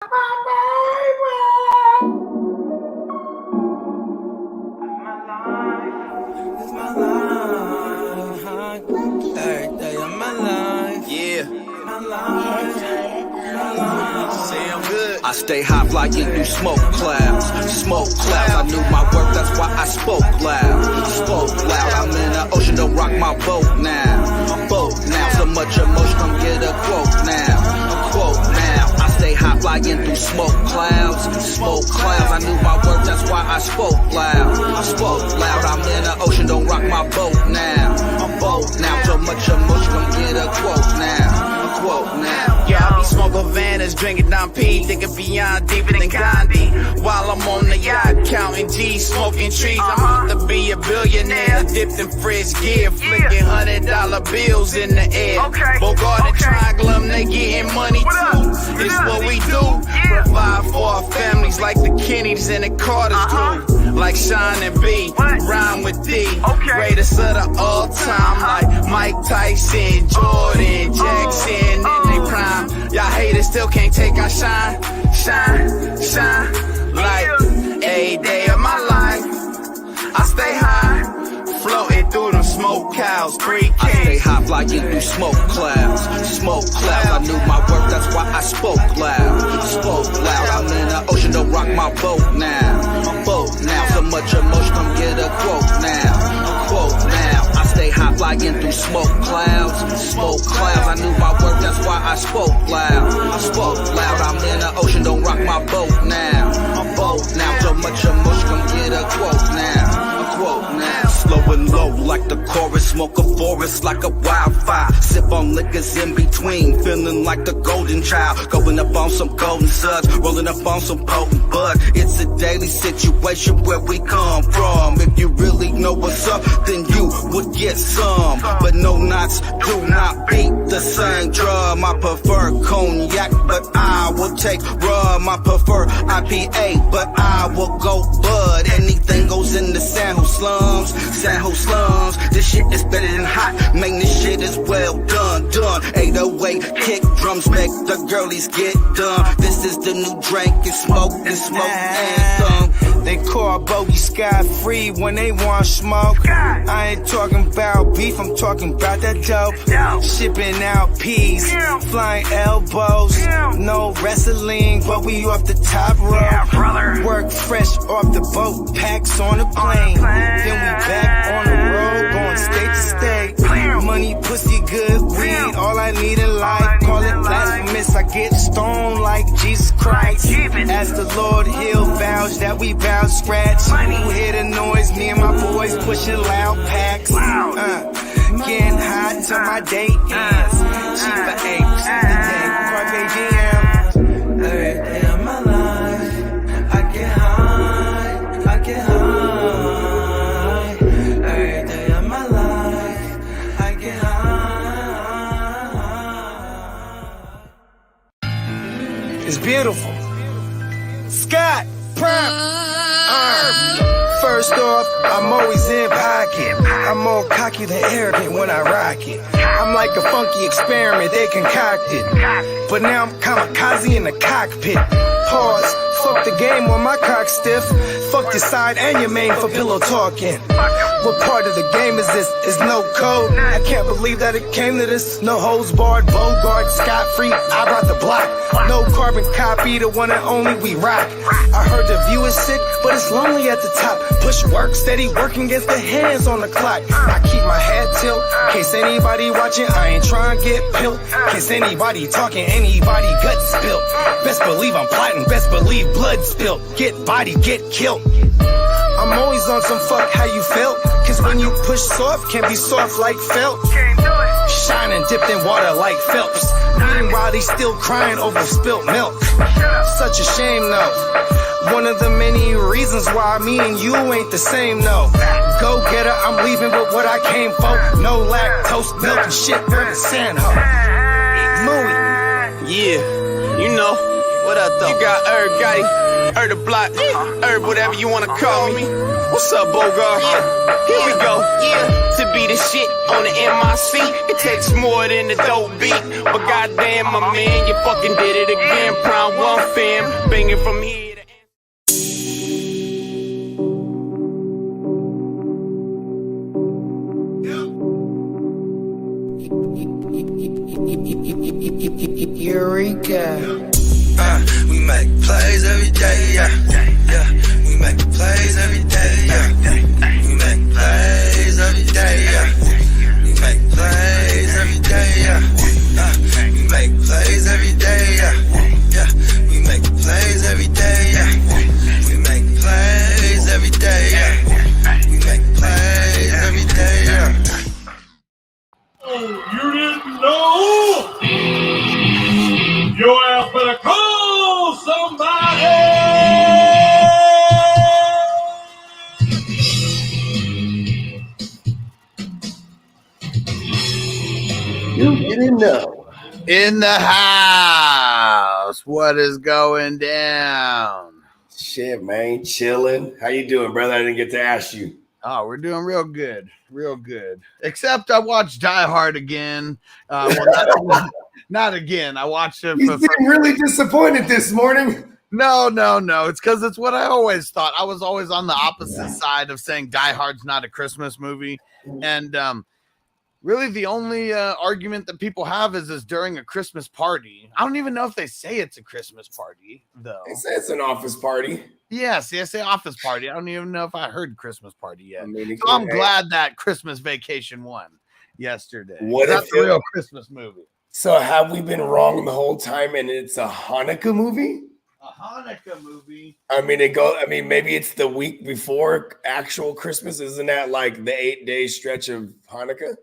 I stay high flying through smoke clouds. I knew my worth, that's why I spoke loud. I'm in the ocean, don't rock my boat now. So much emotion, come get a quote now. I stay high flying through smoke clouds. I knew my worth, that's why I spoke loud. I'm in the ocean, don't rock my boat now. So much emotion, come get a quote now. Yeah, I be smoking Vannas, drinking Dom P, thinking beyond deeper than Gandhi. While I'm on the yacht, counting G's, smoking trees. I'm about to be a billionaire, dipped in fresh gear, flicking $100 bills in the air. Bogard and Triangle, they getting money too. It's what we do. Provide for our families like the Kennedys and the Carters do. Like Sean and B, rhyme with D. Greatest of the all time, like Mike Tyson, Jordan, Jackson in their prime. Y'all haters still can't take our shine. Like every day of my life, I stay high, floating through them smoke clouds. 3K. I stay high flying through smoke clouds. I knew my worth, that's why I spoke loud. I'm in the ocean, don't rock my boat now. So much emotion, come get a quote now. I stay high flying through smoke clouds. I knew my worth, that's why I spoke loud. I'm in the ocean, don't rock my boat now. So much emotion, come get a quote now. Slow and low like the chorus, smoke a forest like a wildfire. Sip on liquors in between, feeling like the golden child. Going up on some golden suds, rolling up on some potent bud. It's a daily situation where we come from. If you really know what's up, then you would get some. But no knots do not beat the same drum. I prefer cognac, but I will take rum. I prefer IPA, but I will go bud. Anything goes in the San Jose slums. This shit is better than hot. Man, this shit is well done. 808 kick drums make the girlies get done. This is the new drink and smoke anthem. They call Bogard Scott free when they want smoke. I ain't talking about beef, I'm talking about that dope. Shipping out peas, flying elbows. No wrestling, but we off the top rope. Work fresh off the boat, packs on the plane. Then we back on the road, going state to state. Money, pussy, good weed, all I need in life. Call it blasphemous, I get stoned like Jesus Christ. Ask the Lord, he'll vouch that we vouch scratch. Who hear the noise, me and my boys pushing loud packs. Getting hot till my day ends. Cheaper apes, the day Carpe Diem. Every day of my life, I get high. Every day of my life, I get high. It's beautiful. Scott, Prime. First off, I'm always in pocket. I'm more cocky than arrogant when I rock it. I'm like a funky experiment they concocted. But now I'm kamikaze in the cockpit. Pause, fuck the game on my cock stiff. Fuck your side and your main for pillow talking. What part of the game is this? Is no code. I can't believe that it came to this. No hose barred, Bogard Scott free. I brought the block. No carbon copy, the one and only we rock. I heard the view is sick, but it's lonely at the top. Push work, steady working against the hands on the clock. I keep my head tilt, case anybody watching, I ain't trying to get pilt. Case anybody talking, anybody gut spilt. Best believe I'm plotting, best believe blood spilt. Get body, get killed. I'm always on some fuck how you felt. Cause when you push soft, can't be soft like felt. Shining dipped in water like Phelps. Meanwhile they still crying over spilt milk. Such a shame though. One of the many reasons why me and you ain't the same, no. Go getter, I'm leaving with what I came for. No lactose, milk and shit, burnt sand hoe. Louis. Yeah, you know. What up, though? You got Herb Gotti, Herb the Block, Herb whatever you wanna call me. What's up, Bogard? Here we go. To be the shit on the MIC, it takes more than the dope beat. But goddamn, my man, you fucking did it again. Prime one fam, banging from here to Eureka. We make plays every day, yeah. We make plays every day, yeah. We make plays every day, yeah. We make plays every day, yeah. We make plays every day, yeah. We make plays every day, yeah. We make plays every day, yeah. We make plays every day, yeah. Oh, you didn't know? Your ass better call somebody! You didn't know. In the house, what is going down? Shit, man, chilling. How you doing, brother? I didn't get to ask you. Oh, we're doing real good. Except I watched Die Hard again. Well, not again. I watched it. He's been really disappointed this morning. No. It's because it's what I always thought. I was always on the opposite side of saying Die Hard's not a Christmas movie. And really the only argument that people have is during a Christmas party. I don't even know if they say it's a Christmas party, though. They say it's an office party. Yeah, see, I say office party. I don't even know if I heard Christmas party yet. I mean, so I'm glad that Christmas Vacation won yesterday. What That's if a real Christmas movie? So have we been wrong the whole time and it's a Hanukkah movie? A Hanukkah movie. I mean, maybe it's the week before actual Christmas. Isn't that like the 8-day stretch of Hanukkah?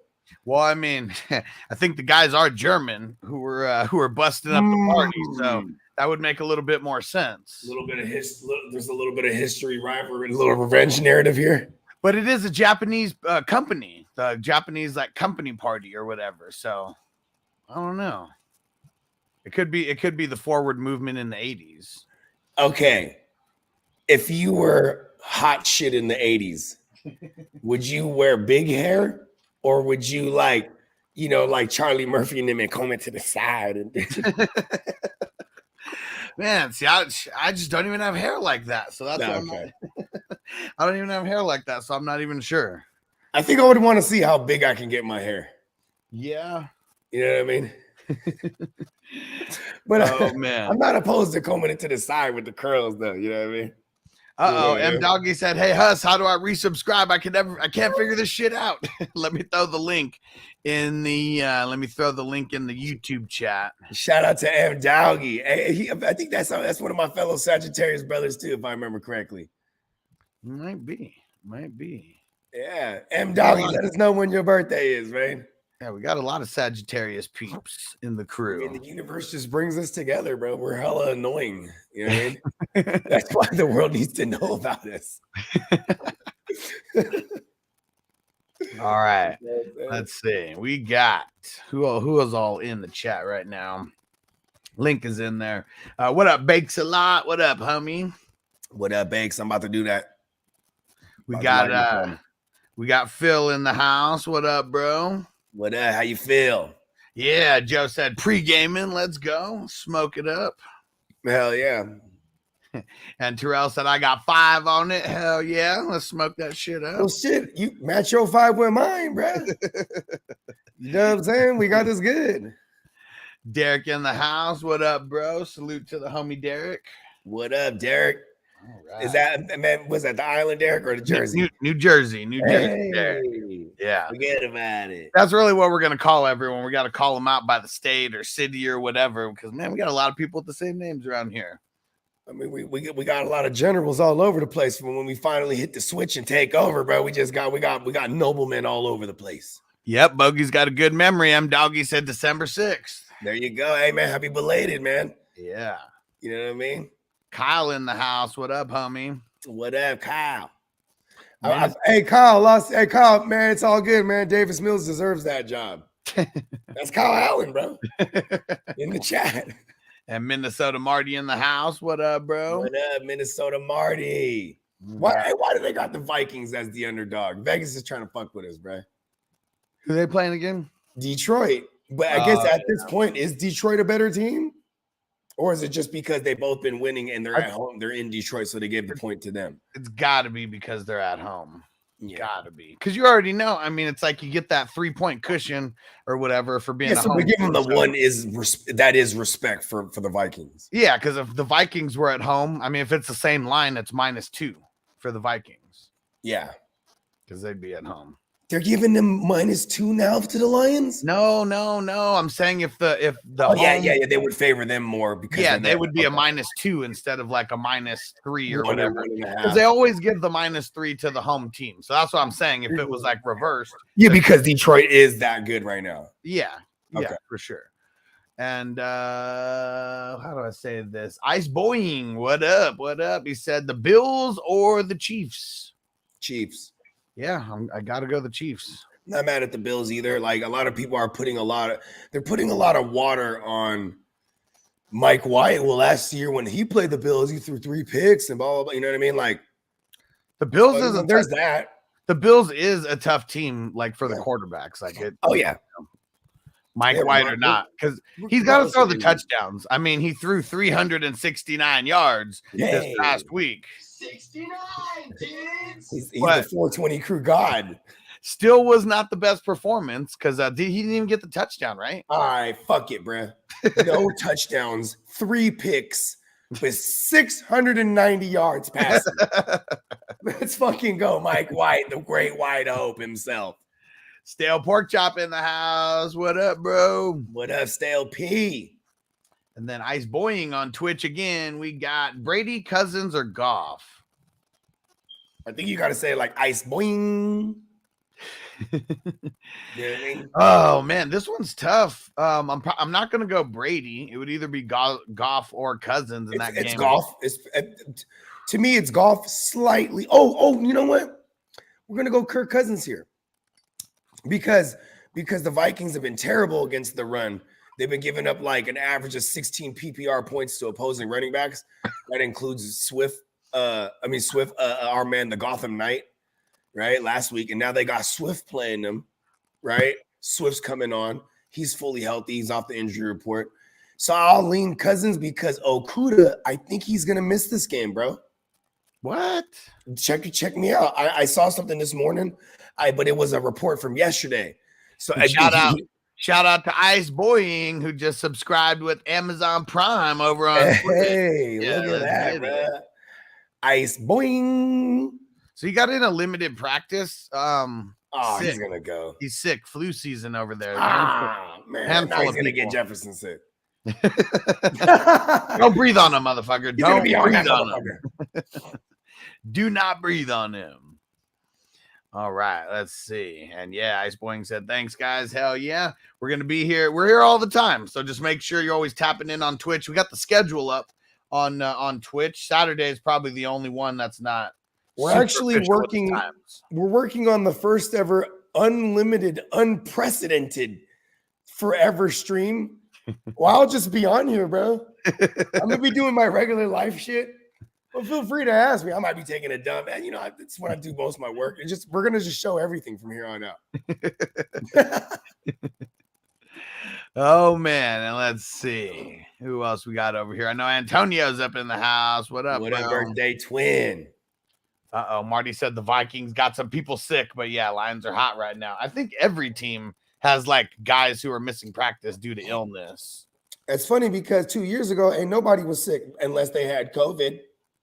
Well, I mean, I think the guys are German who were busting up the party, so that would make a little bit more sense. A little bit of there's a little bit of history, rivalry, a little revenge narrative here. But it is a Japanese company, the Japanese company party or whatever. So I don't know. It could be the forward movement in the 80s. Okay, if you were hot shit in the 80s, would you wear big hair? Or would you like Charlie Murphy and them and comb it to the side? And Man, see, I just don't even have hair like that. So that's okay. I don't even have hair like that, so I'm not even sure. I think I would want to see how big I can get my hair. Yeah. You know what I mean? But man, I'm not opposed to combing it to the side with the curls, though. You know what I mean? M Doggy said, "Hey Huss, how do I resubscribe? I can't figure this shit out." Let me throw the link in the YouTube chat. Shout out to M Doggy. I think that's one of my fellow Sagittarius brothers too, if I remember correctly. Might be. Yeah, M Doggy, let us know when your birthday is, man. Yeah, we got a lot of Sagittarius peeps in the crew. I mean, the universe just brings us together, bro. We're hella annoying. You know what I mean? That's why the world needs to know about us. All right. Let's see. We got who is all in the chat right now. Link is in there. What up, Bakes a Lot? What up, homie? What up, Bakes? I'm about to do that. We got Phil in the house. What up, bro? What up? How you feel? Yeah, Joe said pre-gaming. Let's go. Smoke it up. Hell yeah. And Terrell said, I got 5 on it. Hell yeah. Let's smoke that shit up. Well, shit. You match your 5 with mine, bro. You know what I'm saying? We got this good. Derek in the house. What up, bro? Salute to the homie Derek. What up, Derek? All right. Is that, man, was that the island, Derek, or the Jersey? New Jersey. Hey. Derek. Yeah. Forget about it. That's really what we're going to call everyone. We got to call them out by the state or city or whatever, because, man, we got a lot of people with the same names around here. I mean, we got a lot of generals all over the place. From when we finally hit the switch and take over, bro, we got noblemen all over the place. Yep, Bogey's got a good memory. M Doggy said December 6th. There you go. Hey, man, happy belated, man. Yeah. You know what I mean? Kyle in the house. What up, homie? What up, Kyle? Hey, Kyle, man, it's all good, man. Davis Mills deserves that job. That's Kyle Allen, bro. In the chat. And Minnesota Marty in the house. What up, bro? What up, Minnesota Marty? Why do they got the Vikings as the underdog? Vegas is trying to fuck with us, bro. Who they playing again? Detroit. But I guess at this point, is Detroit a better team? Or is it just because they've both been winning and they're at home? They're in Detroit, so they gave the point to them. It's got to be because they're at home. Yeah. Gotta be, because you already know. I mean, it's like you get that 3-point cushion or whatever for being. Yeah, so we give them the one that is respect for the Vikings. Yeah, because if the Vikings were at home, I mean, if it's the same line, it's -2 for the Vikings. Yeah, because they'd be at home. They're giving them -2 now to the Lions. No. I'm saying if the home, yeah, they would favor them more because they would be a -2 instead of like a -3 or whatever. Because they always give the -3 to the home team. So that's what I'm saying. If it was like reversed, because Detroit is that good right now. Yeah, for sure. And how do I say this? Ice Boeing, what up? What up? He said the Bills or the Chiefs. Chiefs. Yeah, I gotta go the Chiefs. Not mad at the Bills either. Like a lot of people are putting a lot of water on Mike White. Well, last year when he played the Bills, he threw 3 picks and blah blah blah. You know what I mean? Like the Bills there's that. The Bills is a tough team, like for the quarterbacks. Like it. Oh yeah. Mike White or not, because he's got to throw the touchdowns. I mean, he threw 369 yards this past week. 69, dudes. He's the 420 crew god. Still was not the best performance because he didn't even get the touchdown, right? All right, fuck it, bruh. No touchdowns, 3 picks with 690 yards passing. Let's fucking go, Mike White, the great white hope himself. Stale Pork Chop in the house. What up, bro? What up, Stale P? And then Ice Boying on Twitch again. We got Brady, Cousins, or Goff. I think you got to say like Ice Boing. You know what I mean? Oh man, this one's tough. I'm not gonna go Brady. It would either be Goff or Cousins in that game. It's Goff. To me, it's Goff slightly. Oh, you know what? We're gonna go Kirk Cousins here because the Vikings have been terrible against the run. They've been giving up like an average of 16 PPR points to opposing running backs. That includes Swift. Our man, the Gotham Knight, right? Last week. And now they got Swift playing them, right? Swift's coming on. He's fully healthy. He's off the injury report. So I'll lean Cousins because Okuda, I think he's going to miss this game, bro. What? Check me out. I saw something this morning, but it was a report from yesterday. So Shout out to Ice Boying, who just subscribed with Amazon Prime over on Hey, look at that, bro. Ice Boing. So he got in a limited practice. He's gonna go. He's sick. Flu season over there. Man. Now he's gonna get Jefferson sick. Don't breathe on him, motherfucker. Don't breathe on him. Do not breathe on him. All right, let's see. And yeah, Ice Boing said, thanks, guys. Hell yeah. We're going to be here. We're here all the time. So just make sure you're always tapping in on Twitch. We got the schedule up on Twitch. Saturday is probably the only one that's not. We're actually working. We're working on the first ever unlimited, unprecedented forever stream. Well, I'll just be on here, bro. I'm going to be doing my regular life shit. Well, feel free to ask me. I might be taking a dump. And, it's when I do most of my work. We're going to just show everything from here on out. Oh, man. And let's see. Who else we got over here? I know Antonio's up in the house. What up, What up, birthday twin? Uh-oh. Marty said the Vikings got some people sick. But, yeah, Lions are hot right now. I think every team has, like, guys who are missing practice due to illness. It's funny because 2 years ago, ain't nobody was sick unless they had COVID.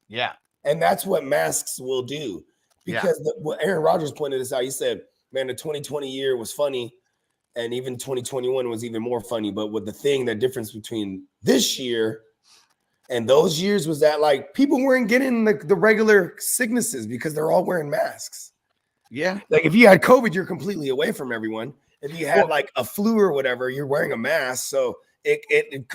Yeah. And that's what masks will do. Because Aaron Rodgers pointed this out. He said, man, the 2020 year was funny. And even 2021 was even more funny. But with the difference between this year and those years was that, like, people weren't getting the regular sicknesses because they're all wearing masks. Yeah. Like, if you had COVID, you're completely away from everyone. If you had, like, a flu or whatever, you're wearing a mask. So it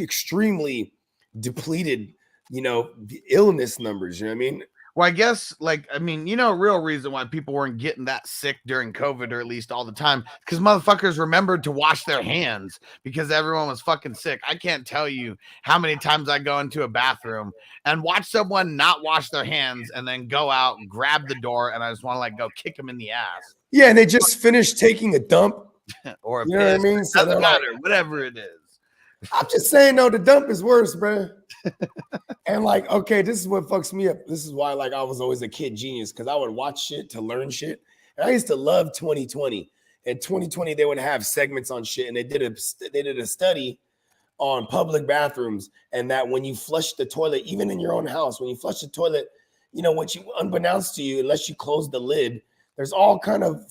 extremely depleted the illness numbers, you know what I mean? Well, I guess, like, I mean, you know, a real reason why people weren't getting that sick during COVID, or at least all the time, because motherfuckers remembered to wash their hands because everyone was fucking sick. I can't tell you how many times I go into a bathroom and watch someone not wash their hands and then go out, grab the door, and I just want to like go kick them in the ass. Yeah, and they just finished taking a dump. Or a You know what I piss. mean? So Doesn't they're like, matter, whatever it is. I'm just saying, no, the dump is worse, bro. And like, okay, this is what fucks me up. This is why, like, I was always a kid genius because I would watch shit to learn shit. And I used to love 2020. In 2020, they would have segments on shit, and they did a study on public bathrooms, and that when you flush the toilet, even in your own house, when you flush the toilet, you know what, you unbeknownst to you, unless you close the lid, there's all kind of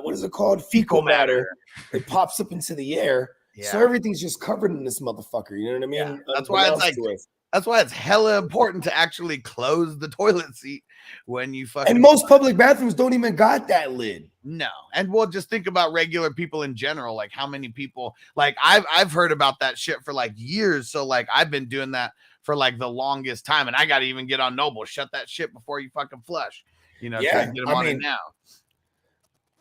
what is it called? Fecal matter. It pops up into the air. Yeah. So everything's just covered in this motherfucker. You know what I mean? Yeah. That's why it's like, that's why it's hella important to actually close the toilet seat when you fucking. And most public bathrooms don't even got that lid. No. And we'll just think about regular people in general. Like how many people, like I've heard about that shit for like years. So like I've been doing that for like the longest time. And I got to even get on Noble. Shut that shit before you fucking flush. You know, try to get them on it now.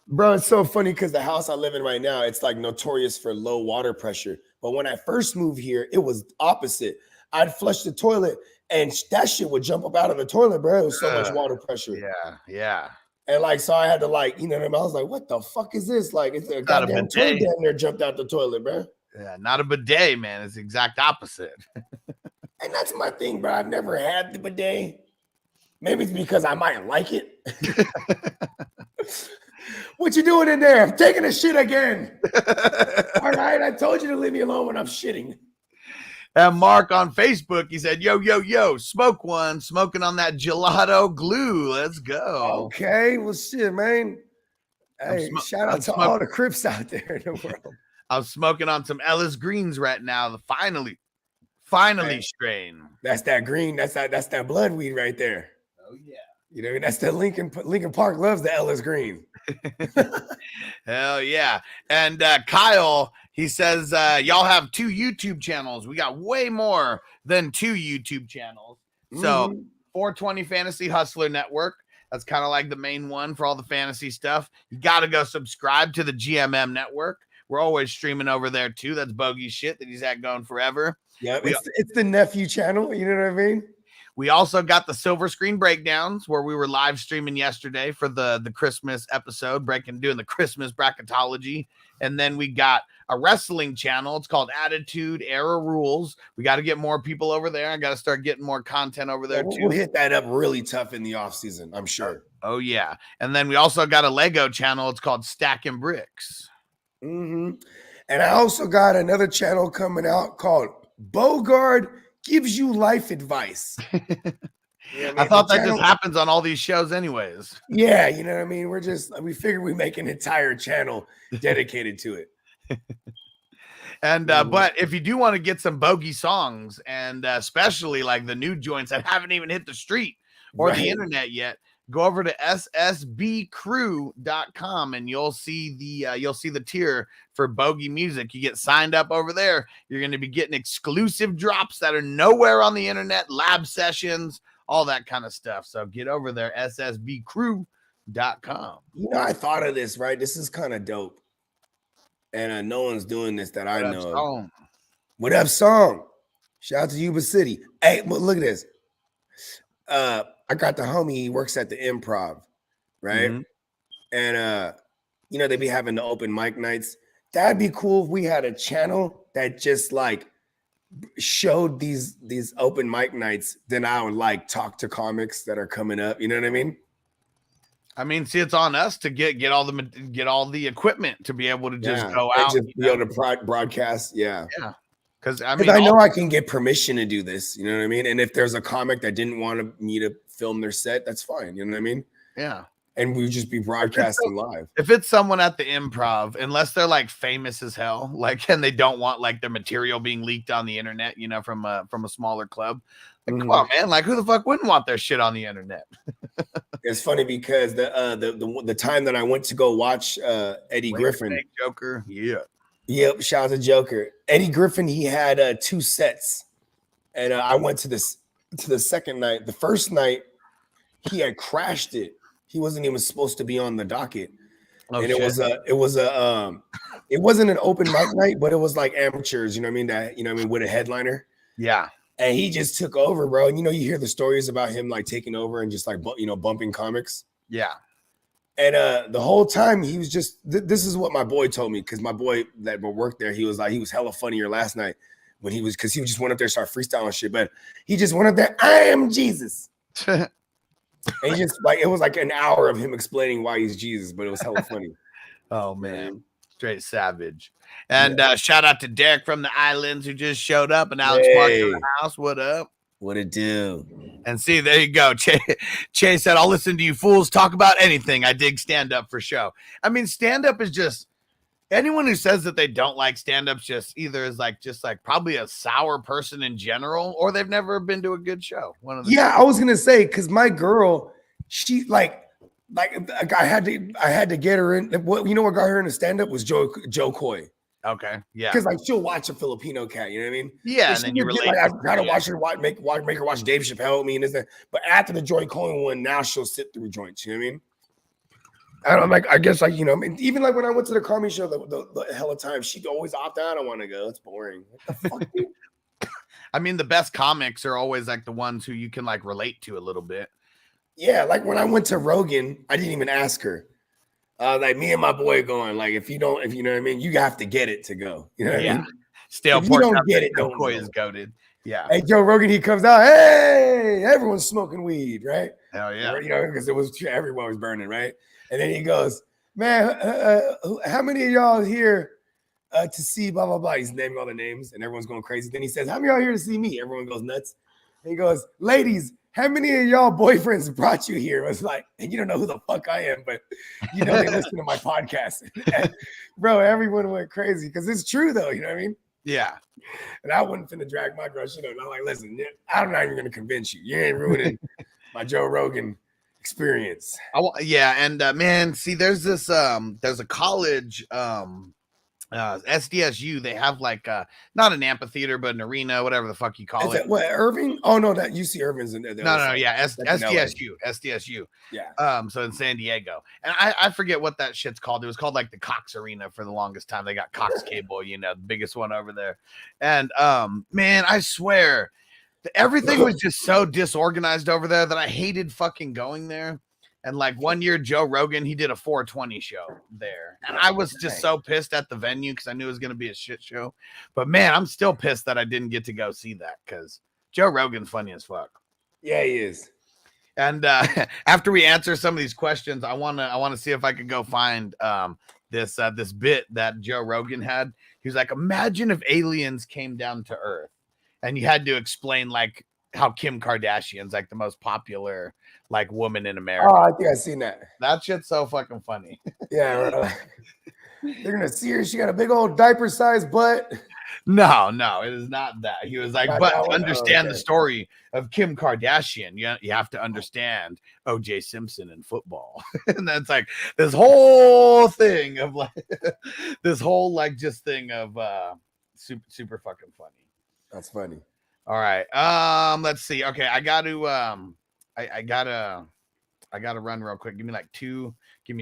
Bro, it's so funny because the house I live in right now, it's like notorious for low water pressure. But when I first moved here, it was opposite. I'd flush the toilet and that shit would jump up out of the toilet, bro. It was so much water pressure. Yeah, yeah. And like, so I had to like, you know what I mean? I was like, what the fuck is this? Like, it's a goddamn toilet down there jumped out the toilet, bro. Yeah, not a bidet, man. It's the exact opposite. And that's my thing, bro. I've never had the bidet. Maybe it's because I might like it. What you doing in there? I'm taking a shit again. All right, I told you to leave me alone when I'm shitting. And Mark on Facebook, he said, yo, smoke one, smoking on that gelato glue. Let's go. Okay, well, shit, man. Hey, shout out to all the Crips out there in the world. I'm smoking on some Ellis Greens right now. The finally strain. That's that green. That's that blood weed right there. Oh, yeah. You know, that's the Lincoln Park loves the Ellis Green. Hell yeah. And Kyle, he says, y'all have 2 YouTube channels. We got way more than 2 YouTube channels. So 420 Fantasy Hustler Network. That's kind of like the main one for all the fantasy stuff. You got to go subscribe to the GMM Network. We're always streaming over there too. That's Bogey shit that he's had going forever. Yeah, it's the nephew channel. You know what I mean? We also got the Silver Screen Breakdowns where we were live streaming yesterday for the Christmas episode, doing the Christmas bracketology. And then we got a wrestling channel. It's called Attitude Era Rules. We got to get more people over there. I got to start getting more content over there too. We'll hit that up really tough in the off season, I'm sure. Oh yeah. And then we also got a Lego channel. It's called Stacking Bricks. And I also got another channel coming out called Bogard Gives You Life Advice. You know what I mean? I thought that just happens on all these shows anyways. Yeah, you know what I mean? We figured we make an entire channel dedicated to it. And but if you do want to get some bogey songs, and especially like the new joints that haven't even hit the street or the internet yet, go over to ssbcrew.com and you'll see the tier for bogey music. You get signed up over there. You're going to be getting exclusive drops that are nowhere on the internet, lab sessions, all that kind of stuff. So get over there, ssbcrew.com. You know, I thought of this, right? This is kind of dope. And no one's doing this that I know. What up, song? Shout out to Yuba City. Hey, look at this. I got the homie, he works at the Improv, right? And you know, they be having the open mic nights. That'd be cool if we had a channel that just like showed these open mic nights. Then I would like talk to comics that are coming up. You know what I mean? I mean, see, it's on us to get all the equipment to be able to just go out, just be able to broadcast. Yeah. Because I know I can get permission to do this. You know what I mean? And if there's a comic that didn't want me to film their set, that's fine. You know what I mean? Yeah. And we just be broadcasting live. If it's someone at the Improv, unless they're like famous as hell, like, and they don't want like their material being leaked on the internet, you know, from a smaller club. Like, come on, man! Like, who the fuck wouldn't want their shit on the internet? It's funny because the time that I went to go watch Eddie Griffin, Joker, yep, shout out to Joker. Eddie Griffin, he had 2 sets, and I went to the second night. The first night, he had crashed it. He wasn't even supposed to be on the docket. Oh, and shit. it wasn't an open mic night, but it was like amateurs, you know what I mean? That, you know what I mean, with a headliner. Yeah. And he just took over, bro. And you know, you hear the stories about him like taking over and just like, you know, bumping comics. Yeah. And the whole time he was just, this is what my boy told me, because my boy that worked there, he was hella funnier last night when because he just went up there, start freestyling shit. But he just went up there, I am Jesus. And he just like, it was like an hour of him explaining why he's Jesus, but it was hella funny. Oh man, straight savage. And shout out to Derek from the islands who just showed up, and Alex Mark in the house. What up? What it do? And see, there you go. Che said, I'll listen to you fools talk about anything. I dig stand-up for show. I mean, stand-up is just, anyone who says that they don't like stand-ups just either is like probably a sour person in general, or they've never been to a good show. One of the I was gonna say, because my girl, she like I had to get her in. What, you know what got her into stand-up was Joe Coy. Okay, yeah, because like she'll watch a Filipino cat, you know what I mean? Yeah, and then you relate. Like, I try to watch her make her watch Dave Chappelle with me and this, that. But after the Joy Cohen one, now she'll sit through joints. You know what I mean? I'm like, I guess like, you know, I mean, even like when I went to the comedy show the hella time, she'd always opt out. I don't want to go. It's boring. What the fuck, dude? I mean, the best comics are always like the ones who you can like relate to a little bit. Yeah, like when I went to Rogan, I didn't even ask her. Like me and my boy going, like, if you know what I mean, you have to get it to go. You know what I mean? Stale if pork. You don't get it, don't Coy go. is goated. Yeah. Hey, Joe Rogan, he comes out. Hey, everyone's smoking weed, right? Hell yeah. You know, because everyone was burning, right? And then he goes, man, how many of y'all here to see blah blah blah? He's naming all the names, and everyone's going crazy. Then he says, how many of y'all here to see me? Everyone goes nuts. And he goes, ladies, how many of y'all boyfriends brought you here? I was like, and you don't know who the fuck I am, but you know they listen to my podcast. And, bro, everyone went crazy because it's true though. You know what I mean? Yeah. And I wasn't finna drag my girl shit up. I'm like, listen, I'm not even gonna convince you. You ain't ruining my Joe Rogan experience. And man, see, there's a college SDSU. They have like not an amphitheater, but an arena, whatever the fuck you call it. What, Irving? Oh no, that UC Irving's in there. No, yeah, SDSU. Yeah. So in San Diego, and I forget what that shit's called. It was called like the Cox Arena for the longest time. They got Cox Cable, you know, the biggest one over there. And man, I swear, everything was just so disorganized over there that I hated fucking going there. And like one year, Joe Rogan, he did a 420 show there. And I was just so pissed at the venue because I knew it was going to be a shit show. But man, I'm still pissed that I didn't get to go see that because Joe Rogan's funny as fuck. Yeah, he is. And after we answer some of these questions, I want to see if I could go find this bit that Joe Rogan had. He was like, imagine if aliens came down to Earth and you had to explain like how Kim Kardashian's like the most popular like woman in America. Oh, I think I've seen that. That shit's so fucking funny. Yeah, they're gonna see her. She got a big old diaper-sized butt. No, it is not that. He was like, but to understand the story of Kim Kardashian, you have to understand O.J. Simpson in football. And that's like this whole thing of like this whole like just thing of super fucking funny. That's funny. All right. Let's see. Okay, I gotta run real quick. Give me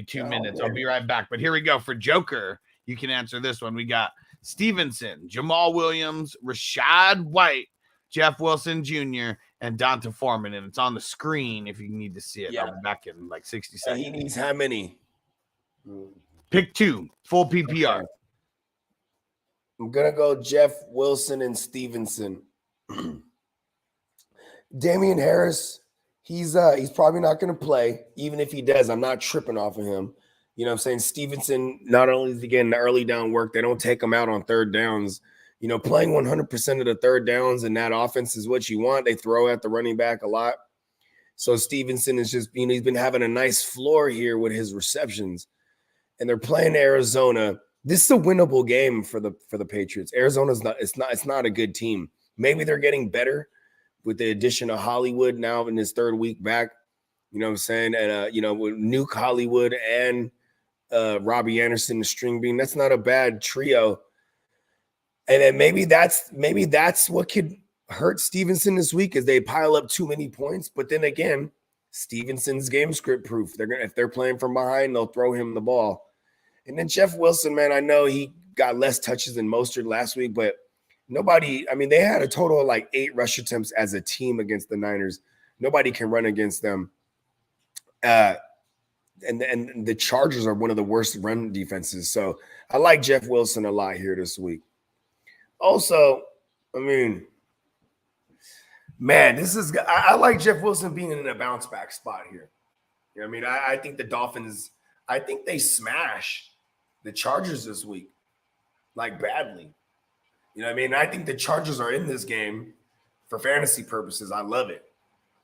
2 minutes. I'll be right back. But here we go. For Joker, you can answer this one. We got Stevenson, Jamal Williams, Rashad White, Jeff Wilson Jr., and Donta Foreman. And it's on the screen if you need to see it. Yeah. I'll be back in like 60 seconds. He needs how many? Pick 2, full PPR. Okay. I'm gonna go Jeff Wilson and Stevenson. Damian Harris, he's probably not going to play. Even if he does, I'm not tripping off of him. You know what I'm saying? Stevenson, not only is he getting the early down work, they don't take him out on third downs. You know, playing 100% of the third downs in that offense is what you want. They throw at the running back a lot. So Stevenson is just, you know, he's been having a nice floor here with his receptions. And they're playing Arizona. This is a winnable game for the Patriots. Arizona's it's not a good team. Maybe they're getting better with the addition of Hollywood now in his third week back. You know what I'm saying? And, you know, with Nuke Hollywood and Robbie Anderson, the string bean, that's not a bad trio. And then maybe that's what could hurt Stevenson this week is they pile up too many points. But then again, Stevenson's game script proof. If they're playing from behind, they'll throw him the ball. And then Jeff Wilson, man, I know he got less touches than Mostert last week, but nobody, I mean, they had a total of like 8 rush attempts as a team against the Niners. Nobody can run against them. And the Chargers are one of the worst run defenses. So I like Jeff Wilson a lot here this week. Also, I mean, man, I like Jeff Wilson being in a bounce back spot here. You know what I mean? I think the Dolphins, I think they smash the Chargers this week, like badly. You know what I mean? I think the Chargers are in this game for fantasy purposes. I love it.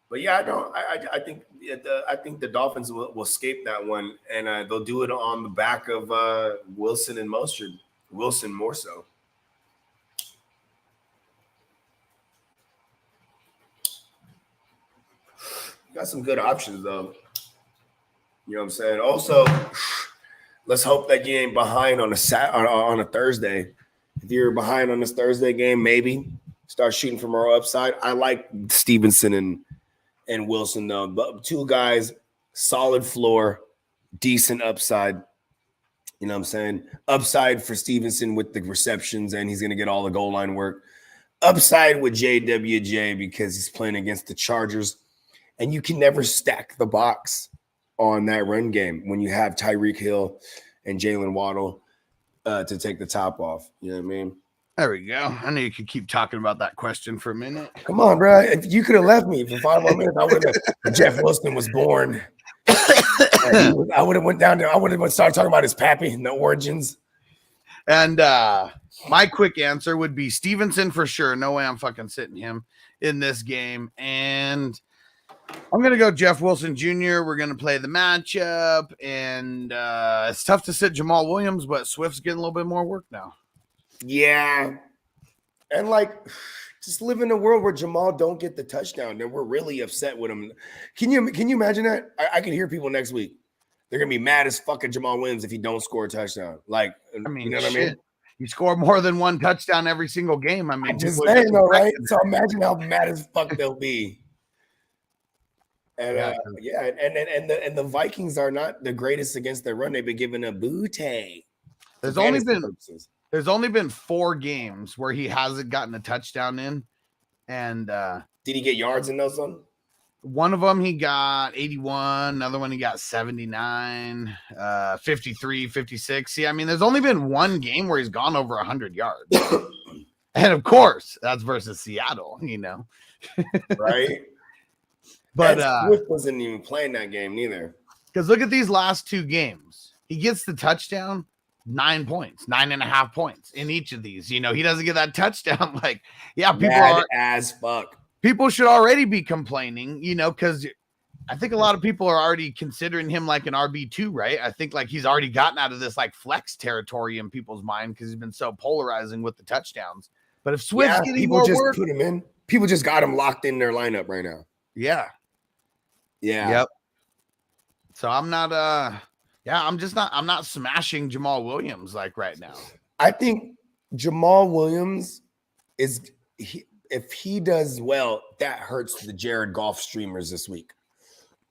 But yeah, I think the Dolphins will escape that one, and they'll do it on the back of Wilson and Mostert. Wilson more so. Got some good options though. You know what I'm saying? Also, let's hope that you ain't behind on a Thursday. If you're behind on this Thursday game, maybe start shooting for more upside. I like Stevenson and Wilson though. But 2 guys, solid floor, decent upside. You know what I'm saying? Upside for Stevenson with the receptions, and he's going to get all the goal line work. Upside with JWJ because he's playing against the Chargers. And you can never stack the box on that run game when you have Tyreek Hill and Jalen Waddle to take the top off. You know what I mean? There we go. I knew you could keep talking about that question for a minute. Come on, bro. If you could have left me for 5 more minutes, I would have. Jeff Wilson was born. I would have went down there. I would have started talking about his pappy and the origins. And my quick answer would be Stevenson for sure. No way I'm fucking sitting him in this game. And I'm going to go Jeff Wilson Jr. We're going to play the matchup. And it's tough to sit Jamal Williams, but Swift's getting a little bit more work now. Yeah. And like, just live in a world where Jamal don't get the touchdown. Then we're really upset with him. Can you imagine that? I can hear people next week. They're going to be mad as fucking Jamal Williams if he don't score a touchdown. Like, I mean, you know what I mean? You score more than 1 touchdown every single game. I mean, I'm just saying though, right? So imagine how mad as fuck they'll be. And and the Vikings are not the greatest against their run. They've been giving a booty. There's only been 4 games where he hasn't gotten a touchdown in. And did he get yards in those ones? One of them he got 81, another one he got 79, 53, 56. See, I mean, there's only been 1 game where he's gone over 100 yards. And of course, that's versus Seattle, you know. Right? But Swift wasn't even playing that game neither. Because look at these last 2 games. He gets the touchdown, 9 points, 9.5 points in each of these. You know, he doesn't get that touchdown. Like, yeah, people Mad as fuck. People should already be complaining, you know, because I think a lot of people are already considering him like an RB2, right? I think like he's already gotten out of this like flex territory in people's mind because he's been so polarizing with the touchdowns. But if Swift's getting more work, put him in. People just got him locked in their lineup right now. Yeah. Yep. So I'm not I'm not smashing Jamal Williams like right now. I think Jamal Williams if he does well, that hurts the Jared Goff streamers this week.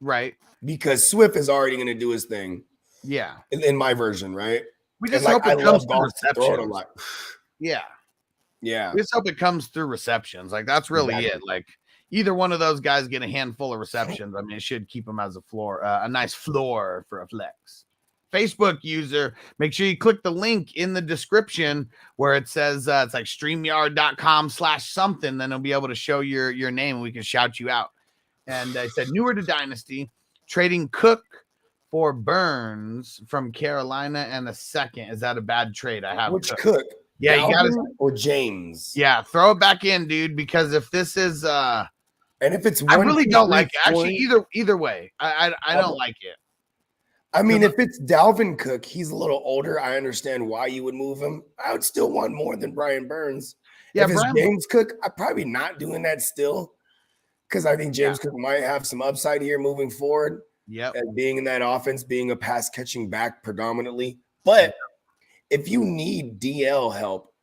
Right. Because Swift is already going to do his thing. Yeah. In my version, right? We just hope it comes through receptions. Yeah. Yeah. We just hope it comes through receptions. Like that's really it. Like either one of those guys get a handful of receptions. I mean, it should keep them as a floor, a nice floor for a flex. Facebook user, make sure you click the link in the description where it says it's like StreamYard.com/something. Then it'll be able to show your name and we can shout you out. And I said, newer to Dynasty, trading Cook for Burns from Carolina and a second. Is that a bad trade? I have which Cook? Yeah, Dalvin you got to or James. Yeah, throw it back in, dude. Because if this is, and if it's, I really don't like it. Actually, either way, I don't like it. I mean, if it's Dalvin Cook, he's a little older. I understand why you would move him. I would still want more than Brian Burns. Yeah, if it's James Cook, I'm probably not doing that still because I think James Cook might have some upside here moving forward. Yeah, being in that offense, being a pass catching back predominantly. But if you need DL help,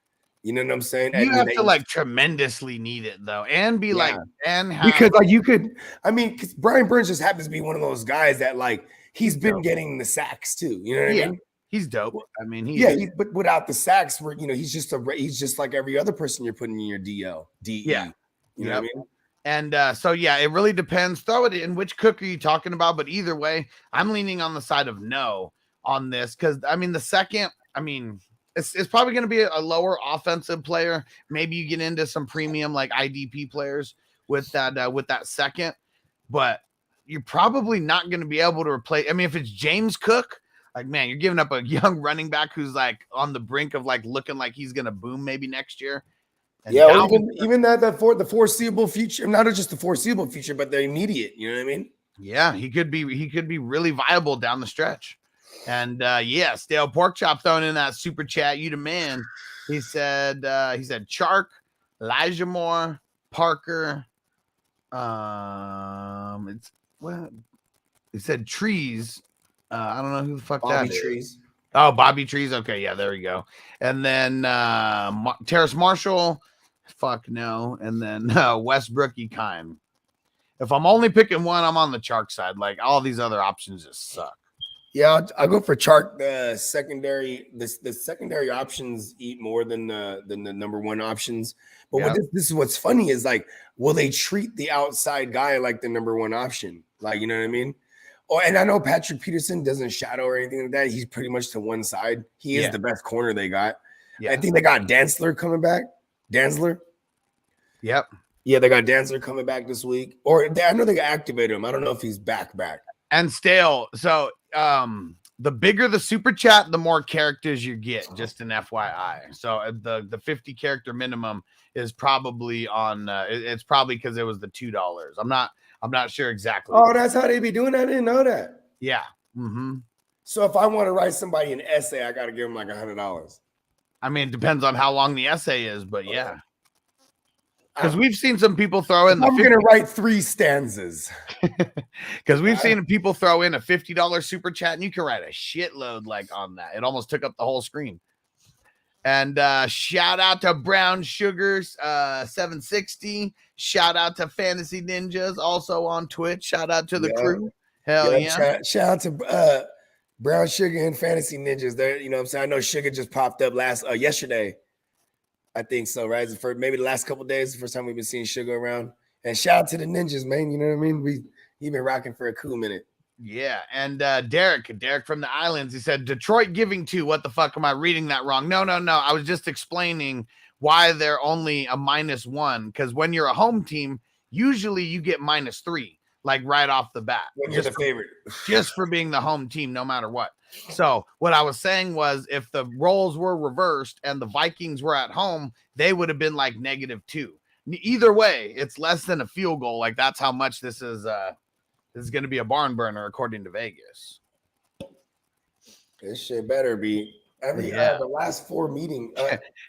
You know what I'm saying? You And have they- to like tremendously need it though, and be like, and have, because like you could, I mean, because Brian Burns just happens to be one of those guys that like he's been getting the sacks too. You know what I mean? he's dope. I mean, But without the sacks, where you know he's just like every other person you're putting in your DE. Yeah. You know what I mean? And so yeah, it really depends. Throw it in. Which cook are you talking about? But either way, I'm leaning on the side of no on this because I mean the second, I mean. It's probably going to be a lower offensive player. Maybe you get into some premium like IDP players with that second, but you're probably not going to be able to replace. I mean, if it's James Cook, like man, you're giving up a young running back who's like on the brink of like looking like he's going to boom maybe next year. And yeah, even the foreseeable future, not just the foreseeable future, but the immediate. You know what I mean? Yeah, he could be really viable down the stretch. And Stale Pork Chop throwing in that super chat. You the man. He said Chark, Elijah Moore, Parker. It's what he said Trees. I don't know who the fuck Bobby that is. Trees. Oh, Bobby Trees. Okay, yeah, there we go. And then Terrace Marshall. Fuck no. And then Westbrook Ekime. If I'm only picking one, I'm on the Chark side. Like all these other options just suck. Yeah, I'll go for Chark. The secondary options eat more than the number one options. But what this is what's funny is like, will they treat the outside guy like the number one option? Like, you know what I mean? Oh, and I know Patrick Peterson doesn't shadow or anything like that. He's pretty much to one side. He is the best corner they got. Yeah. I think they got Dantzler coming back. Dantzler. Yep. Yeah, they got Dantzler coming back this week. Or I know they activated him. I don't know if he's back. And Stale. So the bigger the super chat, the more characters you get, just an FYI. So the 50 character minimum is probably on it's probably because it was the $2. I'm not sure exactly. Oh, that's how they be doing that. I didn't know that. Yeah. Mm-hmm. So if I want to write somebody an essay, I got to give them like $100. I mean, it depends on how long the essay is, but yeah. Because we've seen some people throw in. I'm going to write 3 stanzas. Because we've seen people throw in a $50 super chat, and you can write a shitload like on that. It almost took up the whole screen. And shout out to Brown Sugars 760. Shout out to Fantasy Ninjas, also on Twitch. Shout out to the crew. Hell yeah. Shout out to Brown Sugar and Fantasy Ninjas. There, you know what I'm saying? I know Sugar just popped up yesterday. I think so, right? For maybe the last couple of days, the first time we've been seeing Sugar around. And shout out to the Ninjas, man. You know what I mean? He's been rocking for a cool minute. Yeah. And Derek from the islands, he said Detroit giving 2. What the fuck? Am I reading that wrong? No. I was just explaining why they're only a -1. Because when you're a home team, usually you get -3, like right off the bat. When you're the favorite. Just for being the home team, no matter what. So what I was saying was if the roles were reversed and the Vikings were at home, they would have been like -2. Either way, it's less than a field goal. Like that's how much this is going to be a barn burner according to Vegas. This shit better be the last 4 meetings.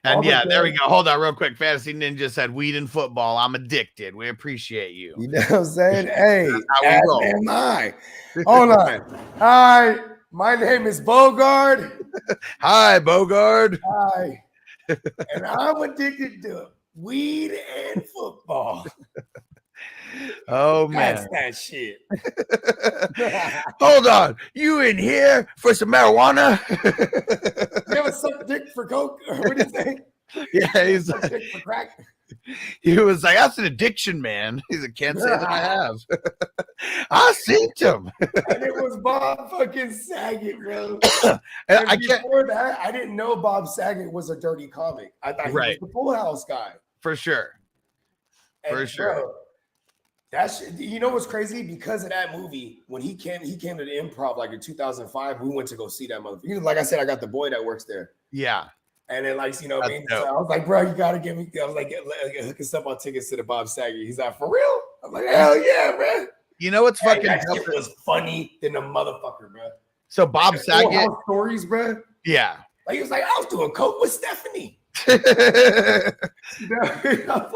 And there we go. Hold on real quick. Fantasy Ninja said weed and football. I'm addicted. We appreciate you. You know what I'm saying? Hey, how we roll. am I. Hold on. Hi. My name is Bogard. Hi, Bogard. Hi. And I'm addicted to weed and football. Oh, man. That's that shit. Hold on. You in here for some marijuana? You ever suck dick for coke? Or what do you think? Yeah, he's Suck dick for crack? He was like, that's an addiction, man. He's like, can't say that I have. I seen him. And it was Bob fucking Saget, bro. And before that, I didn't know Bob Saget was a dirty comic. I thought he was the Full House guy. For sure. And bro, that shit, you know what's crazy? Because of that movie, when he came to the Improv like in 2005, we went to go see that motherfucker. Like I said, I got the boy that works there. Yeah. And then, like, you know, so I was like, bro, you gotta give me. I was like, hook us up on tickets to the Bob Saget. He's like, for real? I'm like, hell yeah, man. You know what's fucking? That shit was funny than a motherfucker, bro. So Bob Saget stories, bro. Yeah, like he was like, I was doing coke with Stephanie. You know,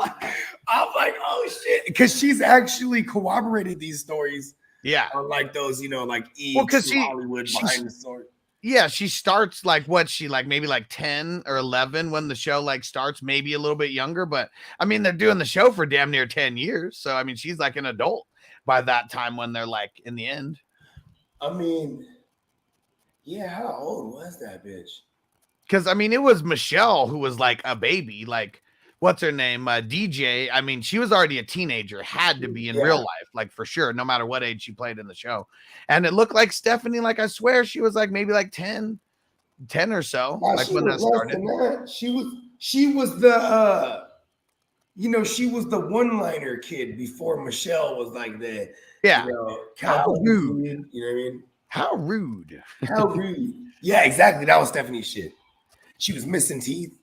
I'm like, oh shit, because she's actually corroborated these stories. Yeah, on like those, you know, like because Hollywood behind the story. Yeah, she starts like maybe like 10 or 11 when the show like starts, maybe a little bit younger, but I mean they're doing the show for damn near 10 years. So I mean she's like an adult by that time when they're like in the end. I mean, yeah, how old was that bitch? Because I mean it was Michelle who was like a baby, like what's her name? DJ. I mean, she was already a teenager, had to be in real life, like for sure, no matter what age she played in the show. And it looked like Stephanie, like I swear she was like maybe like 10 or so, like when that started. She was the she was the one-liner kid before Michelle was like the how rude. You know what I mean? How rude. How rude. Yeah, exactly. That was Stephanie's shit. She was missing teeth.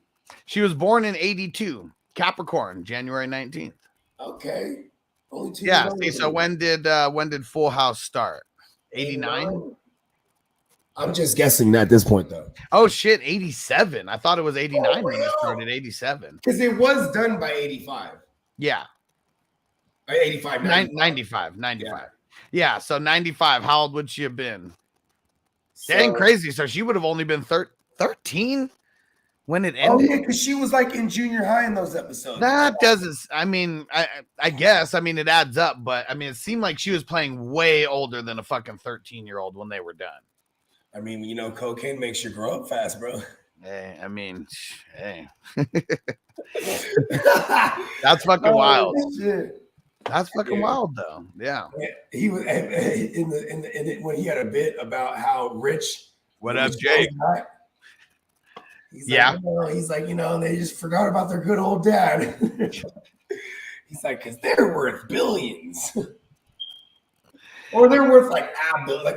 She was born in 82, Capricorn, January 19th. Okay. Only 2 years old. So when did Full House start? 89? I'm just guessing at this point though. Oh shit, 87. I thought it was 89 when it started, 87. Because it was done by 85. Yeah. 85, 95. Yeah, so 95. How old would she have been? Dang crazy. So she would have only been 13 when it ended. Oh yeah, because she was like in junior high in those episodes. That doesn't. I mean, I guess. I mean, it adds up, but I mean, it seemed like she was playing way older than a fucking 13-year-old when they were done. I mean, cocaine makes you grow up fast, bro. Hey, I mean, hey, that's fucking wild. Shit. That's fucking wild, though. Yeah. He was when he had a bit about how rich. What up, Jake? He's like, they just forgot about their good old dad. He's like, because they're worth billions. Or they're worth like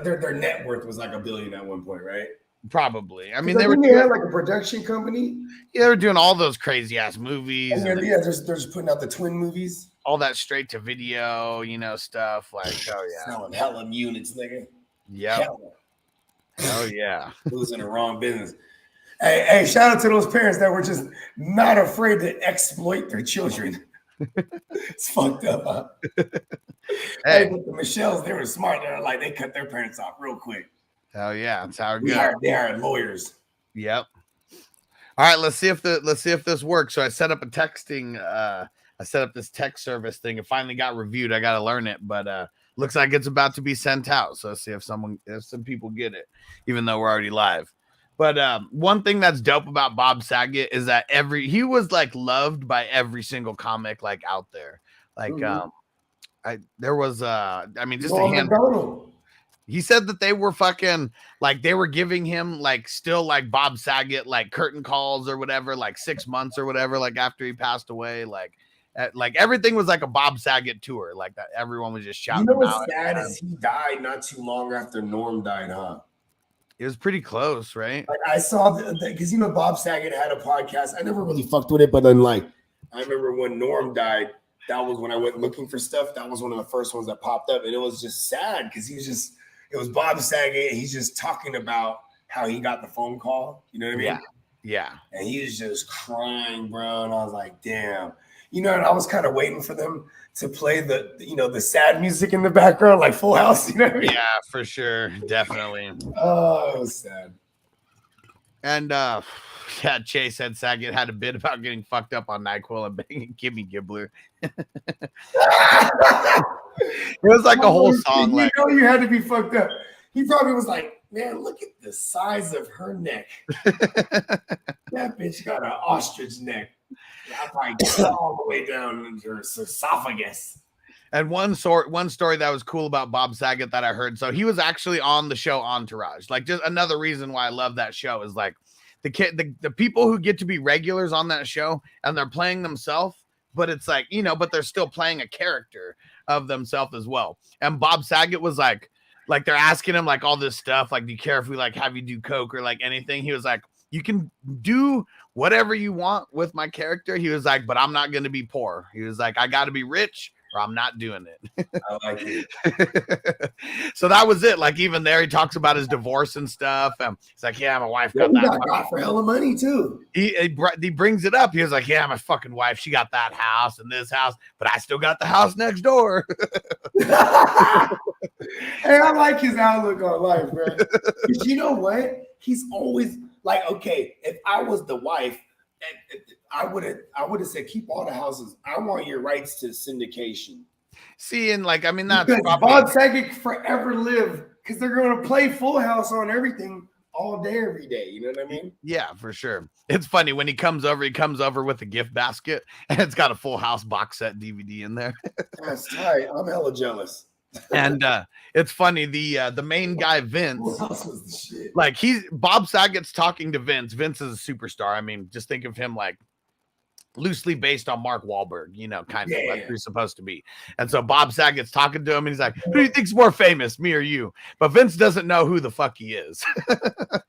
their net worth was like $1 billion at one point, right? Probably. I mean, they had like a production company. Yeah, they were doing all those crazy ass movies. And they're just putting out the twin movies. All that straight to video, stuff like, oh yeah, selling hella units, nigga. Yeah. Oh yeah, losing the wrong business. Hey, shout out to those parents that were just not afraid to exploit their children. It's fucked up, huh? Hey, but the Michelles, they were smart. They cut their parents off real quick. Hell yeah, that's how it goes. They are lawyers. Yep. All right, let's see if this works. So I set up this text service thing. It finally got reviewed. I got to learn it, but looks like it's about to be sent out. So let's see if some people get it, even though we're already live. But one thing that's dope about Bob Saget is that he was like loved by every single comic like out there. Like there was just a handful. He said that they were fucking like they were giving him like still like Bob Saget like curtain calls or whatever, like 6 months or whatever, like after he passed away, like everything was like a Bob Saget tour, like that. Everyone was just shouting. What's sad is he died not too long after Norm died, huh? It was pretty close, right? Like I saw because Bob Saget had a podcast. I never really fucked with it, but then I remember when Norm died, that was when I went looking for stuff. That was one of the first ones that popped up, and it was just sad because it was Bob Saget. He's just talking about how he got the phone call. You know what I mean? Yeah. And he was just crying, bro. And I was like, damn. And I was kind of waiting for them to play the sad music in the background, like Full House. You know what I mean? Yeah, for sure. Definitely. Oh, it was sad. And Chase said Saget had a bit about getting fucked up on NyQuil and banging Kimmy Gibbler. It was like a whole song. You had to be fucked up. He probably was like, man, look at the size of her neck. That bitch got an ostrich neck. I probably got all the way down into her esophagus. And one story that was cool about Bob Saget that I heard. So he was actually on the show Entourage. Like just another reason why I love that show is like the people who get to be regulars on that show and they're playing themselves, but it's like, but they're still playing a character of themselves as well. And Bob Saget was like they're asking him like all this stuff. Like, do you care if we like have you do coke or like anything? He was like, you can do whatever you want with my character. He was like, but I'm not going to be poor. He was like, I got to be rich, or I'm not doing it. I like it. So that was it. Like even there, he talks about his divorce and stuff. He's like, yeah, my wife Yeah, got he that. got for hella money too. He brings it up. He was like, yeah, my fucking wife, she got that house and this house, but I still got the house next door. Hey, I like his outlook on life, bro. Because you know what? He's always like, okay, if I was the wife, I would have said, keep all the houses. I want your rights to syndication. See, and like, I mean, that's Because probably Bob Saget forever live because they're going to play Full House on everything all day, every day. You know what I mean? Yeah, for sure. It's funny when he comes over with a gift basket and it's got a Full House box set DVD in there. That's tight. I'm hella jealous. And it's funny, the main guy, Vince, Full House was the shit. like Bob Saget's talking to Vince. Vince is a superstar. I mean, just think of him like loosely based on Mark Wahlberg, you know, kind of like he's supposed to be. And so Bob Saget's talking to him and he's like, who do you think's more famous, me or you? But Vince doesn't know who the fuck he is.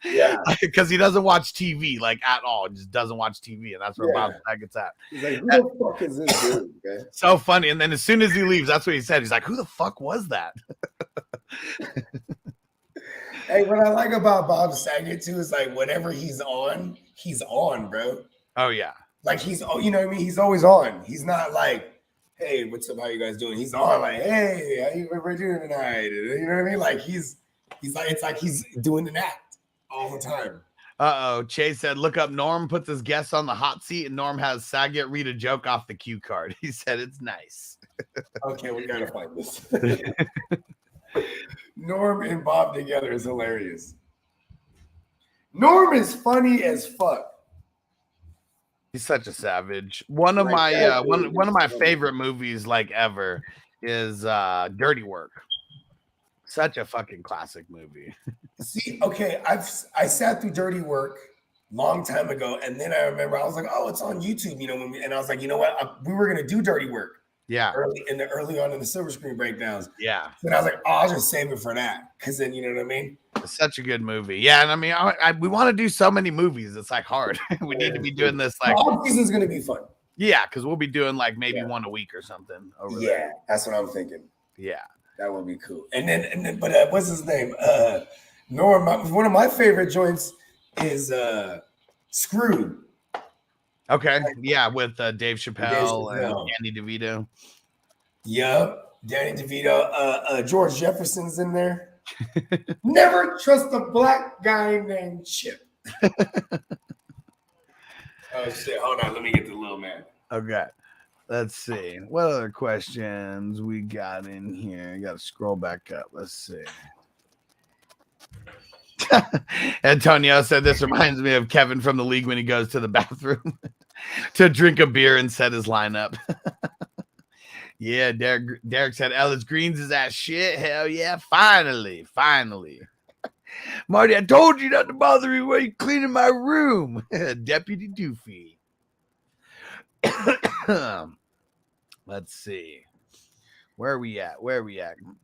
Yeah. Because he doesn't watch TV like at all. He just doesn't watch TV. And that's where Bob Saget's at. He's like, who the fuck is this dude? Okay? So funny. And then as soon as he leaves, that's what he said. He's like, who the fuck was that? Hey, what I like about Bob Saget too is like whenever he's on, bro. Oh, yeah. Like he's, you know what I mean? He's always on. He's not like, hey, what's up? How you guys doing? He's on like, hey, how you doing tonight? You know what I mean? Like he's like, it's like he's doing an act all the time. Chase said, look up Norm puts his guests on the hot seat and Norm has Saget read a joke off the cue card. He said it's nice. Okay, we gotta find this. Norm and Bob together is hilarious. Norm is funny as fuck. He's such a savage. One of my favorite movies like ever is Dirty Work. Such a fucking classic movie. See, okay, I sat through Dirty Work long time ago, and then I remember I was like, oh, it's on YouTube, you know, and I was like, you know what, we were gonna do Dirty Work. Yeah, early on in the silver screen breakdowns. Yeah, and I was like, oh, I'll just save it for that because then you know what I mean. It's such a good movie. Yeah, and I mean, we want to do so many movies. It's like hard. We need to be doing this like. All season's gonna be fun. Yeah, because we'll be doing like maybe one a week or something. Over there. That's what I'm thinking. Yeah, that would be cool. And then, but what's his name? Norm. One of my favorite joints is Screwed. Okay, yeah, with Dave Chappelle and Danny DeVito. Yep, Danny DeVito. George Jefferson's in there. Never trust a black guy named Chip. Oh shit! Hold on, let me get the little man. Okay, let's see what other questions we got in here. You got to scroll back up. Let's see. Antonio said this reminds me of Kevin from the league when he goes to the bathroom to drink a beer and set his lineup. Yeah, Derek said Ellis Greens is that shit. Hell yeah, finally. Marty, I told you not to bother me while you cleaning my room. Deputy Doofy. Let's see. Where are we at?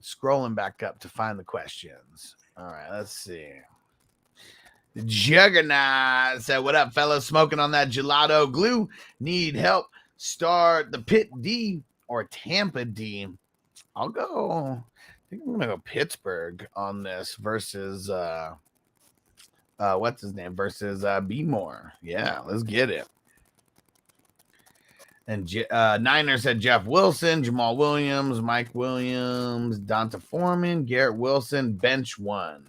Scrolling back up to find the questions. All right, let's see. Juggernaut said, what up, fellas? Smoking on that gelato glue. Need help? Start the Pit D or Tampa D. I'll go. I think I'm gonna go Pittsburgh on this versus what's his name? Versus B-More. Yeah, let's get it. And Niner said Jeff Wilson, Jamal Williams, Mike Williams, Donta Foreman, Garrett Wilson, bench one.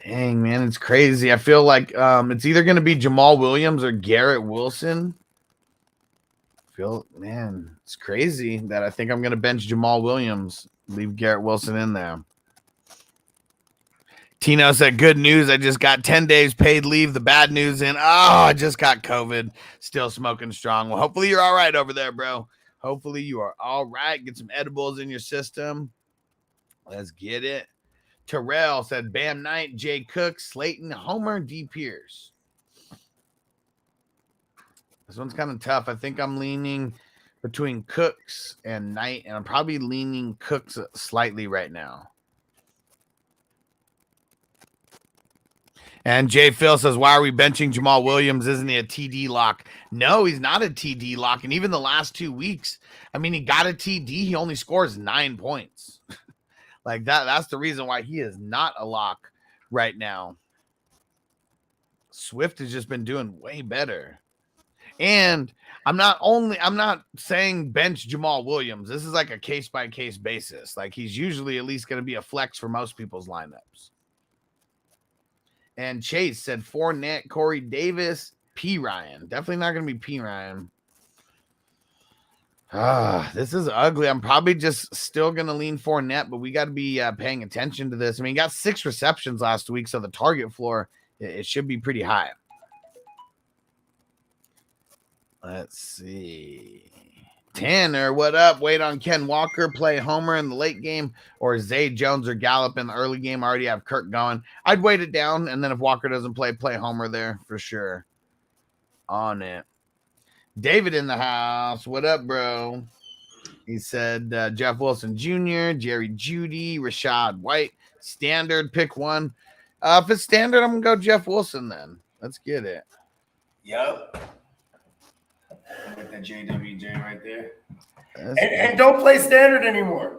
Dang, man, it's crazy. I feel like it's either going to be Jamal Williams or Garrett Wilson. Man, it's crazy that I think I'm going to bench Jamal Williams, leave Garrett Wilson in there. Tino said, good news. I just got 10 days paid leave. The bad news I just got COVID. Still smoking strong. Well, hopefully you're all right over there, bro. Hopefully you are all right. Get some edibles in your system. Let's get it. Terrell said, Bam Knight, Jay Cook, Slayton, Homer, D. Pierce. This one's kind of tough. I think I'm leaning between Cooks and Knight, and I'm probably leaning Cooks slightly right now. And Jay Phil says, why are we benching Jamal Williams? Isn't he a TD lock? No, he's not a TD lock. And even the last 2 weeks, I mean, he got a TD. He only scores 9 points. Like that's the reason why he is not a lock right now. Swift has just been doing way better. And I'm not saying bench Jamal Williams. This is like a case-by-case basis. Like he's usually at least going to be a flex for most people's lineups. And Chase said Fournette, Corey Davis, P. Ryan. Definitely not going to be P. Ryan. This is ugly. I'm probably just still going to lean Fournette, but we got to be paying attention to this. I mean, he got 6 receptions last week, so the target floor, it should be pretty high. Let's see. Tanner, what up? Wait on Ken Walker, play Homer in the late game, or Zay Jones or Gallup in the early game. I already have Kirk going. I'd wait it down, and then if Walker doesn't play Homer there for sure. On it. David in the house. What up, bro? He said Jeff Wilson Jr., Jerry Jeudy, Rashad White. Standard, pick one. If it's standard, I'm going to go Jeff Wilson then. Let's get it. Yep. With the JWJ right there. And don't play standard anymore.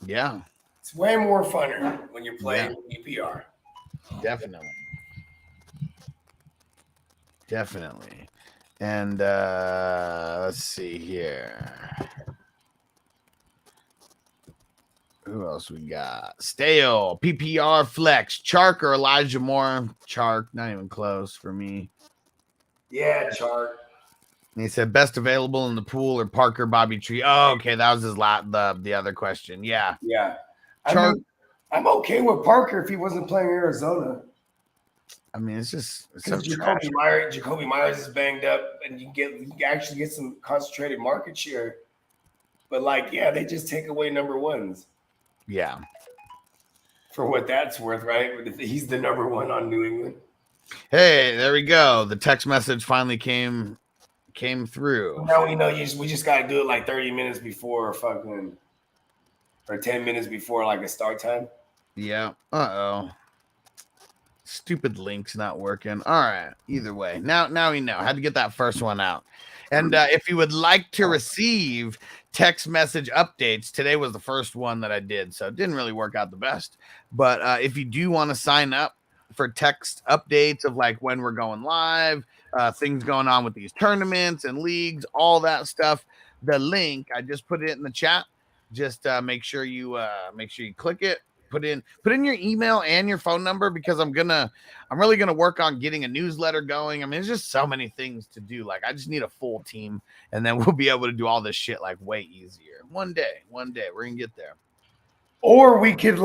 Yeah. It's way more funner when you're playing EPR. Definitely. And let's see here. Who else we got? Stale, PPR Flex, Chark or Elijah Moore? Chark, not even close for me. Yeah, Chark. And he said best available in the pool or Parker, Bobby Tree. Oh, okay, that was his the other question. Yeah. Chark. I'm okay with Parker if he wasn't playing Arizona. I mean, it's just Jacoby Myers is banged up, and you can actually get some concentrated market share. But they just take away number ones. Yeah. For what that's worth, right? He's the number one on New England. Hey, there we go. The text message finally came through. Now we know we just got to do it like 30 minutes before or 10 minutes before a start time. Yeah. Uh-oh. Stupid link's not working. All right. Either way. Now we know. Had to get that first one out. And if you would like to receive text message updates, today was the first one that I did, so it didn't really work out the best. But if you do want to sign up for text updates of when we're going live, things going on with these tournaments and leagues, all that stuff, the link, I just put it in the chat. Just make sure you click it. Put in your email and your phone number, because I'm really gonna work on getting a newsletter going. I mean, there's just so many things to do. I just need a full team, and then we'll be able to do all this shit way easier. One day we're gonna get there. Or we could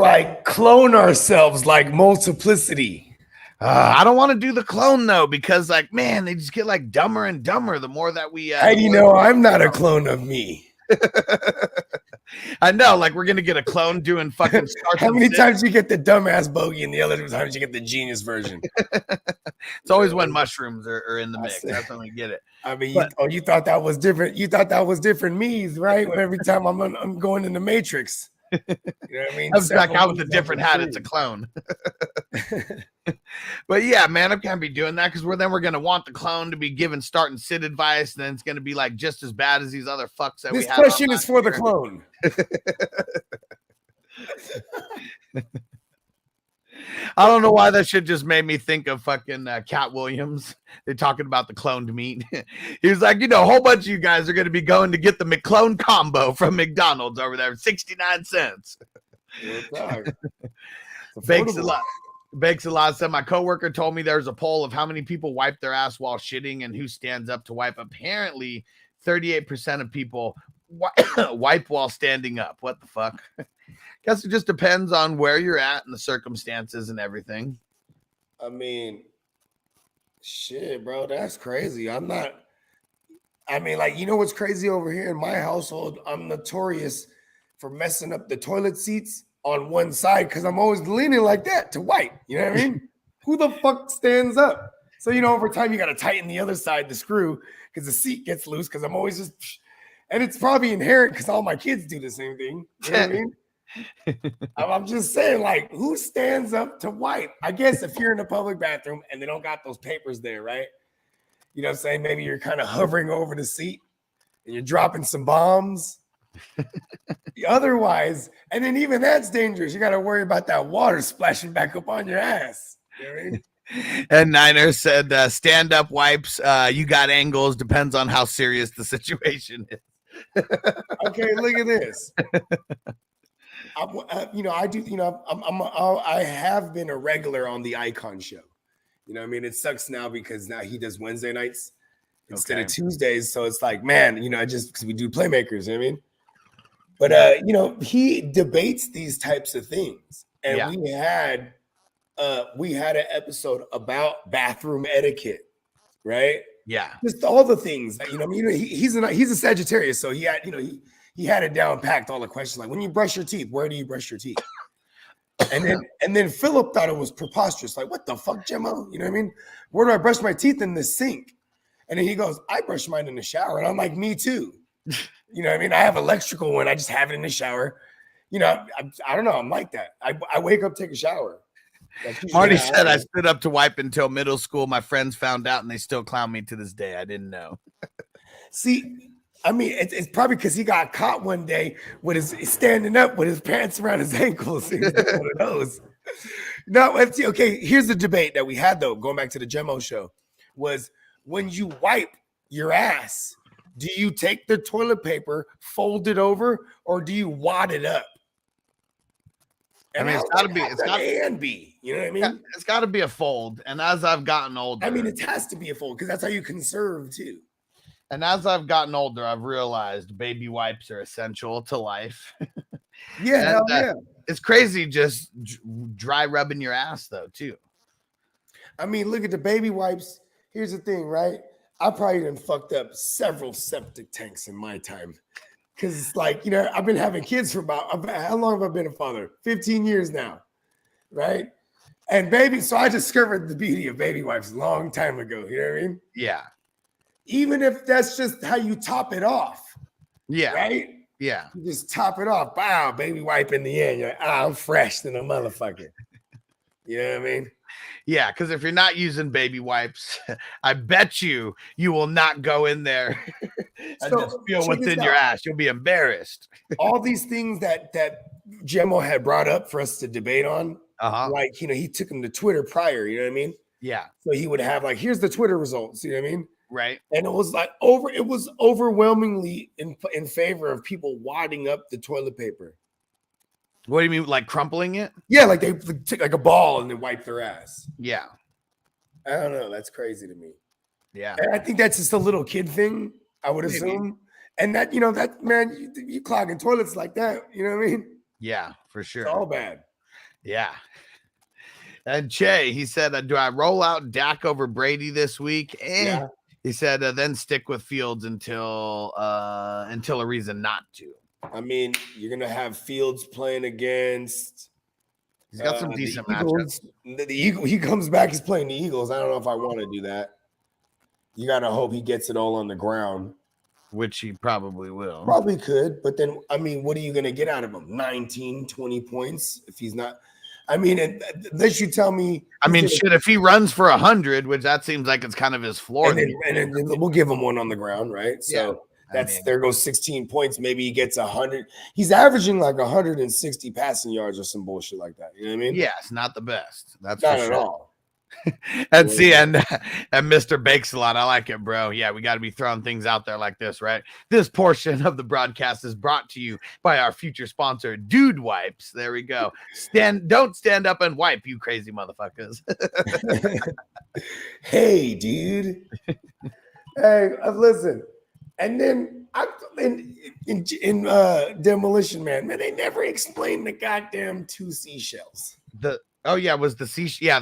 clone ourselves like Multiplicity. I don't want to do the clone though, because man, they just get dumber and dumber the more that we. How do you know I'm not a clone of me? I know, we're gonna get a clone doing fucking. How many times you get the dumbass bogey, and the other times you get the genius version? It's always when mushrooms are in the mix. That's when we get it. I mean, you thought that was different. You thought that was different me's, right? Every time I'm going in the Matrix. You know what I mean? That's back out with a different hat. It's a clone. But yeah, man, I'm gonna be doing that because we're gonna want the clone to be giving start and sit advice, and then it's gonna be just as bad as these other fucks that we have. This question is for the clone. I don't know why that shit just made me think of fucking Cat Williams. They're talking about the cloned meat. He was like, a whole bunch of you guys are going to be going to get the McClone combo from McDonald's over there, 69 cents. Bakes a lot. Said my coworker told me there's a poll of how many people wipe their ass while shitting and who stands up to wipe. Apparently, 38% of people wipe while standing up. What the fuck? Guess it just depends on where you're at and the circumstances and everything. I mean, shit, bro, that's crazy. You know what's crazy over here in my household? I'm notorious for messing up the toilet seats on one side because I'm always leaning like that to wipe. You know what I mean? Who the fuck stands up? So, over time, you got to tighten the other side, the screw, because the seat gets loose because I'm always just, and it's probably inherent because all my kids do the same thing. You know what I mean? I'm just saying, like, who stands up to wipe? I guess if you're in a public bathroom and they don't got those papers there, right? You know what I'm saying? Maybe you're kind of hovering over the seat and you're dropping some bombs. Otherwise, and then even that's dangerous. You got to worry about that water splashing back up on your ass. You know what I mean? And Niner said, stand-up wipes, you got angles, depends on how serious the situation is. Okay, look at this. I have been a regular on the Icon show. You know what I mean? It sucks now because now he does Wednesday nights instead of Tuesdays. So it's like, man, just because we do Playmakers, you know what I mean? But, he debates these types of things. And we had an episode about bathroom etiquette, right? Yeah. Just all the things that, he's a Sagittarius. So he had, he had it down packed, all the questions. Like, when you brush your teeth, where do you brush your teeth? And then Philip thought it was preposterous. Like, what the fuck, Gemmo? You know what I mean? Where do I brush my teeth? In the sink. And then he goes, I brush mine in the shower. And I'm like, me too. You know what I mean? I have electrical one. I just have it in the shower. I don't know. I'm like that. I wake up, take a shower. Marty said I stood up to wipe until middle school. My friends found out and they still clown me to this day. I didn't know. See, I mean, it's probably because he got caught one day with his standing up with his pants around his ankles. He was one of those. No, okay. Here's the debate that we had though, going back to the Gemmo show, was when you wipe your ass, do you take the toilet paper, fold it over, or do you wad it up? And I mean, it's got to be. You know what I mean? It's got to be a fold. And as I've gotten older, I mean, it has to be a fold because that's how you conserve too. And as I've gotten older, I've realized baby wipes are essential to life. Yeah, it's crazy just dry rubbing your ass though too. I mean, look at the baby wipes. Here's the thing, right? I probably done fucked up several septic tanks in my time. Because it's like, I've been having kids for how long have I been a father? 15 years now, right? And so I discovered the beauty of baby wipes a long time ago. You know what I mean? Yeah. Even if that's just how you top it off. Yeah. Right? Yeah. You just top it off. Wow, baby wipe in the end. You're like, I'm fresh than a motherfucker. You know what I mean? Yeah, because if you're not using baby wipes, I bet you will not go in there and just feel what's in your ass. You'll be embarrassed. All these things that Gemmo had brought up for us to debate on, like, he took them to Twitter prior, you know what I mean? Yeah. So he would have like, here's the Twitter results, you know what I mean? Right. And it was like overwhelmingly in favor of people wadding up the toilet paper. What do you mean, like crumpling it? Yeah, like they take like a ball and then wipe their ass. Yeah. I don't know. That's crazy to me. Yeah. And I think that's just a little kid thing, I would assume. And that, that man, you clogging toilets like that, you know what I mean? Yeah, for sure. It's all bad. Yeah. And Che, he said, do I roll out Dak over Brady this week? Yeah. He said, then stick with Fields until a reason not to. I mean, you're gonna have Fields playing against. He's got some decent matchups. The Eagle, he comes back. He's playing the Eagles. I don't know if I want to do that. You gotta hope he gets it all on the ground, which he probably will. Probably could, but then I mean, what are you gonna get out of him? 19, 20 points if he's not. I mean, unless you tell me. I mean, shit. If he runs for 100, which that seems like it's kind of his floor, and then we'll give him one on the ground, right? So. Yeah. There goes 16 points. Maybe he gets 100. He's averaging like 160 passing yards or some bullshit like that. You know what I mean? Yeah, it's not the best. That's not for at sure. all. And see, and Mr. Bakes a lot. I like it, bro. Yeah, we got to be throwing things out there like this, right? This portion of the broadcast is brought to you by our future sponsor, Dude Wipes. There we go. Don't stand up and wipe, you crazy motherfuckers. Hey, dude. Hey, listen. And then in Demolition Man, they never explained the goddamn 2 seashells. The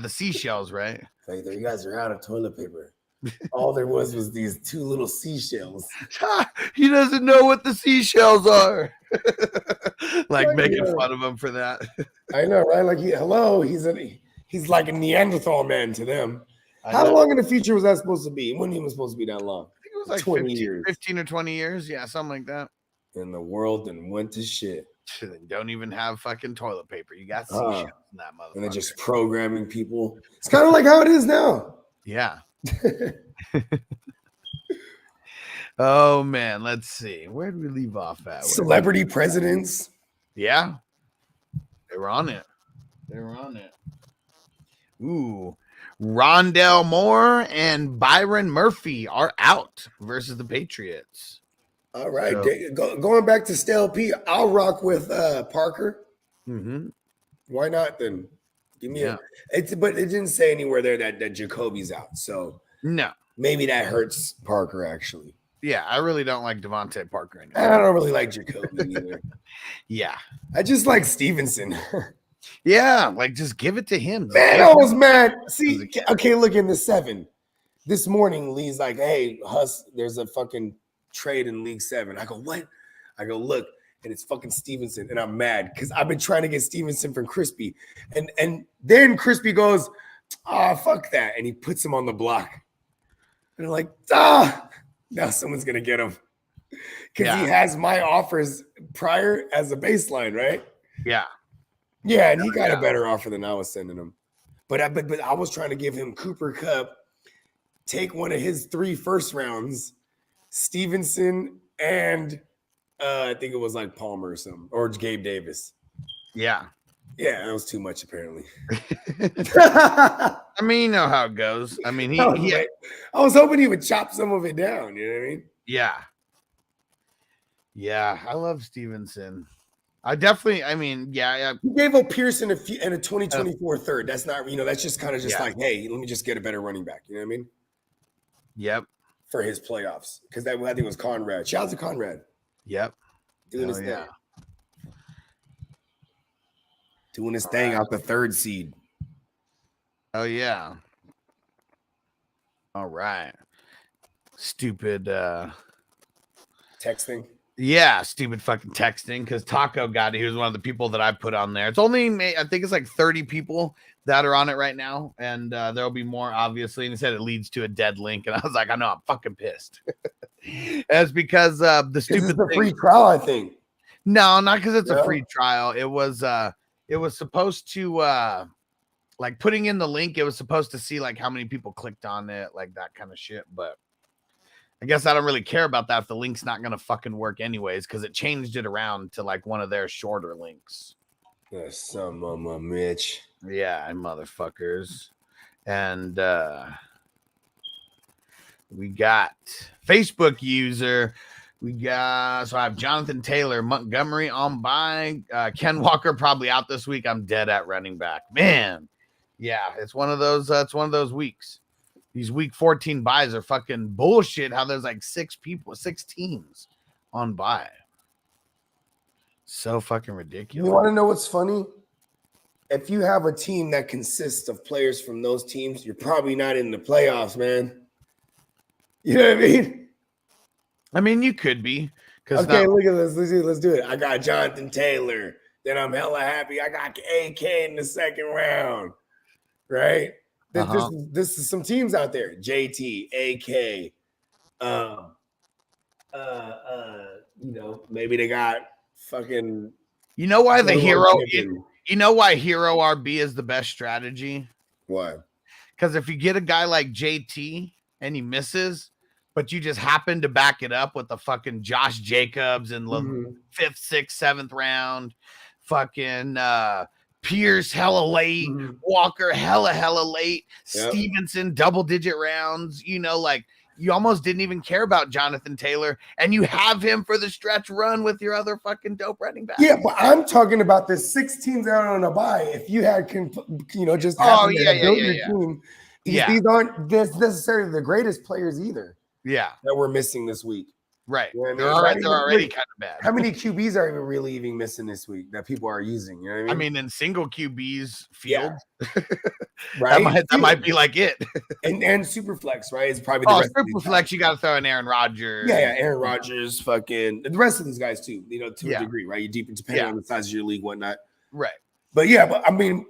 seashells, right? Like, you guys are out of toilet paper. All there was these 2 little seashells. He doesn't know what the seashells are. Like making fun of him for that. I know, right? Like, he's like a Neanderthal man to them. How long in the future was that supposed to be? It wasn't even supposed to be that long. It was like 15 or 20 years. Yeah, something like that. And the world then went to shit. Don't even have fucking toilet paper. You got seashells in that motherfucker. And they're just programming people. It's kind of like how it is now. Yeah. Oh man, let's see. Where did we leave off at? Celebrity presidents. Yeah. They were on it. Ooh. Rondell Moore and Byron Murphy are out versus the Patriots. All right. Going back to Stale P, I'll rock with Parker. Mm-hmm. Why not then? Give me but it didn't say anywhere there that Jacoby's out. So no. Maybe that hurts Parker actually. Yeah, I really don't like Devontae Parker anymore. I don't really like Jacoby either. Yeah. I just like Stevenson. Yeah, like just give it to him. Man, I was mad. See, okay, look in the 7. This morning, Lee's like, hey, Huss, there's a fucking trade in League 7. I go, what? I go, look, and it's fucking Stevenson. And I'm mad because I've been trying to get Stevenson from Crispy. And then Crispy goes, fuck that. And he puts him on the block. And I'm like, now someone's going to get him. Because he has my offers prior as a baseline, right? Yeah. Yeah, and he got a better offer than I was sending him. But I was trying to give him Cooper Kupp, take one of his 3 first rounds, Stevenson, and I think it was like Palmer or something, or Gabe Davis. Yeah. Yeah, that was too much apparently. I mean, you know how it goes. I mean, I was hoping he would chop some of it down. You know what I mean? Yeah. Yeah, I love Stevenson. I definitely, I mean, yeah. He gave up Pearson and a 2024 third. That's not, that's just kind of just like, hey, let me just get a better running back. You know what I mean? Yep. For his playoffs. Because I think it was Conrad. Shout out to Conrad. Yep. Doing his thing. Doing his thing out the 3rd seed. Oh, yeah. All right. Stupid texting. Yeah, stupid fucking texting because Taco got it. He was one of the people that I put on there. It's only, I think it's like 30 people that are on it right now. And there'll be more, obviously. And he said it leads to a dead link. And I was like, I know, I'm fucking pissed. It's because the stupid thing. Free trial, I think. No, not because it's a free trial. It was supposed to, like putting in the link, it was supposed to see like how many people clicked on it, like that kind of shit. But I guess I don't really care about that if the link's not going to fucking work anyways, because it changed it around to like one of their shorter links. That's some of my Mitch. Yeah, motherfuckers. And we got Facebook user. So I have Jonathan Taylor, Montgomery on bye. Ken Walker probably out this week. I'm dead at running back. Man, yeah, it's one of those weeks. These week 14 buys are fucking bullshit. How there's like 6 teams on bye. So fucking ridiculous. You want to know what's funny? If you have a team that consists of players from those teams, you're probably not in the playoffs, man. You know what I mean? I mean, you could be. Okay, look at this. Let's do it. I got Jonathan Taylor. Then I'm hella happy. I got AK in the 2nd round. Right? This is some teams out there. JT, AK. Maybe they got fucking. You know why the hero? You know why hero RB is the best strategy? Why? Because if you get a guy like JT and he misses, but you just happen to back it up with the fucking Josh Jacobs in the 5th, 6th, 7th round, fucking Pierce hella late, Walker hella late, Stevenson double-digit rounds, like you almost didn't even care about Jonathan Taylor, and you have him for the stretch run with your other fucking dope running back. Yeah, but I'm talking about the 6 teams out on a bye. If you had, just build your team, these aren't necessarily the greatest players either. Yeah, that we're missing this week. Right, they're already kind of bad. How many QBs are even missing this week that people are using? You know what I mean? I mean, in single QBs field, right? that might be like it. and super flex, right? It's probably the rest super flex. You got to throw in Aaron Rodgers. Yeah, Aaron Rodgers, fucking the rest of these guys too. To a degree, right? You deep depending on the size of your league, whatnot. Right. But I mean,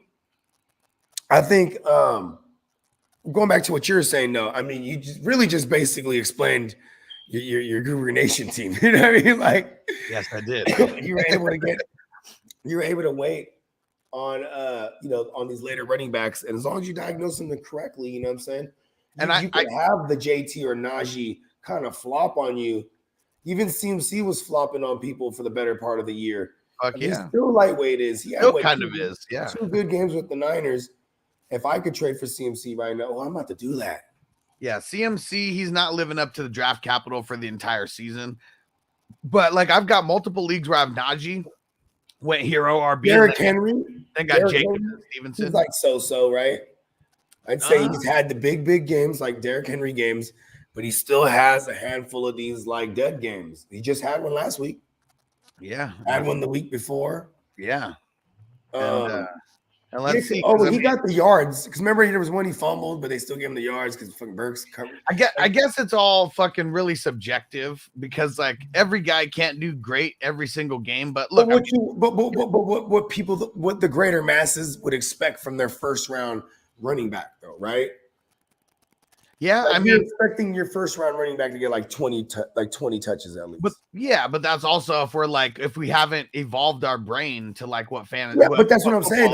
I think going back to what you were saying, though, I mean, you just basically explained your Guru Nation team. You know what I mean? Like, yes, I did. You were able to get you're able to wait on on these later running backs, and as long as you diagnose them correctly, you know what I'm saying. And you can have the JT or Najee kind of flop on you. Even CMC was flopping on people for the better part of the year. Fuck He's yeah. still lightweight. He Still kind of is. Yeah. 2 good games with the Niners. If I could trade for CMC right now, I'm about to do that. Yeah, CMC, he's not living up to the draft capital for the entire season. But like I've got multiple leagues where I have Najee, went hero RB. Derrick Henry. Then got Jacob Stevenson. He's like so, right? I'd say he's had the big games like Derrick Henry games, but he still has a handful of these like dead games. He just had one last week. Yeah. Had one the week before. Yeah. And let's see. He got the yards. Because remember, there was one he fumbled, but they still gave him the yards because fucking Burks covered. I guess it's all fucking really subjective because like every guy can't do great every single game. But look, what the greater masses would expect from their first round running back, though, right? Yeah, like I mean, you're expecting your first round running back to get like 20 touches at least. But that's also if we haven't evolved our brain to like what fantasy. Yeah, but that's what I'm saying.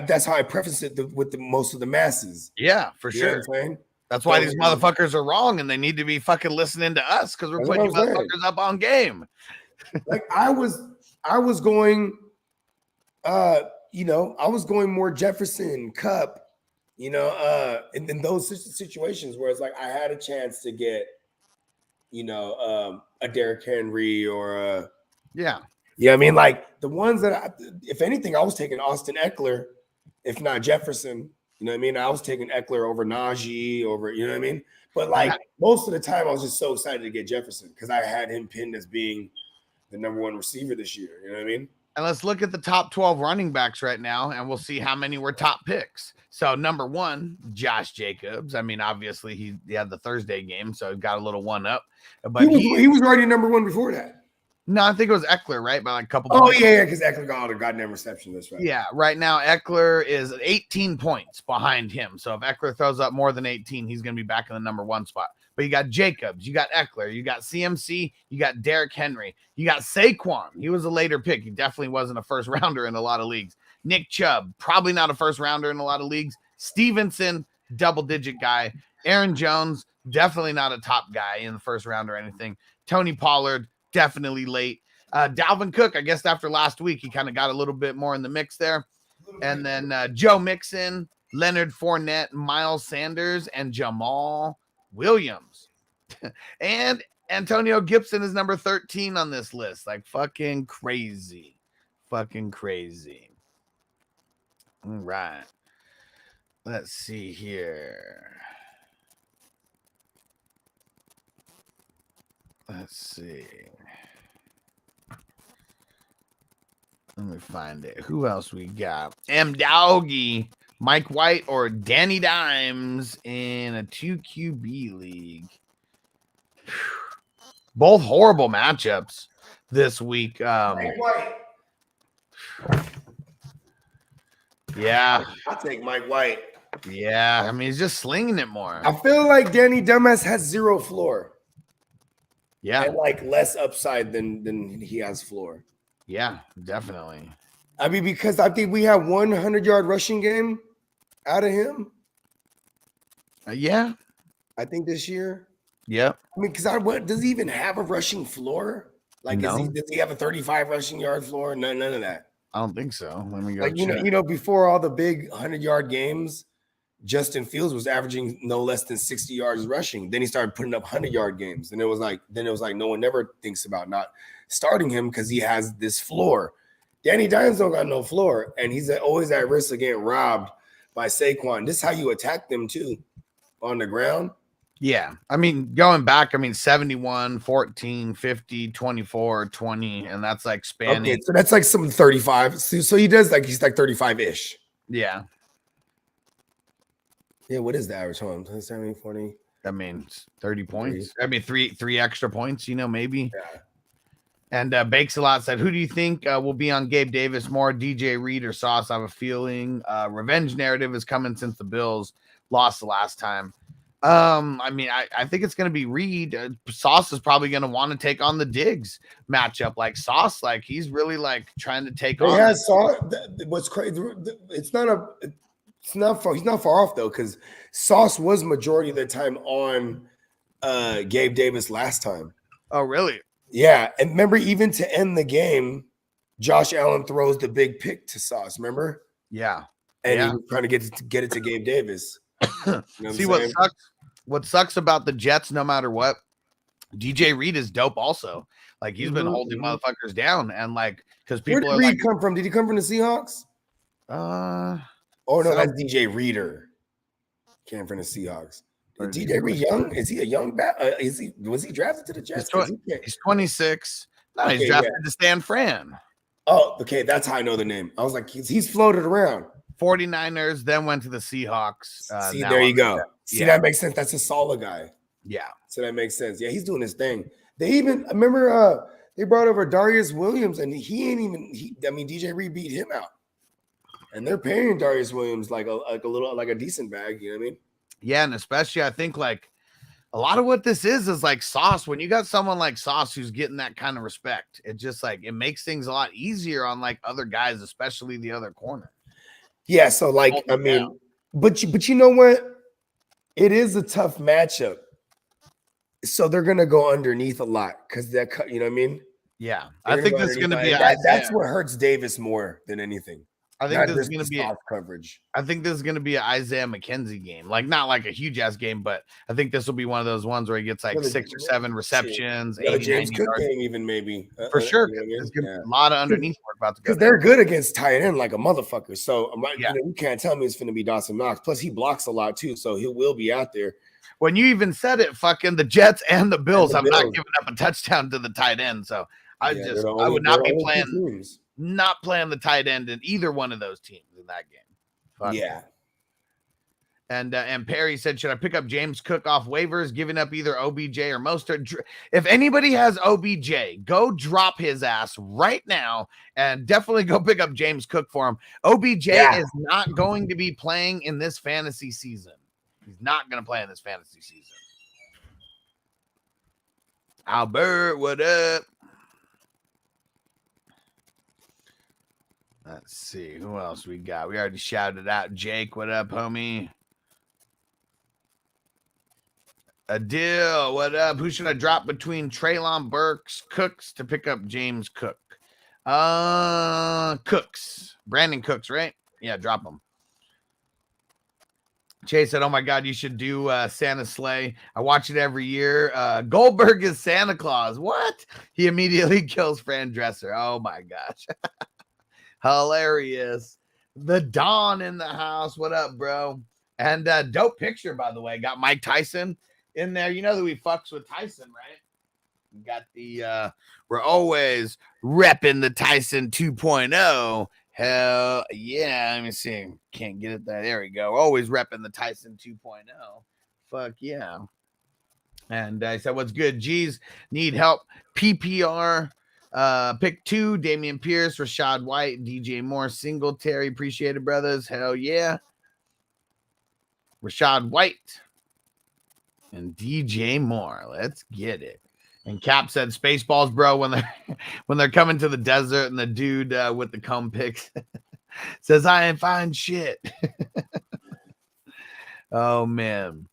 That's how I preface it with the most of the masses. Yeah, for You know sure. what I'm saying? That's why these motherfuckers are wrong, and they need to be fucking listening to us because we're putting you motherfuckers up on game. Like I was going, I was going more Jefferson, Cup. In those situations where it's like I had a chance to get, a Derrick Henry or I mean, like the ones that if anything, I was taking Austin Eckler, if not Jefferson. You know what I mean? I was taking Eckler over Najee, over, you know what I mean? But like most of the time, I was just so excited to get Jefferson because I had him pinned as being the number 1 receiver this year. You know what I mean? And let's look at the top 12 running backs right now, and we'll see how many were top picks. So number 1, Josh Jacobs. I mean, obviously he had the Thursday game, so he got a little one up. But he was already number 1 before that. No, I think it was Eckler, right? By like a couple. Oh, yeah, because Eckler got all the goddamn reception. That's right. Yeah, right now Eckler is 18 points behind him. So if Eckler throws up more than 18, he's going to be back in the number 1 spot. But you got Jacobs, you got Eckler, you got CMC, you got Derrick Henry, you got Saquon. He was a later pick. He definitely wasn't a first rounder in a lot of leagues. Nick Chubb, probably not a first rounder in a lot of leagues. Stevenson, double-digit guy. Aaron Jones, definitely not a top guy in the first round or anything. Tony Pollard, definitely late. Dalvin Cook, I guess after last week, he kind of got a little bit more in the mix there. And then Joe Mixon, Leonard Fournette, Miles Sanders, and Jamal Williams. And Antonio Gibson is number 13 on this list. Like fucking crazy. Fucking crazy. All right. Let's see here. Let's see. Let me find it. Who else we got? M. Doggy, Mike White, or Danny Dimes in a 2QB league. Both horrible matchups this week. Mike White. Yeah. I'll take Mike White. Yeah. I mean, he's just slinging it more. I feel like Danny Dumbass has 0 floor. Yeah. And like less upside than he has floor. Yeah, definitely. I mean, because I think we have 100-yard rushing game out of him. Yeah. I think this year. Yep. I mean, because does he even have a rushing floor? Like, No. does he have a 35 rushing yard floor? None of that. I don't think so. Let me go. Like, check. before all the big 100-yard games, Justin Fields was averaging no less than 60 yards rushing. Then he started putting up 100-yard games, and it was like no one never thinks about not starting him because he has this floor. Danny Dimes don't got no floor, and he's always at risk of getting robbed by Saquon. This is how you attack them too, on the ground. Yeah. I mean, going back, 71, 14, 50, 24, 20, and that's like spanning. Okay, so that's like some 35. So he does he's like 35-ish. Yeah. Yeah, what is the average home? 70, 40. I mean, 30 points. I mean, three extra points, maybe. Yeah. And Bakes a Lot said, who do you think will be on Gabe Davis more, DJ Reed or Sauce? I have a feeling revenge narrative is coming since the Bills lost the last time. I mean, I think it's going to be Reed. Sauce is probably going to want to take on the Diggs matchup. Like Sauce, like he's really like trying to take on. Yeah, Sauce. What's crazy? It's not far. He's not far off though, because Sauce was majority of the time on Gabe Davis last time. Oh, really? Yeah, and remember, even to end the game, Josh Allen throws the big pick to Sauce. Remember? Yeah, and yeah. he was trying to get it to Gabe Davis. You know See what sucks? What sucks about the Jets, no matter what, DJ Reed is dope. Also, like he's been holding motherfuckers down, and like because people Where are did Reed like, come from? Did he come from the Seahawks? Oh no, that's DJ Reader. Came from the Seahawks. Is DJ Reed young? Is he a young bat? Was he drafted to the Jets? He's 26. No, he's drafted to Stan Fran. Oh, okay. That's how I know the name. I was like, he's floated around. 49ers, then went to the Seahawks. See, there you go. See, that makes sense. That's a solid guy. Yeah. So that makes sense. Yeah, he's doing his thing. They even remember they brought over Darius Williams, and he ain't even. DJ Reed beat him out, and they're paying Darius Williams like a decent bag. You know what I mean? Yeah, and especially I think like a lot of what this is like Sauce. When you got someone like Sauce who's getting that kind of respect, it just like it makes things a lot easier on like other guys, especially the other corner. Yeah, so like but you know what? It is a tough matchup. So they're gonna go underneath a lot because that you know what I mean? Yeah, I think this is gonna be that's what hurts Davis more than anything. I think this is going to be soft coverage. I think this is going to be an Isaiah McKenzie game. Like not like a huge ass game, but I think this will be one of those ones where he gets like 6 or 7 receptions. James Cook game even maybe. For sure. A lot of underneath work about to go. Because they're good against tight end like a motherfucker. So you can't tell me it's going to be Dawson Knox. Plus he blocks a lot too, so he will be out there. When you even said it, fucking the Jets and the Bills, I'm not giving up a touchdown to the tight end. So I would not be playing. Not playing the tight end in either one of those teams in that game. Fuck yeah. And Perry said, should I pick up James Cook off waivers, giving up either OBJ or Mostert? If anybody has OBJ, go drop his ass right now and definitely go pick up James Cook for him. OBJ is not going to be playing in this fantasy season. He's not going to play in this fantasy season. Albert, what up? Let's see who else we got. We already shouted out Jake. What up, homie? Adil, what up? Who should I drop between Treylon Burks, Cooks to pick up James Cook? Cooks. Brandon Cooks, right? Yeah, drop him. Chase said, oh my God, you should do Santa Sleigh. I watch it every year. Goldberg is Santa Claus. What? He immediately kills Fran Dresser. Oh my gosh. Hilarious. The Don in the house. What up, bro? And dope picture, by the way. Got Mike Tyson in there. You know that we fucks with Tyson, right? We got the we're always repping the Tyson 2.0. Hell yeah. Let me see. Can't get it there. There we go. Always repping the Tyson 2.0. Fuck yeah. And I said, what's good? G's need help. PPR. Pick 2, Damian Pierce, Rashad White, DJ Moore, Singletary. Appreciate it, brothers. Hell yeah. Rashad White and DJ Moore. Let's get it. And Cap said Spaceballs, bro, when they're coming to the desert and the dude with the cum pics says I ain't find shit. Oh man.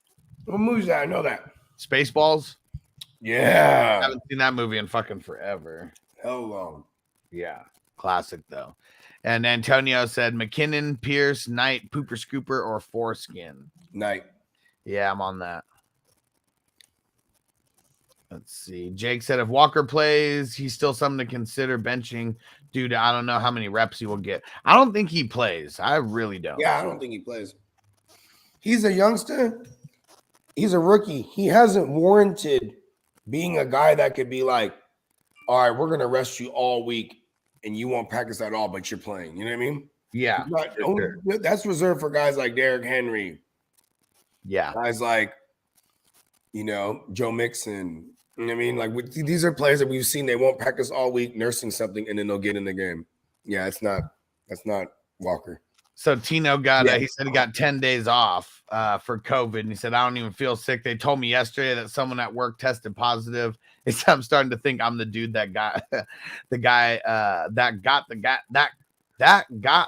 What movie is that? I know that. Spaceballs? Yeah. I haven't seen that movie in fucking forever. Hell long. Yeah. Classic though. And Antonio said McKinnon, Pierce, Knight, Pooper Scooper, or Foreskin. Knight. Yeah, I'm on that. Let's see. Jake said if Walker plays, he's still something to consider benching. Dude, I don't know how many reps he will get. I don't think he plays. I really don't. Yeah, I don't think he plays. He's a youngster. He's a rookie. He hasn't warranted being a guy that could be like, all right, we're going to rest you all week and you won't practice at all, but you're playing. You know what I mean? Yeah. That's reserved for guys like Derrick Henry. Yeah. Guys like, Joe Mixon. You know what I mean? Like these are players that we've seen. They won't practice all week nursing something and then they'll get in the game. Yeah, that's not Walker. So Tino got, he said he got 10 days off for COVID. And he said, I don't even feel sick. They told me yesterday that someone at work tested positive. He said, I'm starting to think I'm the dude that got that got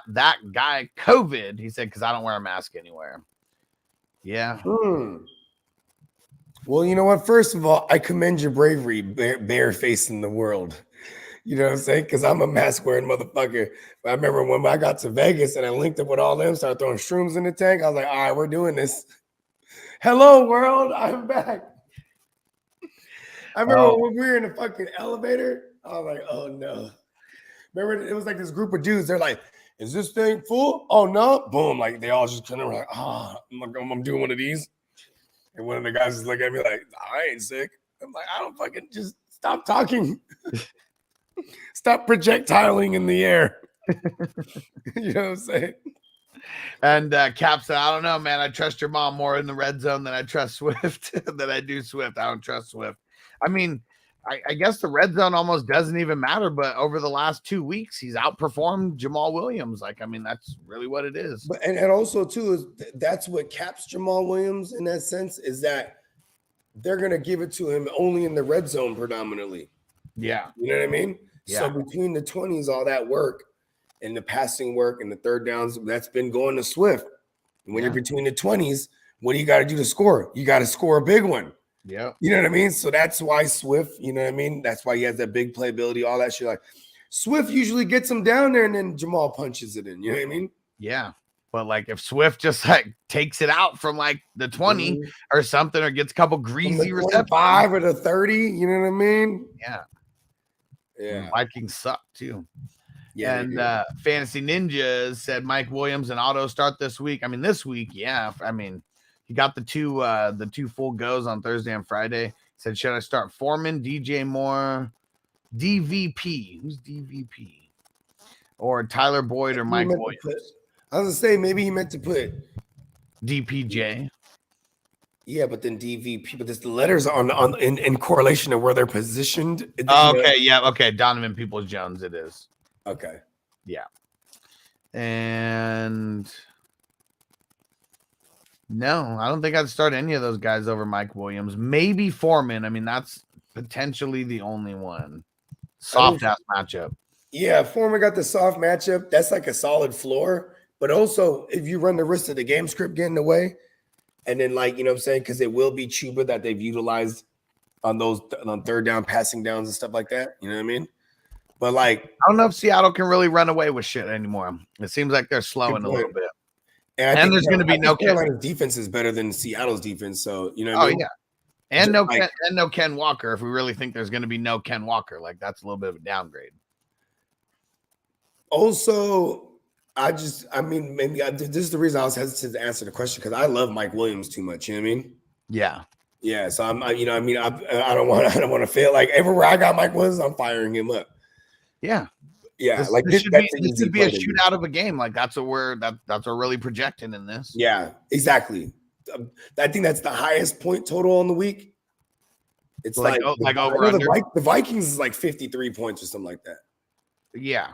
that guy COVID. He said, because I don't wear a mask anywhere. Yeah. Well, you know what? First of all, I commend your bravery, barefacing the world. You know what I'm saying? Because I'm a mask wearing motherfucker. I remember when I got to Vegas and I linked up with all them, started throwing shrooms in the tank. I was like, all right, we're doing this. Hello, world. I'm back. I remember when we were in the fucking elevator. I was like, oh no. Remember, it was like this group of dudes. They're like, is this thing full? Oh no. Boom. Like they all just kind of like, I'm doing one of these. And one of the guys is looking at me like, I ain't sick. I'm like, I don't fucking just stop talking. Stop projectiling in the air. You know what I'm saying? And Cap said, I don't know, man. I trust your mom more in the red zone than I trust Swift, than I do Swift. I don't trust Swift. I mean, I guess the red zone almost doesn't even matter, but over the last 2 weeks, he's outperformed Jamal Williams. Like, I mean, that's really what it is. But and also, too, is that's what caps Jamal Williams in that sense, is that they're going to give it to him only in the red zone predominantly. Yeah. You know what I mean? Yeah. So between the 20s, all that work and the passing work and the third downs, that's been going to Swift. And when you're between the 20s, what do you got to do to score? You got to score a big one. Yeah. You know what I mean? So that's why Swift, you know what I mean? That's why he has that big playability, all that shit. Like Swift usually gets him down there and then Jamal punches it in. You know what I mean? Yeah. But like if Swift just like takes it out from like the 20 or something, or gets a couple greasy receptions, 5 or the 30, you know what I mean? Yeah. Yeah. Vikings suck too. Yeah. And Fantasy Ninjas said Mike Williams and Otto start this week. I mean, this week, yeah. I mean, he got the two full goes on Thursday and Friday. He said, should I start Foreman, DJ Moore, DVP? Who's DVP? Or Tyler Boyd or Mike Williams? I was gonna say maybe he meant to put DPJ. Yeah, but then DVP, but the letters on in correlation to where they're positioned. Okay, yeah, okay. Donovan Peoples-Jones, it is. Okay. Yeah. And no, I don't think I'd start any of those guys over Mike Williams. Maybe Foreman. I mean, that's potentially the only one. Soft ass matchup. Yeah, Foreman got the soft matchup. That's like a solid floor. But also, if you run the risk of the game script getting away, and then like, you know what I'm saying? Because it will be Chuba that they've utilized on those on third down passing downs and stuff like that. You know what I mean? But like, I don't know if Seattle can really run away with shit anymore. It seems like they're slowing a little bit. And there's going to be no Carolina's defense is better than Seattle's defense. So, you know what I mean? Yeah. And no Ken Walker. If we really think there's going to be no Ken Walker, like that's a little bit of a downgrade. Also, this is the reason I was hesitant to answer the question, because I love Mike Williams too much. You know what I mean? Yeah. Yeah. So I don't want to fail. Like everywhere I got Mike Williams, I'm firing him up. Yeah. Yeah. This should be a shootout of a game. Like that's what we're really projecting in this. Yeah, exactly. I think that's the highest point total on the week. It's like over under. The Vikings is like 53 points or something like that. Yeah.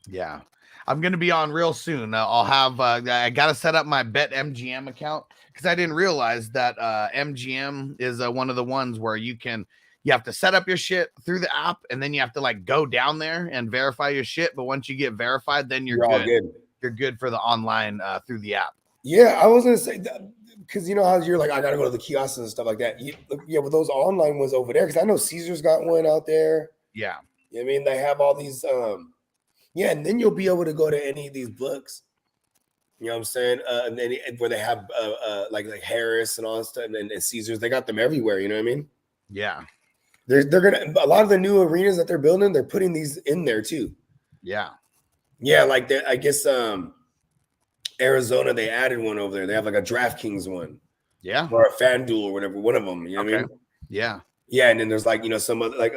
Yeah. I'm going to be on real soon. I'll have, I got to set up my BetMGM account because I didn't realize that MGM is one of the ones where you have to set up your shit through the app, and then you have to like go down there and verify your shit. But once you get verified, then you're good. You're good for the online through the app. Yeah. I was going to say that because you know how you're like, I got to go to the kiosks and stuff like that. Yeah. With those online ones over there, because I know Caesar's got one out there. Yeah. You know what I mean? They have all these, yeah, and then you'll be able to go to any of these books. You know what I'm saying? And then where they have like Harris and all that stuff, and Caesars, they got them everywhere. You know what I mean? Yeah. They're gonna a lot of the new arenas that they're building, they're putting these in there too. Yeah. Yeah, like I guess Arizona, they added one over there. They have like a DraftKings one. Yeah. Or a FanDuel or whatever. One of them. You know what I mean? Yeah. Yeah, and then there's like, you know, some other like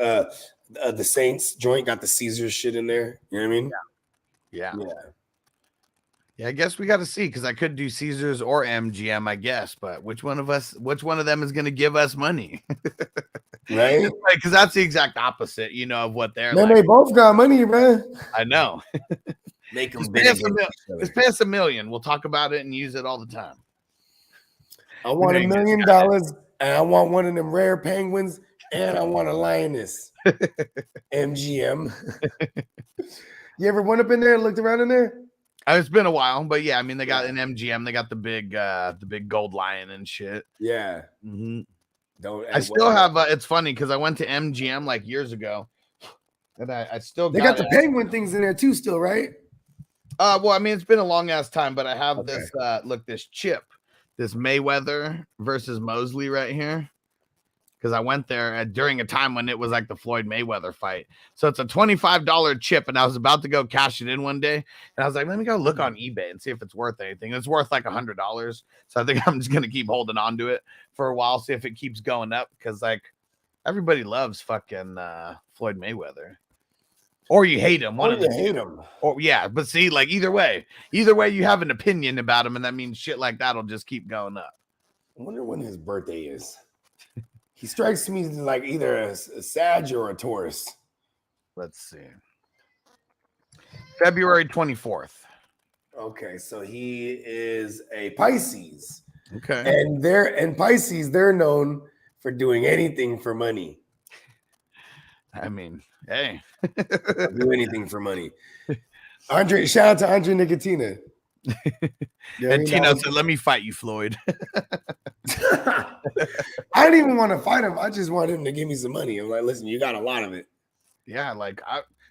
the Saints joint got the Caesars shit in there. You know what I mean? Yeah. Yeah. Yeah, I guess we got to see, because I could do Caesars or MGM, I guess. But which one of them is going to give us money? Right? Because that's the exact opposite, you know, of what they're Man, like. they both got money, man. I know. Make them Just bid pay us against each other. just pay us $1 million. We'll talk about it and use it all the time. I want $1 million, and I want one of them rare penguins, and I want a lioness. MGM. You ever went up in there and looked around in there? It's been a while, but yeah, I mean, they got an MGM. They got the big gold lion and shit. Yeah. Mm-hmm. Don't. I still have. It's funny because I went to MGM like years ago, and I still They got the penguin things in there too, still, right? Well, I mean, it's been a long ass time, but I have this. Look, this chip, this Mayweather versus Mosley right here. Because I went there during a time when it was like the Floyd Mayweather fight. So it's a $25 chip, and I was about to go cash it in one day. And I was like, let me go look on eBay and see if it's worth anything. It's worth like $100. So I think I'm just going to keep holding on to it for a while, see if it keeps going up. Because like everybody loves fucking Floyd Mayweather. Or you hate him. Or you hate him. Or yeah, but see, like either way you have an opinion about him, and that means shit like that'll just keep going up. I wonder when his birthday is. He strikes me like either a Sag or a Taurus. Let's see. February 24th. Okay, so he is a Pisces. Okay. And Pisces, they're known for doing anything for money. I mean, hey. Do anything for money. Andre, shout out to Andre Nicotina. And Tino said, let me fight you, Floyd. I didn't even want to fight him. I just want him to give me some money. I'm like, listen, you got a lot of it. Yeah, like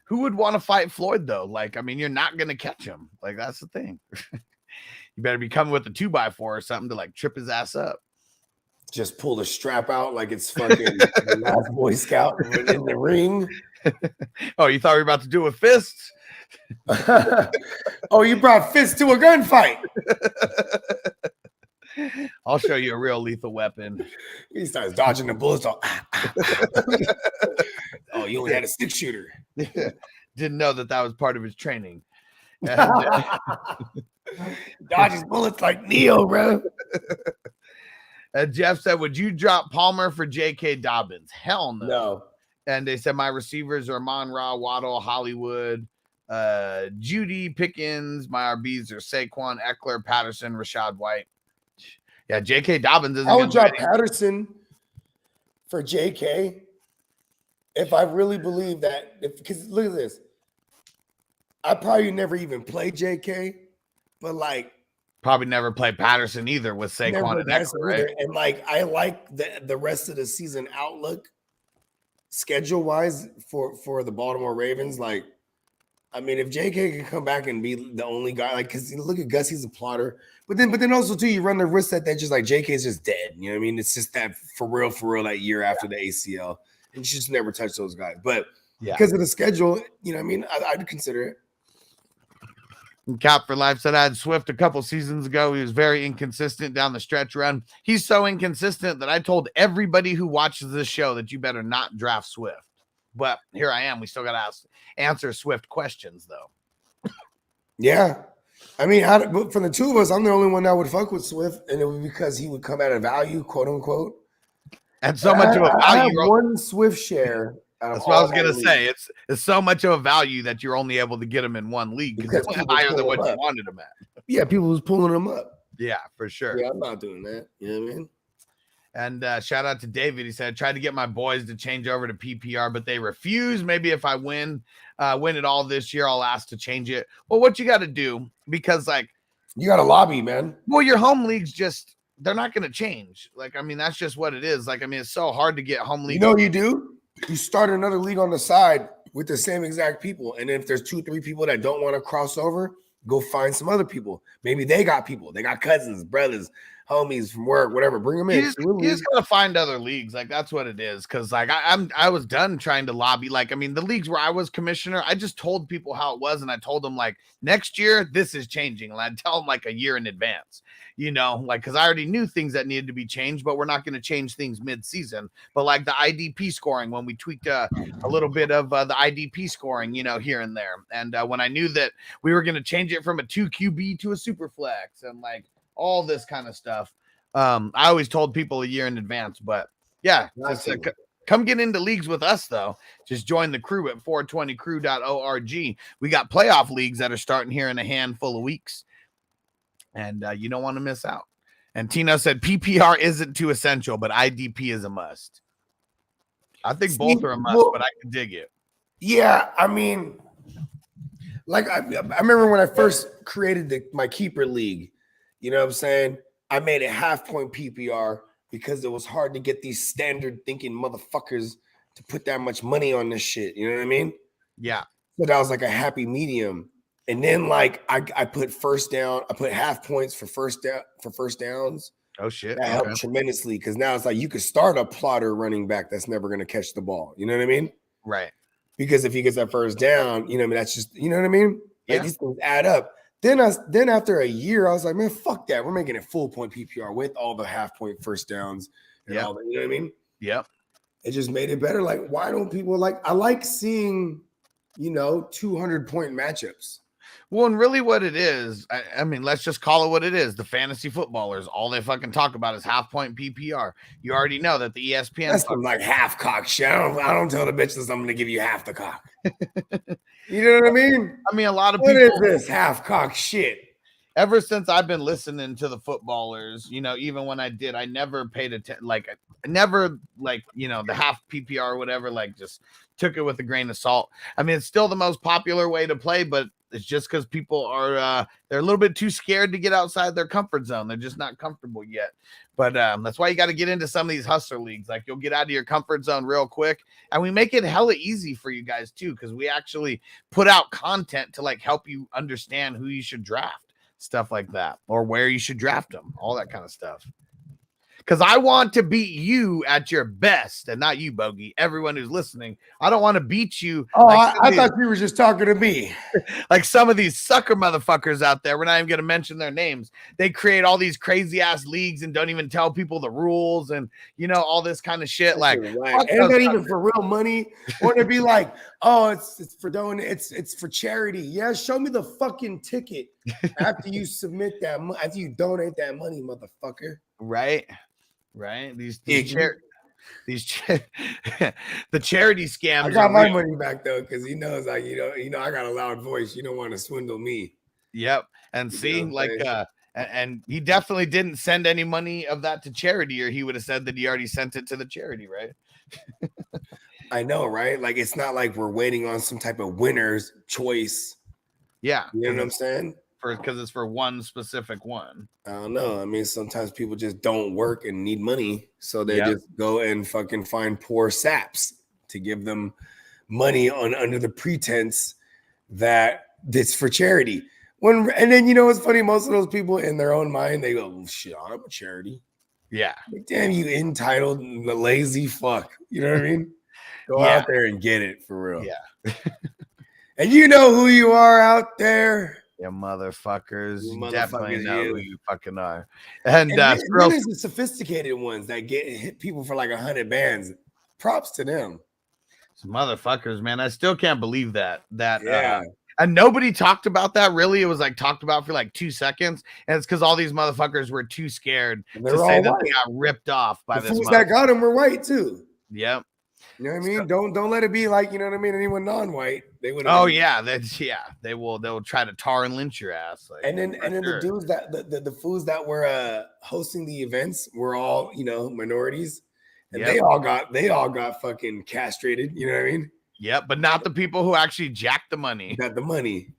who would want to fight Floyd though? Like, I mean, you're not gonna catch him. Like, that's the thing. You better be coming with a 2x4 or something to like trip his ass up. Just pull the strap out like it's fucking last Boy Scout in the ring. Oh, you thought we were about to do it with fists? Oh, you brought fists to a gunfight. I'll show you a real lethal weapon. He starts dodging the bullets. Oh, you only had a 6-shooter. Didn't know that was part of his training. Dodges bullets like Neo, bro. Jeff said, would you drop Palmer for J.K. Dobbins? Hell no. No. And they said my receivers are Amon-Ra, Waddle, Hollywood, Judy, Pickens. My RBs are Saquon, Eckler, Patterson, Rashad White. Yeah, J.K. Dobbins isn't. I would drop Patterson for J.K. if I really believe that. Because look at this. I probably never even play J.K., but like probably never play Patterson either with Saquon and Eckler, right? And like I like the rest of the season outlook schedule wise for the Baltimore Ravens. Like, I mean, if JK can come back and be the only guy, like, because look at Gus, he's a plotter. But then also too, you run the risk that just like JK is just dead. You know what I mean? It's just that for real that year after the ACL, and you just never touch those guys. But because of the schedule, you know what I mean? I'd consider it. And Cap for Life said I had Swift a couple seasons ago. He was very inconsistent down the stretch run. He's so inconsistent that I told everybody who watches this show that you better not draft Swift. But here I am. We still got to answer Swift questions, though. Yeah. I mean, from the two of us, I'm the only one that would fuck with Swift, and it was because he would come at a value, quote unquote. And so much of a value. I have one Swift share. That's what I was gonna say. It's so much of a value that you're only able to get them in one league because it's higher than what you wanted them at. Yeah, people was pulling them up. Yeah, for sure. Yeah, I'm not doing that. You know what I mean? And shout out to David. He said, I tried to get my boys to change over to PPR, but they refuse. Maybe if I win it all this year, I'll ask to change it. Well, what you got to do, because like you got to lobby, man. Well, your home leagues they're not going to change. Like, I mean, that's just what it is. Like, I mean, it's so hard to get home leagues. You know what you do? You start another league on the side with the same exact people. And if there's 2-3 people that don't want to cross over, go find some other people. Maybe they got people. They got cousins, brothers, homies from work, whatever. Bring them in. You just got to find other leagues. Like, that's what it is. Because, like, I was done trying to lobby. Like, I mean, the leagues where I was commissioner, I just told people how it was. And I told them, like, next year, this is changing. And I'd tell them, like, a year in advance. You know, like, because I already knew things that needed to be changed, but we're not going to change things mid-season. But like the IDP scoring, when we tweaked a little bit of the IDP scoring, you know, here and there. And when I knew that we were going to change it from a 2 QB to a super flex and like all this kind of stuff, I always told people a year in advance. But yeah, Come get into leagues with us, though. Just join the crew at 420crew.org. We got playoff leagues that are starting here in a handful of weeks, and you don't want to miss out. And Tino said PPR isn't too essential, but IDP is a must. I think both are a must, but I can dig it. Yeah, I mean, like I remember when I first created my keeper league, you know what I'm saying? I made it half-point PPR because it was hard to get these standard thinking motherfuckers to put that much money on this shit. You know what I mean? Yeah. So that was like a happy medium. And then like I put first down, I put half points for first downs. Oh shit. That helped tremendously because now it's like you could start a plotter running back that's never going to catch the ball. You know what I mean? Right. Because if he gets that first down, you know what I mean? That's just, you know what I mean? Like Yeah. these things add up. Then after a year, I was like, man, fuck that. We're making it full point PPR with all the half point first downs and all that. You know what I mean? Yep. It just made it better. Like, why don't people I like seeing, 200-point matchups. Well, and really what it is, I mean, let's just call it what it is. The fantasy footballers, all they fucking talk about is half-point PPR. You already know that the ESPN... That's some like half-cock shit. I don't tell the bitches I'm going to give you half the cock. You know what I mean? I mean, a lot of people... What is this half-cock shit? Ever since I've been listening to the footballers, even when I did, I never paid attention. Like, I never, the half PPR or whatever, just took it with a grain of salt. I mean, it's still the most popular way to play, but it's just because people are they're a little bit too scared to get outside their comfort zone. They're just not comfortable yet. But that's why you got to get into some of these hustler leagues. Like, you'll get out of your comfort zone real quick, and we make it hella easy for you guys too, because we actually put out content to help you understand who you should draft, stuff like that, or where you should draft them, all that kind of stuff. Because I want to beat you at your best, and not you, Bogey. Everyone who's listening, I don't want to beat you. Oh, I thought you were just talking to me. Like some of these sucker motherfuckers out there. We're not even going to mention their names. They create all these crazy ass leagues and don't even tell people the rules and all this kind of shit. Like, and not even for real money. Or to be like, oh, it's for it's for charity. Yeah, show me the fucking ticket after you submit that after you donate that money, motherfucker. Right. These the charity scams. I got my money back though, because he knows I got a loud voice. You don't want to swindle me. Yep. And see, and he definitely didn't send any money of that to charity, or he would have said that he already sent it to the charity, right? I know, right? Like, it's not like we're waiting on some type of winner's choice. Yeah. You know what I'm saying? Because it's for one specific one. I don't know. I mean, sometimes people just don't work and need money, so they just go and fucking find poor saps to give them money under the pretense that it's for charity. And then what's funny? Most of those people in their own mind, they go, well, shit, I'm a charity. Yeah. Like, damn, you entitled lazy fuck. You know what I mean? Go out there and get it for real. Yeah. And you know who you are out there. Yeah, motherfuckers. You You definitely motherfuckers, know you. who you fucking are. And then there's the sophisticated ones that hit people for like 100 bands. Props to them. Some motherfuckers, man. I still can't believe that. Yeah. And nobody talked about that, really. It was talked about for 2 seconds. And it's because all these motherfuckers were too scared to say that they got ripped off by the this. Fools that got them were white too. Yep. You know what I mean? Don't let it be like, you know what I mean? Anyone non-white, they would. Oh yeah, they'll try to tar and lynch your ass. And then the dudes that the fools that were hosting the events were all minorities, and they all got fucking castrated. You know what I mean? Yep, but not the people who actually jacked the money. Got the money.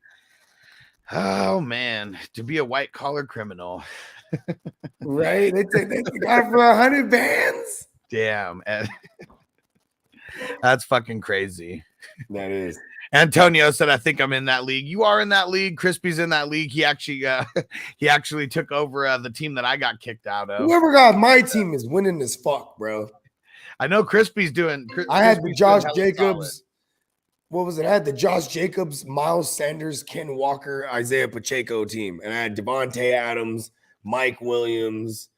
Oh man, to be a white collar criminal, right? They got it for 100 bands. Damn. That's fucking crazy. That is. Antonio said, I think I'm in that league. You are in that league. Crispy's in that league. He actually took over the team that I got kicked out of. Whoever got my team is winning as fuck, bro. I know Crispy's doing. I had the Josh Jacobs. What was it? I had the Josh Jacobs, Miles Sanders, Ken Walker, Isaiah Pacheco team. And I had Devontae Adams, Mike Williams,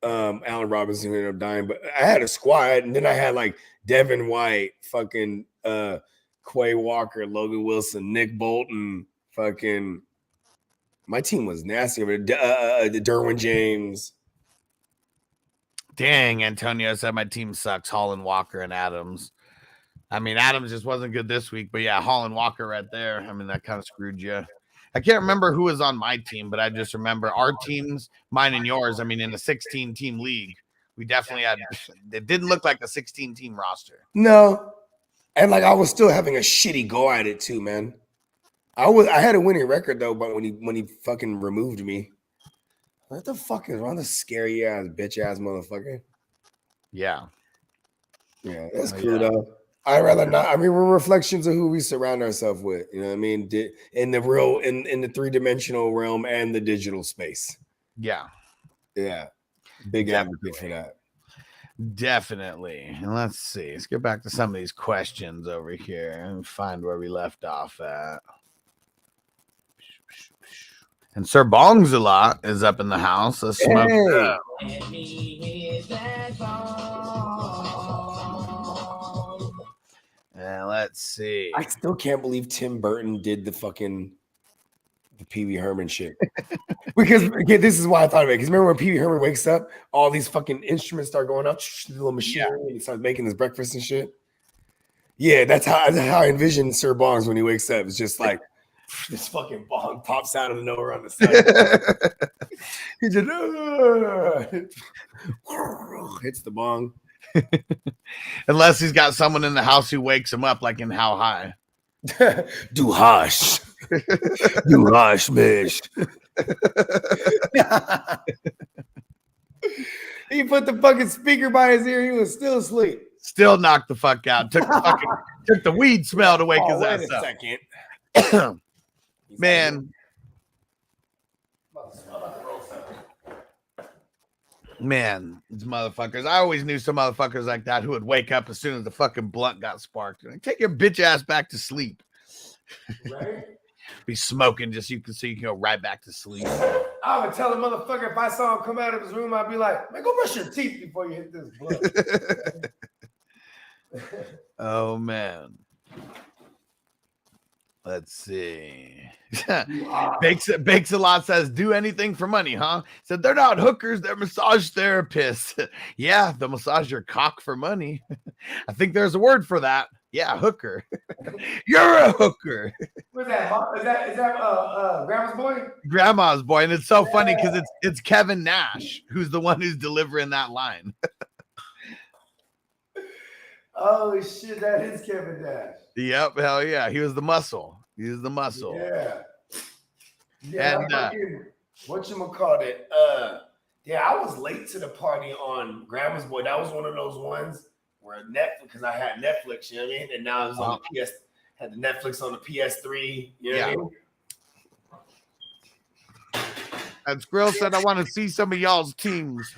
Allen Robinson who ended up dying. But I had a squad, and then I had Devin White, fucking Quay Walker, Logan Wilson, Nick Bolton, fucking. My team was nasty. Derwin James. Dang, Antonio said my team sucks. Holland, Walker, and Adams. I mean, Adams just wasn't good this week, but yeah, Holland, Walker right there. I mean, that kind of screwed you. I can't remember who was on my team, but I just remember our teams, mine and yours. I mean, in a 16-team league, we definitely had. It didn't look like a 16-team roster. No, and like I was still having a shitty go at it too, man. I had a winning record though, but when he fucking removed me, what the fuck is wrong? The scary ass bitch ass motherfucker. Yeah, that's cool though. I'd rather not. I mean, we're reflections of who we surround ourselves with. You know what I mean? In the real, in the 3-dimensional realm and the digital space. Yeah. Big advocate for that. Definitely. And let's see. Let's get back to some of these questions over here and find where we left off at. And Sir Bongzalot is up in the house. Let's smoke it up. And let's see. I still can't believe Tim Burton did the Pee Wee Herman shit. Because again, this is why I thought of it. Because remember when Pee Wee Herman wakes up, all these fucking instruments start going up, the little machine, and he starts making his breakfast and shit. Yeah, that's how I envision Sir Bongs when he wakes up. It's just like this fucking bong pops out of nowhere on the side. He just hits the bong. Unless he's got someone in the house who wakes him up, like in How High. Do hush. Do hush, bitch. He put the fucking speaker by his ear. He was still asleep. Still knocked the fuck out. Took the weed smell to wake his ass up. Second. Man. Man, these motherfuckers. I always knew some motherfuckers like that who would wake up as soon as the fucking blunt got sparked. Like, take your bitch ass back to sleep. Right? Be smoking just so you can go right back to sleep. I would tell a motherfucker if I saw him come out of his room, I'd be like, man, go brush your teeth before you hit this blunt. Oh man. Let's see. Bakes a lot says, do anything for money, huh? Said they're not hookers, they're massage therapists. Yeah, they'll massage your cock for money. I think there's a word for that. Yeah, hooker. You're a hooker. What's that? Is that Grandma's boy? Grandma's boy, and it's so funny because it's Kevin Nash who's the one who's delivering that line. Oh shit, that is Kevin Nash. Yep, hell yeah. He was the muscle. He was the muscle. Yeah. And whatchamacallit? Yeah, I was late to the party on Grandma's Boy. That was one of those ones where Netflix, because I had Netflix, you know what I mean? And now it was on the had the Netflix on the PS3, you know what I mean? And Skrill said, I want to see some of y'all's teams.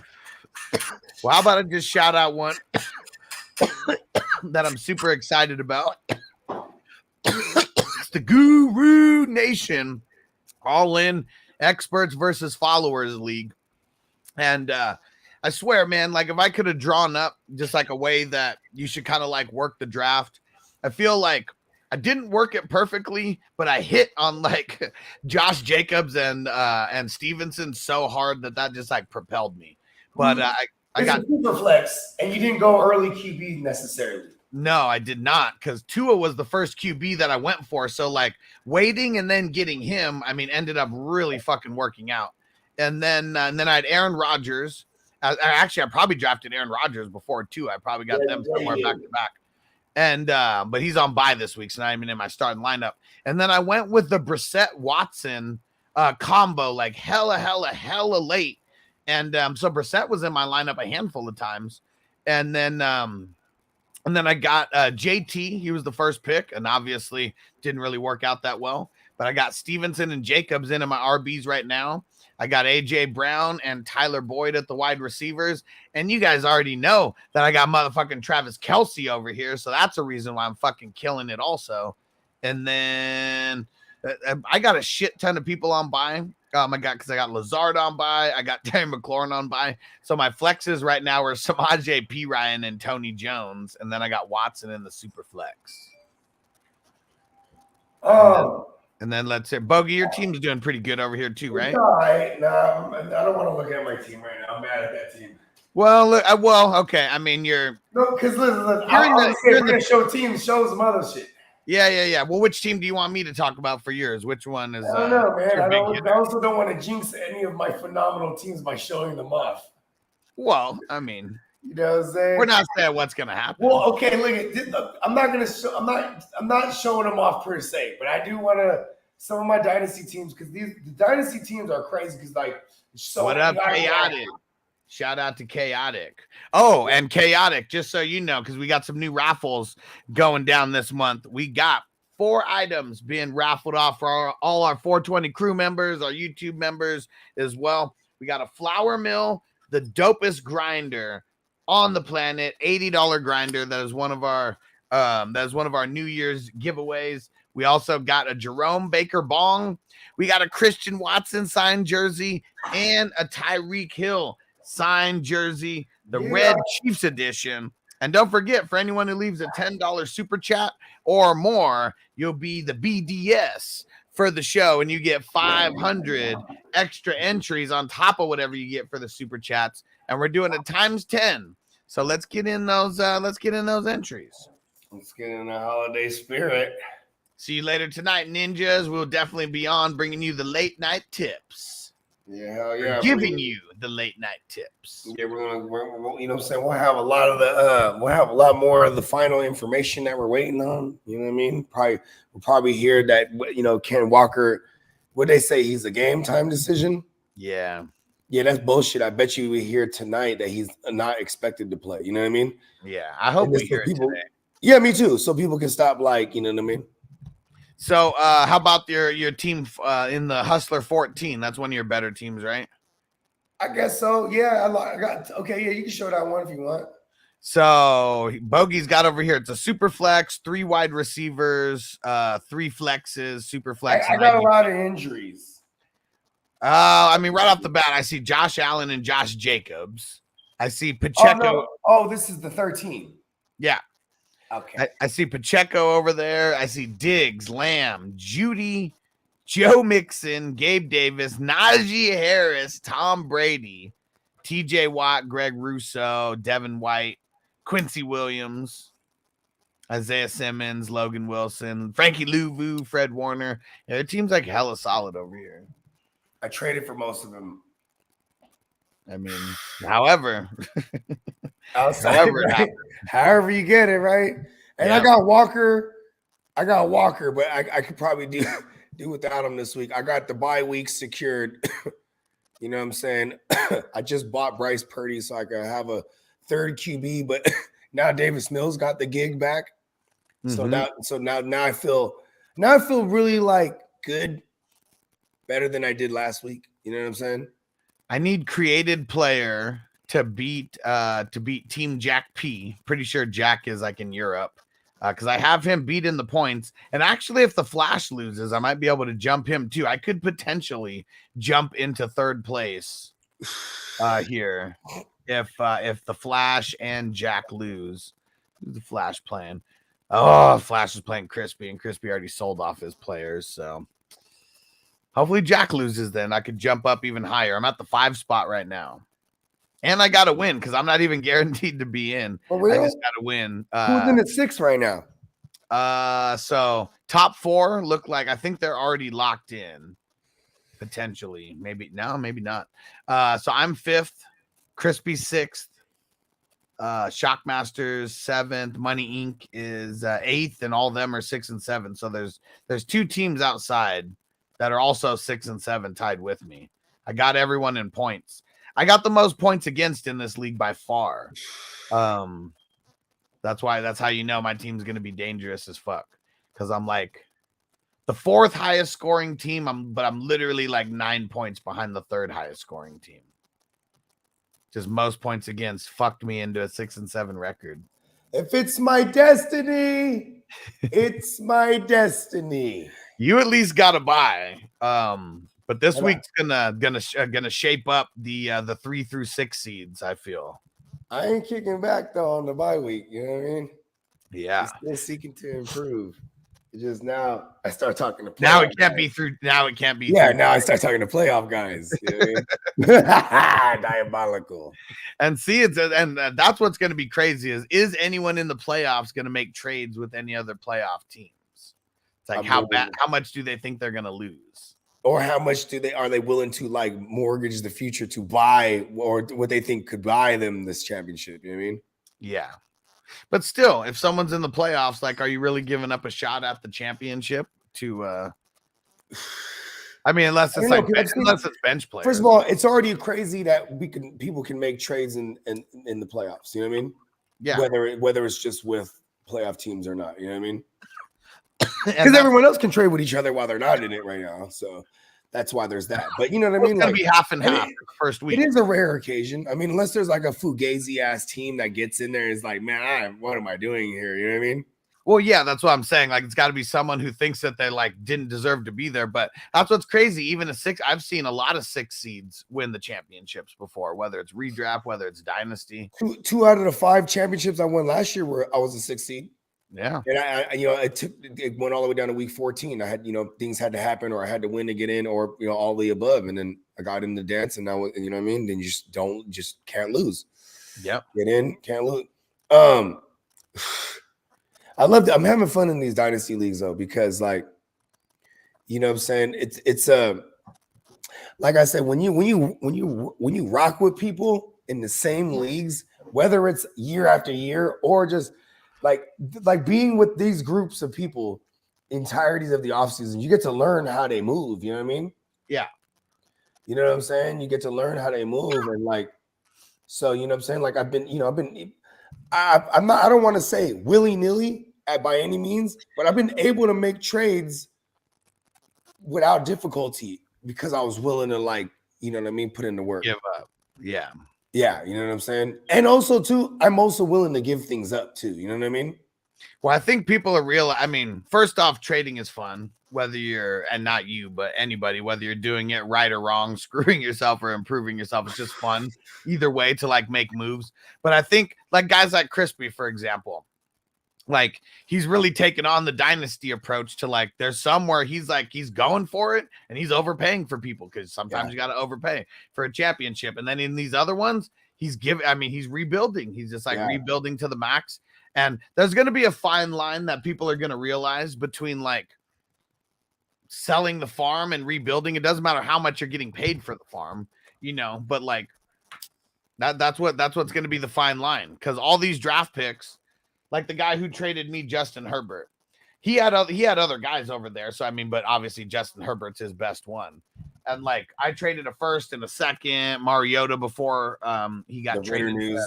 Well, how about I just shout out one that I'm super excited about? It's the Guru Nation All In Experts versus Followers League. And I swear, man, like if I could have drawn up just like a way that you should kind of like work the draft, I feel like I didn't work it perfectly, but I hit on like Josh Jacobs and Stevenson so hard that just like propelled me. But I got a super flex, and you didn't go early QB necessarily. No, I did not, because Tua was the first QB that I went for. So like waiting and then getting him, I mean, ended up really fucking working out. And then I had Aaron Rodgers. Actually, I probably drafted Aaron Rodgers before too. I probably got them somewhere back to back. And but he's on bye this week, so not even in my starting lineup. And then I went with the Brissett Watson combo, like hella late. And so Brissett was in my lineup a handful of times. And then I got JT. He was the first pick, and obviously didn't really work out that well. But I got Stevenson and Jacobs in my RBs right now. I got AJ Brown and Tyler Boyd at the wide receivers. And you guys already know that I got motherfucking Travis Kelce over here. So that's a reason why I'm fucking killing it also. And then I got a shit ton of people on bye. Because I got Lazard on bye. I got Terry McLaurin on bye. So my flexes right now are Samaje Perine and Tony Jones. And then I got Watson in the super flex. Oh. And then let's say, Bogey, your team's doing pretty good over here too, right? All right. No, I don't want to look at my team right now. I'm mad at that team. Well, look, okay. I mean, you're No, because listen, you're we're gonna show teams, show some other shit. yeah. Well, which team do you want me to talk about for yours? Which one is? I don't know, man. your I also don't want to jinx any of my phenomenal teams by showing them off. Well, I mean, You know what I'm saying? we're not saying what's gonna happen. Well, okay, look, I'm not gonna show. I'm not showing them off per se, but I do want to some of my dynasty teams because the dynasty teams are crazy because like so. What up, Chaotic? Shout out to Chaotic. Oh, and Chaotic, just so you know, because we got some new raffles going down this month. We got 4 items being raffled off for all our 420 crew members, our YouTube members as well. We got a flour mill, the dopest grinder on the planet, $80 grinder. That is one of our New Year's giveaways. We also got a Jerome Baker bong. We got a Christian Watson signed jersey and a Tyreek Hill signed jersey, the Red Chiefs edition. And don't forget, for anyone who leaves a $10 super chat or more, you'll be the BDS for the show, and you get 500 extra entries on top of whatever you get for the super chats. And we're doing it times 10. So let's get in those entries. Let's get in the holiday spirit. See you later tonight, ninjas. We'll definitely be on bringing you the late night tips. Yeah, hell yeah. Giving you the late night tips. Yeah, we're you know what I'm saying? We'll have a lot of more of the final information that we're waiting on. You know what I mean? We'll probably hear that, you know, Ken Walker, what they say, he's a game time decision. Yeah. Yeah, that's bullshit. I bet you we hear tonight that he's not expected to play. You know what I mean? Yeah, I hope we hear it today. Yeah, me too. So people can stop, like, you know what I mean? So how about your team in the Hustler 14? That's one of your better teams, right? I guess so. Yeah, I got okay. Yeah, you can show that one if you want. So Bogey's got over here. It's a super flex, 3 wide receivers, 3 flexes, super flex. I got a lot of injuries. I mean, right off the bat, I see Josh Allen and Josh Jacobs. I see Pacheco. Oh, this is the 13. Yeah. Okay. I see Pacheco over there. I see Diggs, Lamb, Judy, Joe Mixon, Gabe Davis, Najee Harris, Tom Brady, TJ Watt, Greg Rousseau, Devin White, Quincy Williams, Isaiah Simmons, Logan Wilson, Frankie Louvu, Fred Warner. Yeah, their team's like hella solid over here. I traded for most of them. I mean, however, however you get it, right? And yeah. I got Walker, but I could probably do without him this week. I got the bye week secured. You know what I'm saying? I just bought Bryce Purdy so I could have a third QB, but now Davis Mills got the gig back. Mm-hmm. So now I feel really like good, better than I did last week. You know what I'm saying? I need created player to beat Team Jack P. Pretty sure Jack is like in Europe because I have him beat in the points. And actually, if the Flash loses, I might be able to jump him too. I could potentially jump into third place here if the Flash and Jack lose. Who's the Flash playing? Oh, Flash is playing Crispy, and Crispy already sold off his players, so. Hopefully Jack loses, then I could jump up even higher. I'm at the 5 spot right now. And I got to win because I'm not even guaranteed to be in. Oh, really? I just got to win. Who's in at 6 right now? So top 4 look like I think they're already locked in. Potentially. Maybe not. So I'm 5th. Crispy 6th. Shockmasters 7th. Money Inc. is 8th, and all of them are 6 and 7. So there's 2 teams outside that are also 6 and 7 tied with me. I got everyone in points. I got the most points against in this league by far. That's how you know my team's going to be dangerous as fuck. Because I'm like the 4th highest scoring team, but I'm literally like 9 points behind the 3rd highest scoring team. Just most points against fucked me into a 6 and 7 record. If it's my destiny, it's my destiny. You at least got to buy. But this week's gonna shape up the 3 through 6 seeds. I feel. I ain't kicking back though on the bye week. You know what I mean? Yeah. Still seeking to improve. Just now, I start talking to Now playoff it can't guys. be through. Now it can't be. Yeah, through now I start talking to playoff guys. You know what I mean? Diabolical. And see, and that's what's going to be crazy is anyone in the playoffs going to make trades with any other playoff teams? It's like how much do they think they're going to lose? Or how much are they willing to like mortgage the future to buy or what they think could buy them this championship? You know what I mean? Yeah. But still, if someone's in the playoffs, like, are you really giving up a shot at the championship to I mean, unless it's unless it's bench players. First of all, it's already crazy that people can make trades in the playoffs. You know what I mean? Yeah. Whether it's just with playoff teams or not. You know what I mean? Because everyone else can trade with each other while they're not in it right now. So that's why there's that. But you know what I mean? It's gonna be half and half first week. It is a rare occasion. I mean, unless there's like a fugazi ass team that gets in there and is like, man, what am I doing here? You know what I mean? Well, yeah, that's what I'm saying. Like, it's got to be someone who thinks that they like didn't deserve to be there. But that's what's crazy. Even I've seen a lot of 6 seeds win the championships before, whether it's redraft, whether it's dynasty. 2 out of the 5 championships I won last year were I was a 6 seed. Yeah. And it went all the way down to week 14. I had, things had to happen or I had to win to get in or, all the above. And then I got in the dance and now, you know what I mean? Then you just can't lose. Yep. Get in, can't lose. I'm having fun in these dynasty leagues though, because like, you know what I'm saying? It's like I said, when you rock with people in the same leagues, whether it's year after year or just like being with these groups of people entireties of the offseason, you get to learn how they move. You know what I mean? Yeah. You know what I'm saying? You get to learn how they move. And like, so, you know what I'm saying? Like I don't want to say willy-nilly by any means, but I've been able to make trades without difficulty because I was willing to like, you know what I mean? Put in the work. Give up. Yeah. Yeah, you know what I'm saying? And also, too, I'm also willing to give things up, too. You know what I mean? Well, I think people are I mean, first off, trading is fun, whether and not you, but anybody, whether you're doing it right or wrong, screwing yourself or improving yourself. It's just fun either way to, like, make moves. But I think, like, guys like Crispy, for example, like, he's really taken on the dynasty approach to, like, there's somewhere he's going for it and he's overpaying for people because sometimes you got to overpay for a championship. And then in these other ones, he's rebuilding. He's just like rebuilding to the max. And there's going to be a fine line that people are going to realize between like selling the farm and rebuilding. It doesn't matter how much you're getting paid for the farm, but like that's what's going to be the fine line. Because all these draft picks, like the guy who traded me, Justin Herbert, he had other guys over there. So, I mean, but obviously Justin Herbert's his best one. And like, I traded a first and a second, Mariota before he got traded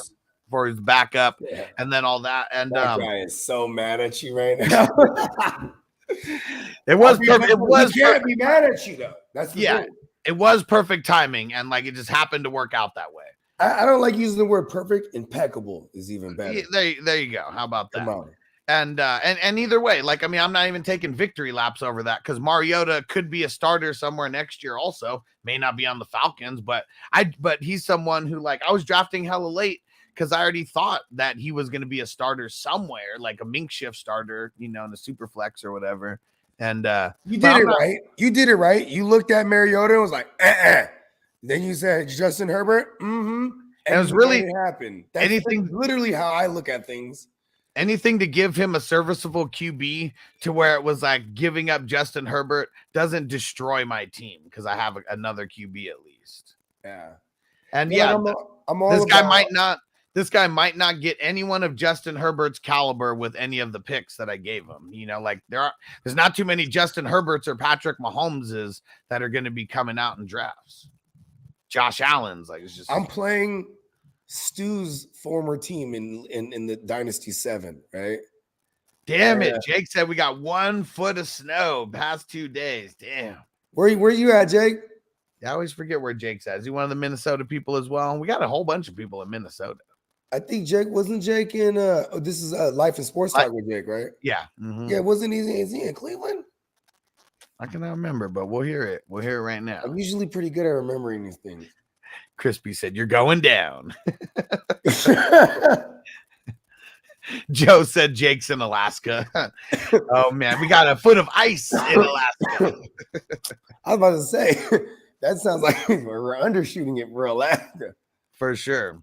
for his backup and then all that. And that guy is so mad at you right now. It was perfect. He can't be mad at you though. That's the thing. It was perfect timing. And like, it just happened to work out that way. I don't like using the word perfect. Impeccable is even better. There you go. How about that? Come on. And either way, like, I mean, I'm not even taking victory laps over that because Mariota could be a starter somewhere next year. Also, may not be on the Falcons, but he's someone who, like, I was drafting hella late because I already thought that he was going to be a starter somewhere, like a mink shift starter, in a super flex or whatever. And you did it right. You did it right. You looked at Mariota and was like, Then you said Justin Herbert. Mm-hmm. And it was really happened. That's literally how I look at things. Anything to give him a serviceable QB to where it was like giving up Justin Herbert doesn't destroy my team because I have another QB at least. Yeah. And this guy might not get anyone of Justin Herbert's caliber with any of the picks that I gave him. Like there's not too many Justin Herberts or Patrick Mahomeses that are going to be coming out in drafts. Josh Allen's like, it's just. I'm playing Stu's former team in the Dynasty 7, right? Damn it. Jake said we got 1 foot of snow past 2 days. Damn. Where you at, Jake? I always forget where Jake's at. Is he one of the Minnesota people as well? We got a whole bunch of people in Minnesota. I think wasn't Jake in this is Life and Sports Talk with Jake, right? Yeah. Mm-hmm. Yeah, is he in Cleveland? I cannot remember, but we'll hear it. We'll hear it right now. I'm usually pretty good at remembering these things. Crispy said, "You're going down." Joe said Jake's in Alaska. Oh man, we got a foot of ice in Alaska. I was about to say that sounds like we're undershooting it for Alaska. For sure.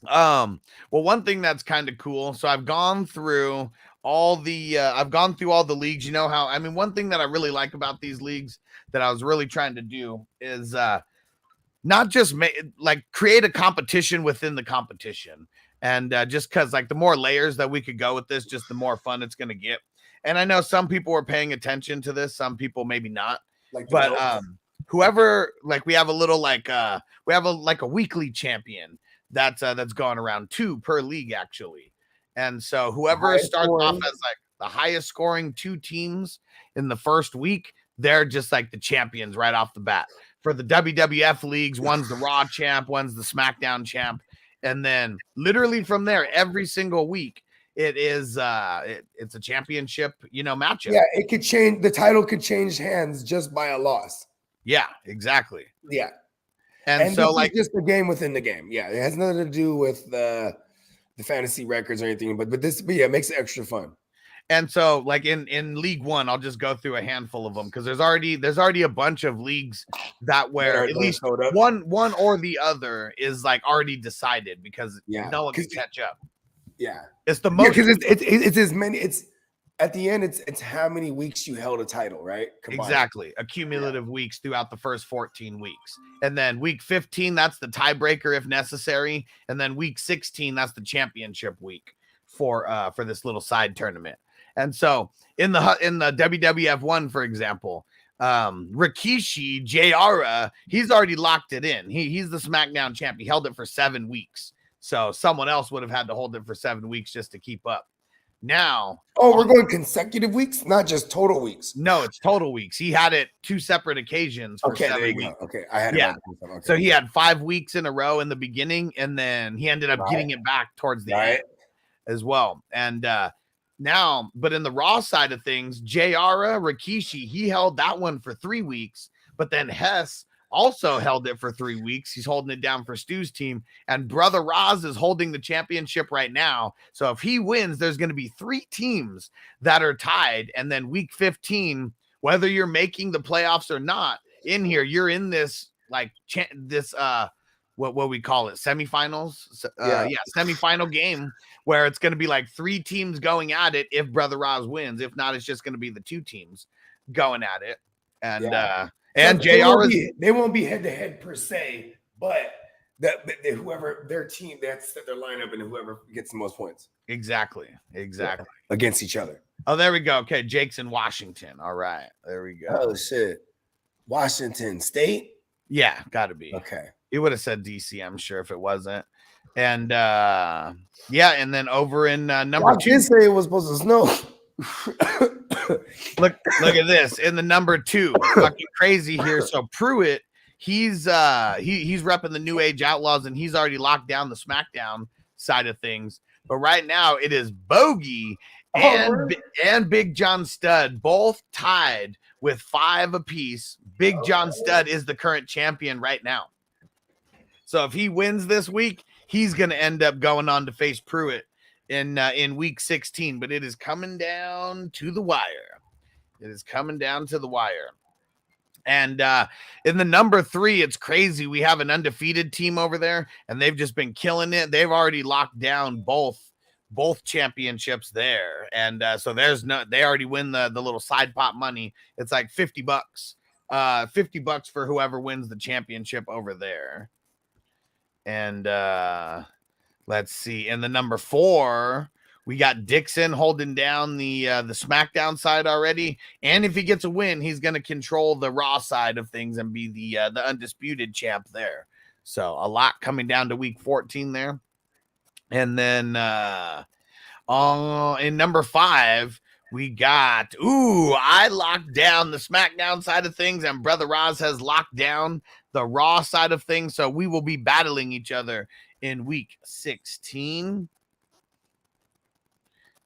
Well, one thing that's kind of cool. So I've gone through all the leagues. You know how, I mean, one thing that I really like about these leagues that I was really trying to do is not just create a competition within the competition. And just because like the more layers that we could go with this, just the more fun it's going to get. And I know some people are paying attention to this, some people maybe not. But whoever, like, we have a little we have a weekly champion that's going around 2 per league actually. And so whoever starts off as like the highest scoring 2 teams in the first week, they're just like the champions right off the bat. For the WWF leagues, one's the Raw champ, one's the SmackDown champ. And then literally from there, every single week, it is it's a championship, matchup. Yeah, it could change. The title could change hands just by a loss. Yeah, exactly. Yeah. And so like just the game within the game. Yeah, it has nothing to do with the fantasy records or anything, but it makes it extra fun. And so like in League One, I'll just go through a handful of them because there's already a bunch of leagues that where at least one or the other is like already decided because no one can catch up. Yeah, it's the most because it's as many. It's at the end. It's how many weeks you held a title, right? Combined. Exactly, accumulative weeks throughout the first 14 weeks, and then week 15 that's the tiebreaker if necessary, and then week 16 that's the championship week for this little side tournament. And so in the WWF 1, for example, Rikishi Jr. He's already locked it in. He's the SmackDown champ. He held it for 7 weeks. So someone else would have had to hold it for 7 weeks just to keep up. Now, we're going consecutive weeks, not just total weeks. No, it's total weeks. He had it 2 separate occasions for 7 weeks. Go. Okay, I had it. Okay. So he had 5 weeks in a row in the beginning, and then he ended up getting it back towards the end as well. And now, but in the Raw side of things, JR Rikishi, he held that one for 3 weeks, but then Hess also held it for 3 weeks. He's holding it down for Stu's team, and Brother Roz is holding the championship right now. So if he wins, there's going to be 3 teams that are tied. And then week 15, whether you're making the playoffs or not in here, you're in this what we call it, semifinals. Semifinal game where it's going to be like 3 teams going at it if Brother Roz wins. If not, it's just going to be the 2 teams going at it. And JR they won't be head to head per se, but whoever their team, that's their lineup, and whoever gets the most points. Exactly. Against each other. Oh, there we go. Okay, Jake's in Washington. All right, there we go. Oh shit, Washington State. Yeah, got to be. Okay. He would have said DC, I'm sure, if it wasn't. And and then over in number 2. I did say it was supposed to snow. Look at this in the number 2. Fucking crazy here. So Pruitt, he's repping the New Age Outlaws, and he's already locked down the SmackDown side of things. But right now it is Bogey and Big John Studd both tied with 5 apiece. Big John Studd is the current champion right now. So if he wins this week, he's going to end up going on to face Pruitt in week 16. But it is coming down to the wire. And in the number 3, it's crazy. We have an undefeated team over there, and they've just been killing it. They've already locked down both championships there. And so they already win the little side pot money. It's like $50. $50 for whoever wins the championship over there. And let's see. In the number 4, we got Dixon holding down the SmackDown side already. And if he gets a win, he's going to control the Raw side of things and be the undisputed champ there. So a lot coming down to week 14 there. And then in number 5, we got, I locked down the SmackDown side of things, and Brother Roz has locked down the Raw side of things. So we will be battling each other in week 16.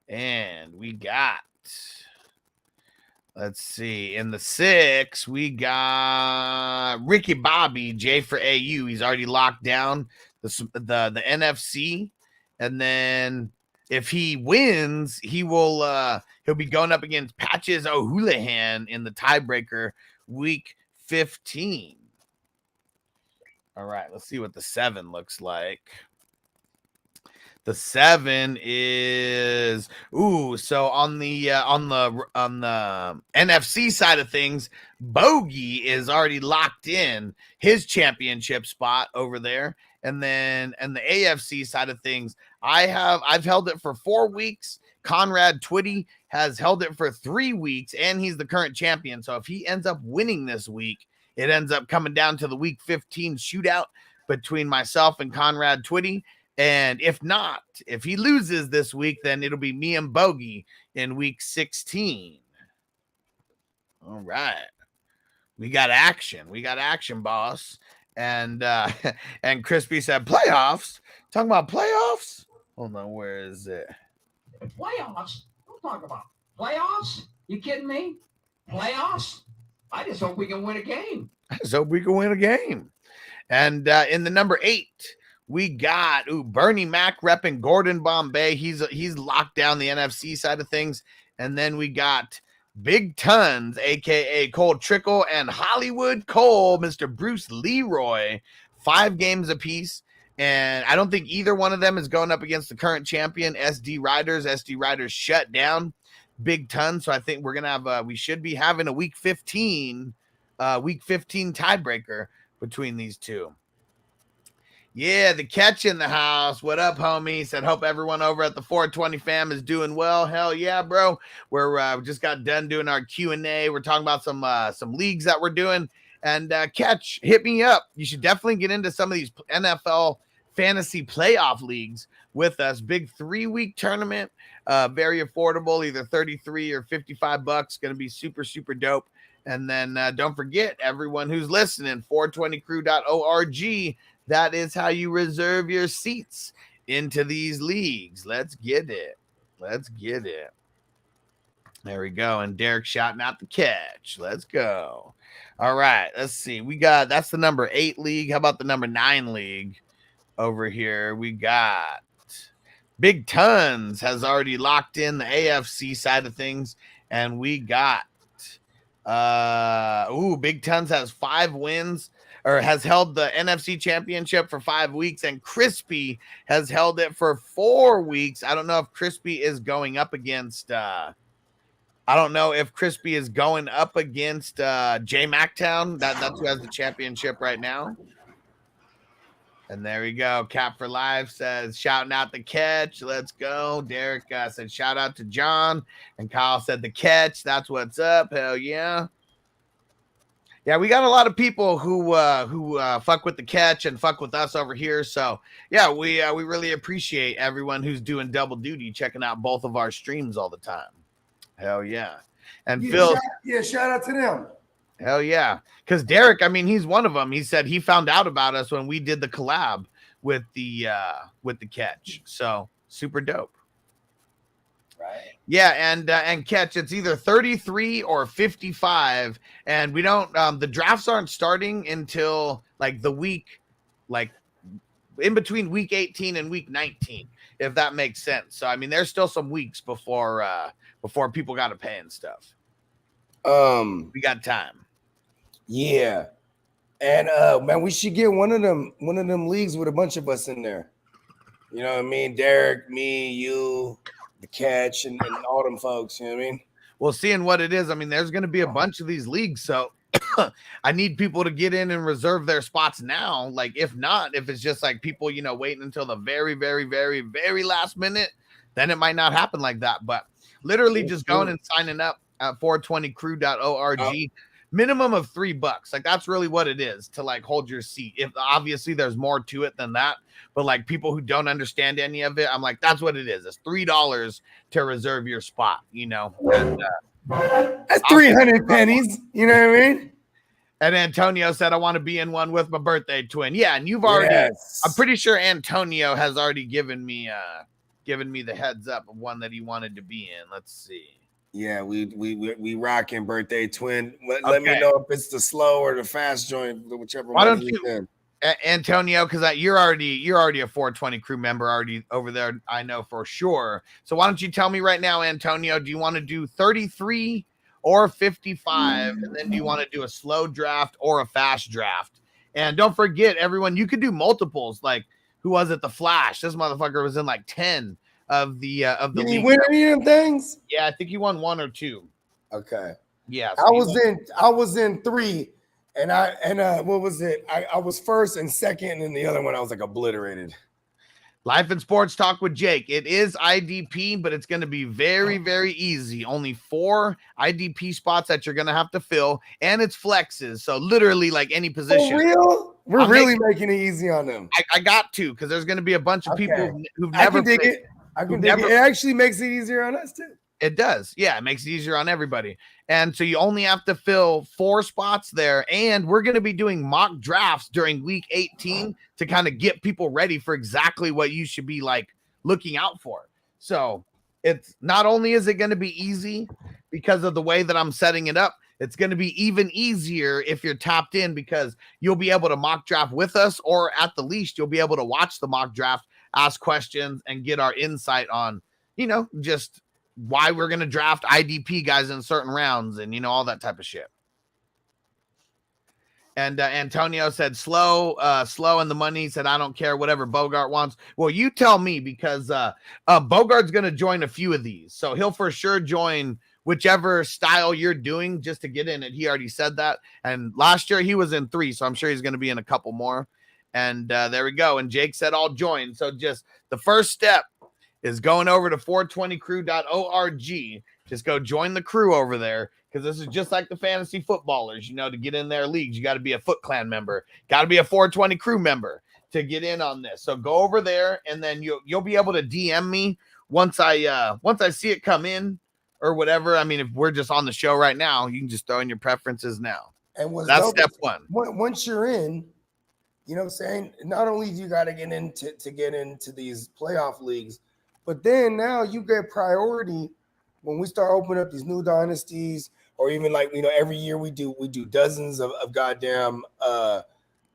And we got, let's see, in the 6, we got Ricky Bobby, J for AU. He's already locked down the NFC. And then if he wins, he'll be going up against Patches O'Houlihan in the tiebreaker week 15. All right, let's see what the 7 looks like. The 7 is so on the NFC side of things, Bogey is already locked in his championship spot over there. And then and the AFC side of things, I've held it for 4 weeks. Conrad Twitty has held it for 3 weeks, and he's the current champion. So if he ends up winning this week, it ends up coming down to the week 15 shootout between myself and Conrad Twitty. And if not, if he loses this week, then it'll be me and Bogey in week 16. All right. We got action. We got action, boss. And and Crispy said playoffs. Talking about playoffs? Hold on, where is it? Playoffs? Don't talk about playoffs. You kidding me? Playoffs? I just hope we can win a game. I just hope we can win a game. And in the number 8, we got Bernie Mac repping Gordon Bombay. He's locked down the NFC side of things. And then we got Big Tons, aka Cole Trickle, and Hollywood Cole, Mr. Bruce Leroy, 5 games apiece. And I don't think either one of them is going up against the current champion, SD Riders. SD Riders shut down Big Tons. So I think we're gonna have we should be having a week 15 tiebreaker between these two. Yeah, the catch in the house. What up, homie? Said, hope everyone over at the 420 fam is doing well. Hell yeah, bro. We're just got done doing our Q&A. We're talking about some leagues that we're doing. And Catch, hit me up. You should definitely get into some of these NFL fantasy playoff leagues with us. Big 3-week tournament. Very affordable, either 33 or 55 bucks. Going to be super, super dope. And then don't forget, everyone who's listening, 420crew.org. That is how you reserve your seats into these leagues. Let's get it. Let's get it. There we go. And Derek shouting out the catch. Let's go. All right. Let's see. That's the number 8 league. How about the number 9 league over here? We got Big Tons has already locked in the AFC side of things. And we got Big Tons has 5 wins. Or has held the NFC championship for 5 weeks, and Crispy has held it for 4 weeks. I don't know if Crispy is going up against J Mactown. That's who has the championship right now. And there we go. Cap for Life says, shouting out the catch. Let's go. Derek said, shout out to John. And Kyle said, the catch. That's what's up. Hell yeah. Yeah, we got a lot of people who fuck with the catch and fuck with us over here. So yeah, we really appreciate everyone who's doing double duty, checking out both of our streams all the time. Hell yeah. And Phil, shout out to them. Hell yeah. Because Derek, I mean, he's one of them. He said he found out about us when we did the collab with the catch. So super dope. Right. Yeah, and catch, it's either 33 or 55, and we don't the drafts aren't starting until like the week, like in between week 18 and week 19, if that makes sense. So I mean, there's still some weeks before people got to pay and stuff. We got time. Yeah. And man, we should get one of them leagues with a bunch of us in there. You know what I mean? Derek, me, you, the catch, and all them folks, you know what I mean? Well, seeing what it is, I mean, there's going to be a bunch of these leagues, so I need people to get in and reserve their spots now. Like, if not, if it's just like people, waiting until the very, very, very, very last minute, then it might not happen like that. But literally just going and signing up at 420crew.org. Minimum of $3. Like, that's really what it is to like hold your seat. If obviously there's more to it than that, but like people who don't understand any of it, I'm like, that's what it is. It's $3 to reserve your spot, And, that's 300 pennies. You know what I mean? And Antonio said, I want to be in one with my birthday twin. Yeah. And you've already, I'm pretty sure Antonio has already given me the heads up of one that he wanted to be in. Let's see. Yeah, we rocking birthday twin. Let me know if it's the slow or the fast joint, whichever. Antonio, because you're already a 420 crew member already over there, I know for sure. So why don't you tell me right now, Antonio, do you want to do 33 or 55? And then do you want to do a slow draft or a fast draft? And don't forget, everyone, you could do multiples. Like, who was it? The Flash. This motherfucker was in like 10 of the Did he league. win any of them things? Yeah, I think he won 1 or 2. Okay. Yeah. I was in 3, and what was it? I was first and second, and the other one I was like obliterated. Life and Sports Talk with Jake. It is IDP, but it's going to be very, very easy. Only 4 IDP spots that you're going to have to fill, and it's flexes. So literally like any position. For real? We're really making it easy on them. I got to, because there's going to be a bunch of people who've I never can dig played. it. I can dig it. It actually makes it easier on us too. It does. Yeah, it makes it easier on everybody. And so you only have to fill 4 spots there. And we're going to be doing mock drafts during week 18 to kind of get people ready for exactly what you should be like looking out for. So it's not only is it going to be easy because of the way that I'm setting it up, it's going to be even easier if you're tapped in, because you'll be able to mock draft with us, or at the least you'll be able to watch the mock draft, ask questions, and get our insight on, just why we're going to draft IDP guys in certain rounds and, all that type of shit. And Antonio said, slow in the money. He said, I don't care, whatever Bogart wants. Well, you tell me, because Bogart's going to join a few of these. So he'll for sure join whichever style you're doing just to get in it. He already said that. And last year he was in 3, so I'm sure he's going to be in a couple more. And there we go. And Jake said, I'll join. So just the first step is going over to 420crew.org. Just go join the crew over there, because this is just like the fantasy footballers. To get in their leagues, you got to be a Foot Clan member, got to be a 420 crew member to get in on this. So go over there, and then you'll be able to DM me once I see it come in or whatever. I mean, if we're just on the show right now, you can just throw in your preferences now. And that's step 1. Once you're in, you know what I'm saying? Not only do you got to get into these playoff leagues, but then now you get priority when we start opening up these new dynasties, or even like, every year we do dozens of goddamn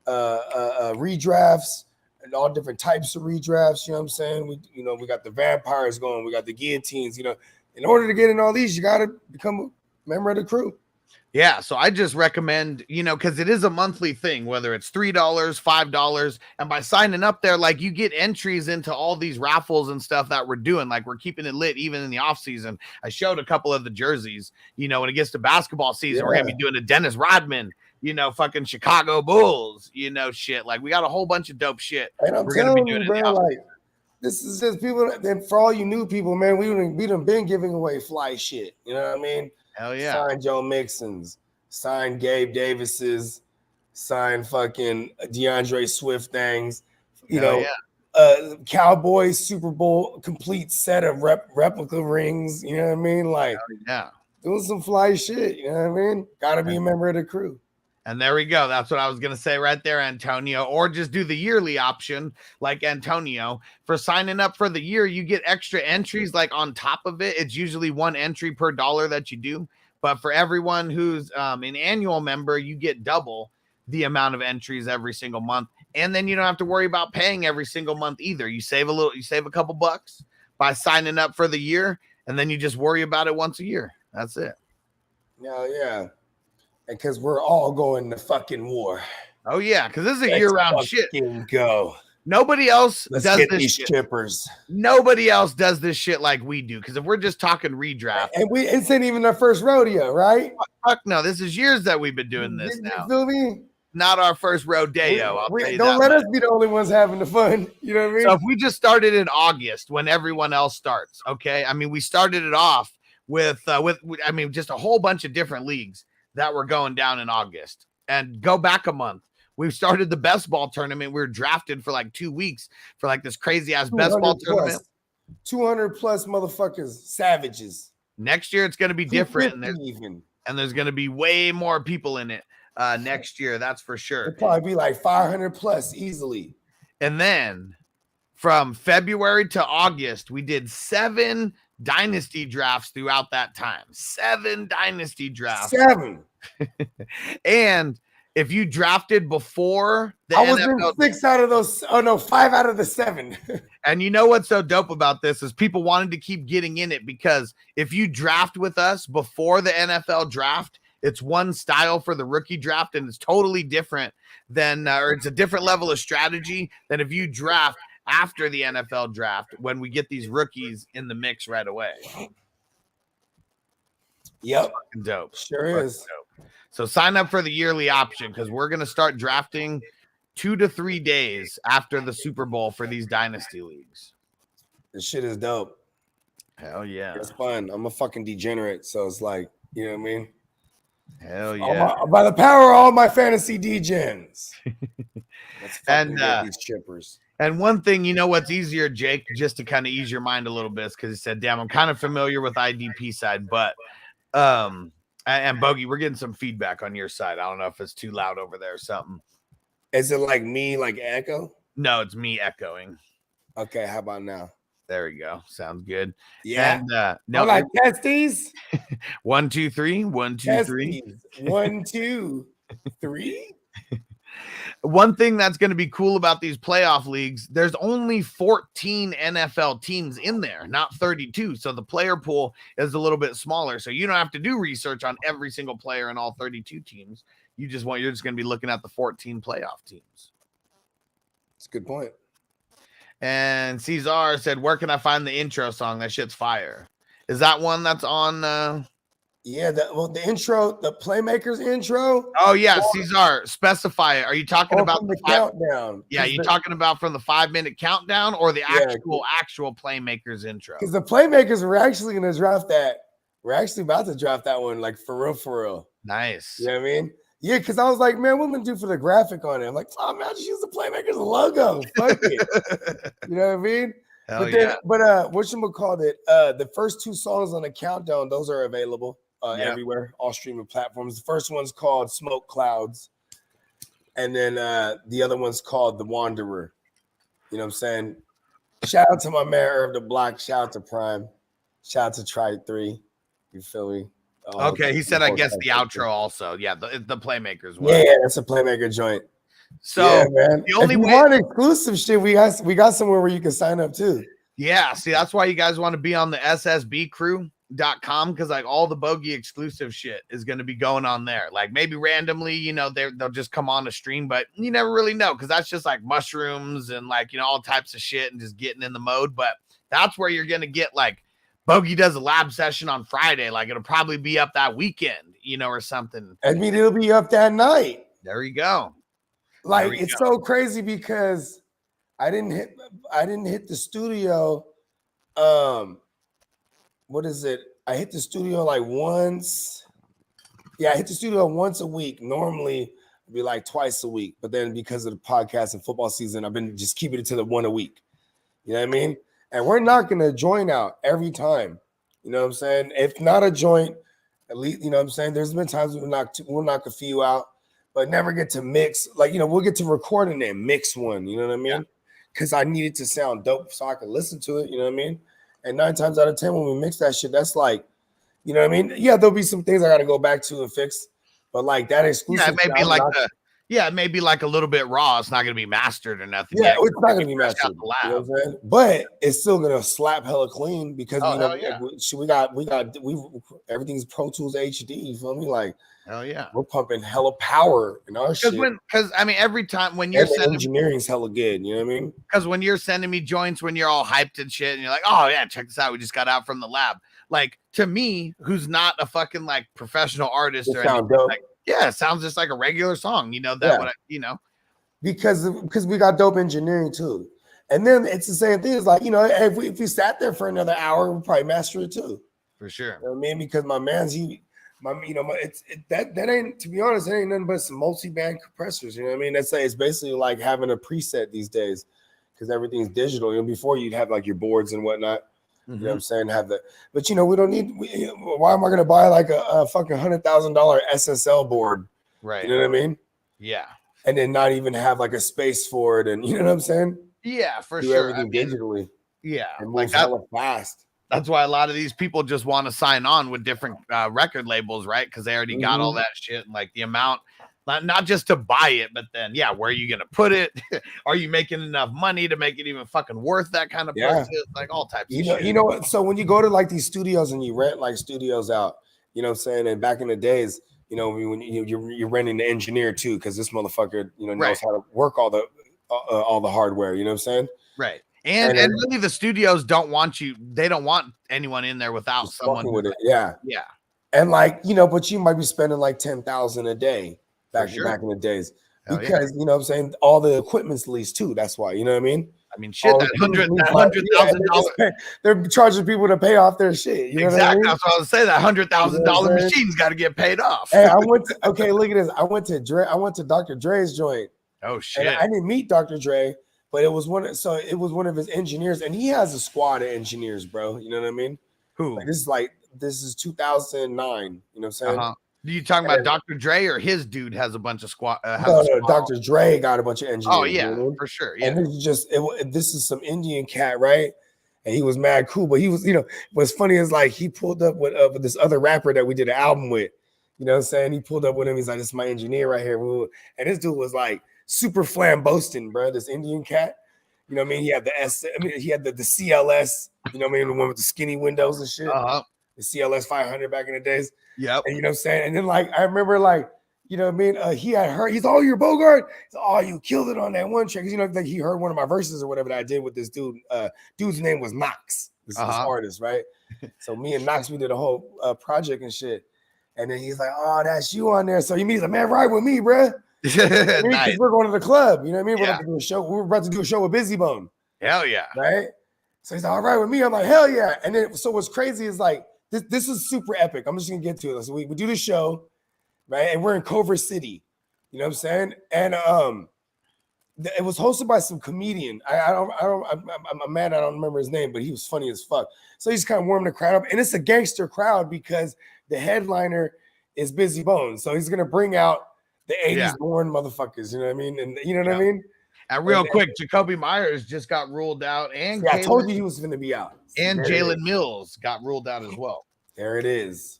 redrafts and all different types of redrafts. You know what I'm saying? We got the vampires going, we got the guillotines. In order to get in all these, you got to become a member of the crew. Yeah, so I just recommend, because it is a monthly thing, whether it's $3, $5, and by signing up there, like, you get entries into all these raffles and stuff that we're doing. Like, we're keeping it lit even in the off season. I showed a couple of the jerseys. When it gets to basketball season, we're gonna be doing a Dennis Rodman, fucking Chicago Bulls, shit. Like, we got a whole bunch of dope shit. And I'm telling you, bro, like, this is just people. And for all you new people, man, we done been giving away fly shit. You know what I mean? Hell yeah. Sign Joe Mixon's, sign Gabe Davis's, sign fucking DeAndre Swift things, Cowboys Super Bowl complete set of replica rings, you know what I mean? Like, doing some fly shit, you know what I mean? Gotta be a member of the crew. And there we go. That's what I was going to say right there, Antonio. Or just do the yearly option like Antonio. For signing up for the year, you get extra entries like on top of it. It's usually 1 entry per dollar that you do. But for everyone who's an annual member, you get double the amount of entries every single month. And then you don't have to worry about paying every single month either. You save a couple bucks by signing up for the year, and then you just worry about it once a year. That's it. Yeah. Because we're all going to fucking war. Oh, yeah, because this is a year-round shit. Go. Nobody else Let's does get this these shit. chippers. Nobody else does this shit like we do. Because if we're just talking redraft. And it's ain't even our first rodeo, right? Fuck no. This is years that we've been doing this now. You feel me? Not our first rodeo. Don't let us be the only ones having the fun. You know what I mean? So if we just started in August when everyone else starts, okay? I mean, we started it off with just a whole bunch of different leagues that were going down in August. And go back a month. We started the best ball tournament. We were drafted for like 2 weeks for like this crazy ass best ball tournament. 200 plus motherfuckers, savages. Next year it's going to be different, and there's going to be way more people in it next year. That's for sure. It'll probably be like 500 plus easily. And then from February to August, we did 7 dynasty drafts throughout that time. 7 dynasty drafts. 7. And if you drafted before the I was NFL, in 6 out of those. Oh no, 5 out of the 7. and you know what's so dope about this is people wanted to keep getting in it because if you draft with us before the NFL draft, it's one style for the rookie draft and it's totally different than, or it's a different level of strategy than if you draft after the NFL draft when we get these rookies in the mix right away. Yep, Dope. sure is. Dope. So sign up for the yearly option because we're going to start drafting 2 to 3 days after the Super Bowl for these dynasty leagues. This shit is dope. Hell yeah. It's fun. I'm a fucking degenerate, so it's like, you know what I mean? Hell yeah. By the power of all my fantasy degens. Let's fucking And, get these chippers. And one thing, you know what's easier, Jake, just to kind of ease your mind a little bit, because he said, damn, I'm kind of familiar with IDP side, but and Bogey, we're getting some feedback on your side. I don't know if it's too loud over there or something. Is it like me, like echo? No, it's me echoing. Okay, how about now? There we go. Sounds good. Yeah. And no, like testes. 1, 2, 3. 1, 2, 3. 1, 2, 3. One thing that's going to be cool about these playoff leagues, there's only 14 NFL teams in there, not 32. So the player pool is a little bit smaller. So you don't have to do research on every single player in all 32 teams. You're just going to be looking at the 14 playoff teams. That's a good point. And Cesar said, where can I find the intro song? That shit's fire. Is that one that's on? Yeah, the intro, the Playmakers intro. Oh yeah, Cesar, specify it. Are you talking about the countdown? Yeah, you talking about from the 5-minute countdown or the actual Playmakers intro? Because the Playmakers were actually going to draft that. We're actually about to draft that one, like for real. Nice. You know what I mean? Yeah, because I was like, man, what am I gonna do for the graphic on it? I'm like, oh man, just use the Playmakers logo. Fuck it. You know what I mean? Hell but then, yeah. whatchamacallit it? The first 2 songs on the countdown, those are available everywhere, all streaming platforms. The first one's called Smoke Clouds, and then the other one's called The Wanderer. You know what I'm saying? Shout out to my man Herb the Block. Shout out to Prime. Shout out to Try 3. You feel me? Okay, he said, I guess the outro also. Yeah, the Playmakers one. Yeah, that's a Playmaker joint. So yeah, man. The only if you want exclusive shit, we got somewhere where you can sign up too. Yeah, see, that's why you guys want to be on the ssbcrew.com because like all the Bogey exclusive shit is going to be going on there. Like maybe randomly, you know, they'll just come on a stream, but you never really know because that's just like mushrooms and like, you know, all types of shit and just getting in the mode. But that's where you're going to get like Bogey does a lab session on Friday. Like it'll probably be up that weekend, you know, or something. I mean, it'll be up that night. There you go. Like it's so crazy because I didn't hit the studio. What is it? I hit the studio like once. Yeah, I hit the studio once a week. Normally it'd be like twice a week, but then because of the podcast and football season, I've been just keeping it to the one a week. You know what I mean? And we're knocking a joint out every time. You know what I'm saying? If not a joint, at least, you know what I'm saying? There's been times we'll knock a few out, but never get to mix. Like, you know, we'll get to record and then mix one. You know what I mean? Because I need it to sound dope so I can listen to it. You know what I mean? And 9 times out of 10, when we mix that shit, that's like, you know what I mean? Yeah, there'll be some things I got to go back to and fix. But like that exclusive. Yeah, it may be like it may be like a little bit raw. It's not going to be mastered or nothing. Yeah, it's not going to be mastered. You know what I'm saying? But it's still going to slap hella clean because we everything's Pro Tools HD. You feel me? Like, hell yeah, we're pumping hella power in our shit. Because I mean, every time when you're sending engineering's hella good. You know what I mean? Because when you're sending me joints, when you're all hyped and shit, and you're like, oh yeah, check this out, we just got out from the lab. Like to me, who's not a fucking like professional artist or anything, like, yeah, it sounds just like a regular song, you know, because we got dope engineering too. And then it's the same thing. It's like, you know, if we sat there for another hour, we'll probably master it too. For sure. You know what I mean? Because my man's, that ain't, to be honest, it ain't nothing but some multi-band compressors. You know what I mean? It's basically like having a preset these days because everything's digital. You know, before you'd have like your boards and whatnot. You know what I'm saying? But you know, we don't need. Why am I going to buy like a fucking $100,000 SSL board? Right. You know what I mean? Yeah. And then not even have like a space for it, and you know what I'm saying? Yeah, for Do sure. everything digitally. Yeah, and like hella fast. That's why a lot of these people just want to sign on with different record labels, right? Because they already got all that shit. And like the amount not just to buy it, but then where are you gonna put it? Are you making enough money to make it even fucking worth that kind of purchase? Like all types of shit. You know what? So when you go to like these studios and you rent like studios out, you know what I'm saying? And back in the days, you know, when you're renting the engineer too, because this motherfucker, you know, knows how to work all the hardware, you know what I'm saying? Right. And really the studios don't want they don't want anyone in there without someone with it. Yeah. And like, you know, but you might be spending like $10,000 a day back in the days. Because you know what I'm saying, all the equipment's leased too. That's why, you know what I mean? I mean, shit, $100,000. They're charging people to pay off their shit. You know what I mean? That's what I was saying. That $100,000 machine's got to get paid off. Hey, look at this. I went to Dr. Dre's joint. Oh shit! And I didn't meet Dr. Dre, but it was one of his engineers, and he has a squad of engineers, bro. You know what I mean? Who? This is 2009. You know what I'm saying? Are you talking about Dr. Dre or his dude has a bunch of squad? No, Dr. Dre got a bunch of engineers. Oh yeah, for sure. Yeah. And this is some Indian cat, right? And he was mad cool, but he was, you know, what's funny is like he pulled up with this other rapper that we did an album with. You know what I'm saying? He pulled up with him. He's like, "This is my engineer right here." And this dude was like super flamboasting, bro. This Indian cat. You know what I mean? He had he had the CLS. You know what I mean? The one with the skinny windows and shit. The CLS 500 back in the days. Yep. And you know what I'm saying? And then like I remember like, you know what I mean? He had heard, he's all your Bogard. He's all you killed it on that one track. Because you know, like he heard one of my verses or whatever that I did with this dude. Dude's name was Knox. This artist, right? So me and Knox, we did a whole project and shit. And then he's like, "Oh, that's you on there." So he means like, "Man, ride with me, bro." Nice. We're going to the club. You know what I mean? We're about to do a show. We're about to do a show with Busy Bone. Hell yeah. Right? So he's like, "All right with me." I'm like, "Hell yeah." And then so what's crazy is like, this is super epic. I'm just gonna get to it. So we do the show, right? And we're in Culver City. You know what I'm saying? And it was hosted by some comedian. I'm mad I don't remember his name, but he was funny as fuck. So he's kind of warming the crowd up. And it's a gangster crowd because the headliner is Busy Bones. So he's gonna bring out the 80s born motherfuckers, you know what I mean? And you know what I mean? And real quick, Jacoby Myers just got ruled out, and I told you he was going to be out. And Jalen Mills got ruled out as well. There it is.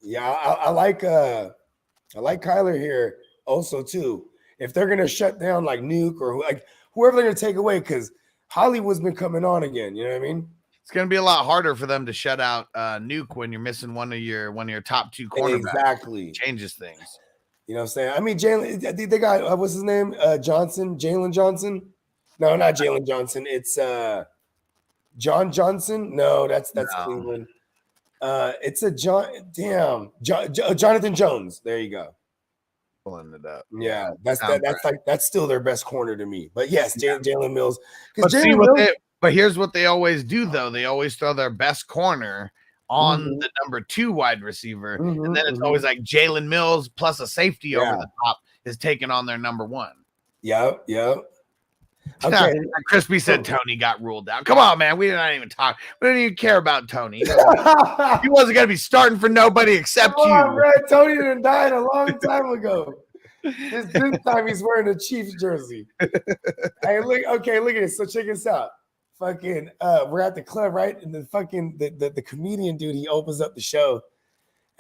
Yeah, I like Kyler here also too. If they're going to shut down like Nuke or like whoever they're going to take away, because Hollywood's been coming on again. You know what I mean? It's going to be a lot harder for them to shut out Nuke when you're missing one of your top two cornerbacks. Exactly, it changes things. You know what I'm saying? I mean, Jalen, they got, what's his name? Jalen Johnson? No, not Jalen Johnson. It's John Johnson. No, that's Cleveland. It's a Jonathan Jones. There you go. Pulling it up. Yeah, that's still their best corner to me. But yes, Jalen Mills. But here's what they always do, though. They always throw their best corner on the number 2 wide receiver, and then it's always like Jalen Mills plus a safety over the top is taking on their number 1. Yep. Okay. Crispy said Tony got ruled out. Come on, man. We didn't even talk. We didn't even care about Tony. He wasn't going to be starting for nobody except you. Bro. Tony done died a long time ago. This time he's wearing a Chiefs jersey. Hey, look at this. So check this out. Fucking we're at the club, right? And the comedian dude, he opens up the show,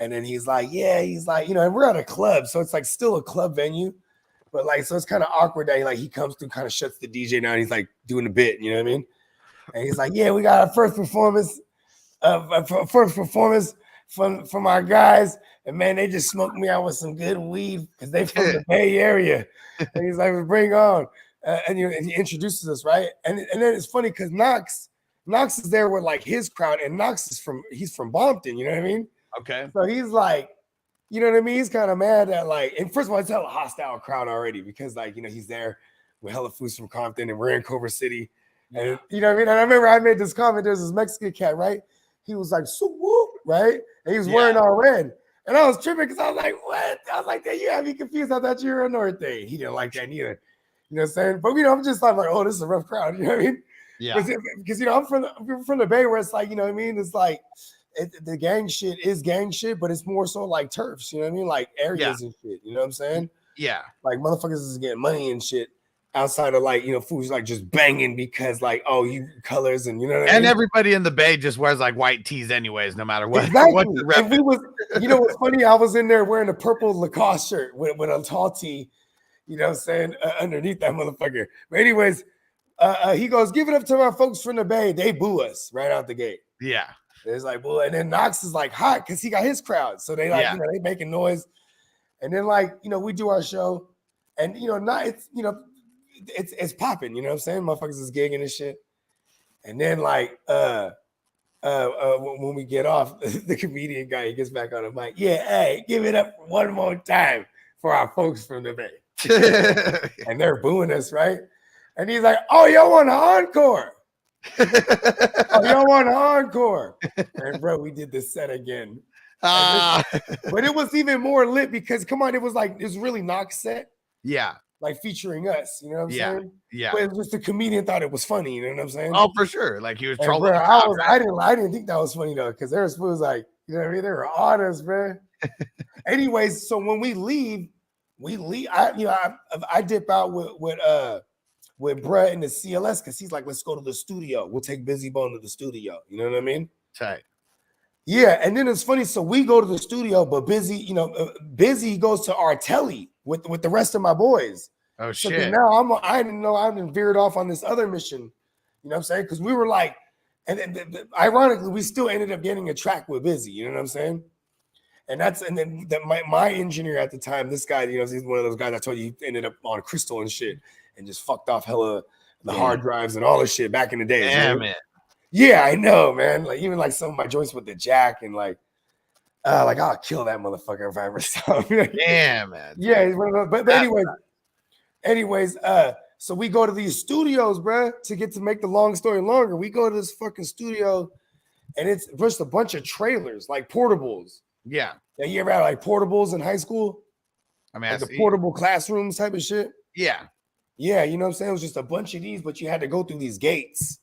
and then he's like, you know, and we're at a club, so it's like still a club venue, but like, so it's kind of awkward that he comes through, kind of shuts the DJ down. He's like doing a bit, you know what I mean? And he's like, "Yeah, we got our first performance from our guys, and man, they just smoked me out with some good weed because they from the Bay Area." And he's like, "Bring on." And he introduces us, right? And then it's funny because Knox is there with like his crowd, and Knox is he's from Bompton, you know what I mean? Okay. So he's like, you know what I mean? He's kind of mad that like, and first of all, it's hella hostile crowd already because like, you know, he's there with hella fools from Compton and we're in Culver City. And you know what I mean? And I remember I made this comment, there's this Mexican cat, right? He was like, "So whoop," right? And he was wearing all red. And I was tripping because I was like, "What?" I was like, "You have me confused. I thought you were a North thing." He didn't like that either. You know what I'm saying? But, you know, I'm just like, "Oh, this is a rough crowd." You know what I mean? Yeah. Because you know, I'm from the Bay where it's like, you know what I mean? It's like the gang shit is gang shit, but it's more so like turfs, you know what I mean? Like areas and shit. You know what I'm saying? Yeah. Like motherfuckers is getting money and shit outside of like, you know, fools like just banging because like, oh, you colors and you know what I mean? And everybody in the Bay just wears like white tees anyways, no matter what. Exactly. You know what's funny? I was in there wearing a purple Lacoste shirt with a tall tee, you know what I'm saying, underneath that motherfucker. But anyways, he goes, give it up to my folks from the Bay. They boo us right out the gate. Yeah. It's like, boo. And then Knox is like hot because he got his crowd. So they like, Yeah. you know, they making noise. And then like, you know, we do our show and, you know, not, it's, you know, it's popping, you know what I'm saying? Motherfuckers is gigging and shit. And then like, when we get off, the comedian guy, he gets back on the mic. Yeah, hey, give it up one more time for our folks from the Bay. And they're booing us, right? And he's like, oh, y'all want an encore? Oh, y'all want an encore? And bro, we did this set again. But it was even more lit because, come on, it was really Knox set. Yeah. Like featuring us, you know what I'm saying? Yeah. But it was just the comedian thought it was funny, you know what I'm saying? Oh, for sure. Like he was And trolling. bro, the crowd, right? I didn't think that was funny though, because there was like, you know what I mean? They were on us, bro. Anyways, so when we leave. I dip out with Brett in the CLS because he's like, let's go to the studio. We'll take Busy Bone to the studio. You know what I mean? Tight. Yeah, and then it's funny. So we go to the studio, but Busy goes to our telly with the rest of my boys. Oh So shit. then now I didn't know I've been veered off on this other mission. You know what I'm saying? Because we were like, and then ironically, we still ended up getting a track with Busy. You know what I'm saying? And then my engineer at the time, this guy, you know, he's one of those guys I told you he ended up on crystal and shit and just fucked off hella the hard drives and all this shit back in the day. Damn it. Yeah, I know, man. Like even like some of my joints with the jack and like I'll kill that motherfucker if I ever saw him. Damn, man. Yeah, he's one of those. But anyways, so we go to these studios, bro, to make the long story longer. We go to this fucking studio, and it's just a bunch of trailers, like portables. Yeah. Yeah, you ever had like portables in high school? I mean, Like the portable classrooms type of shit. Yeah. Yeah, you know what I'm saying? It was just a bunch of these, but you had to go through these gates.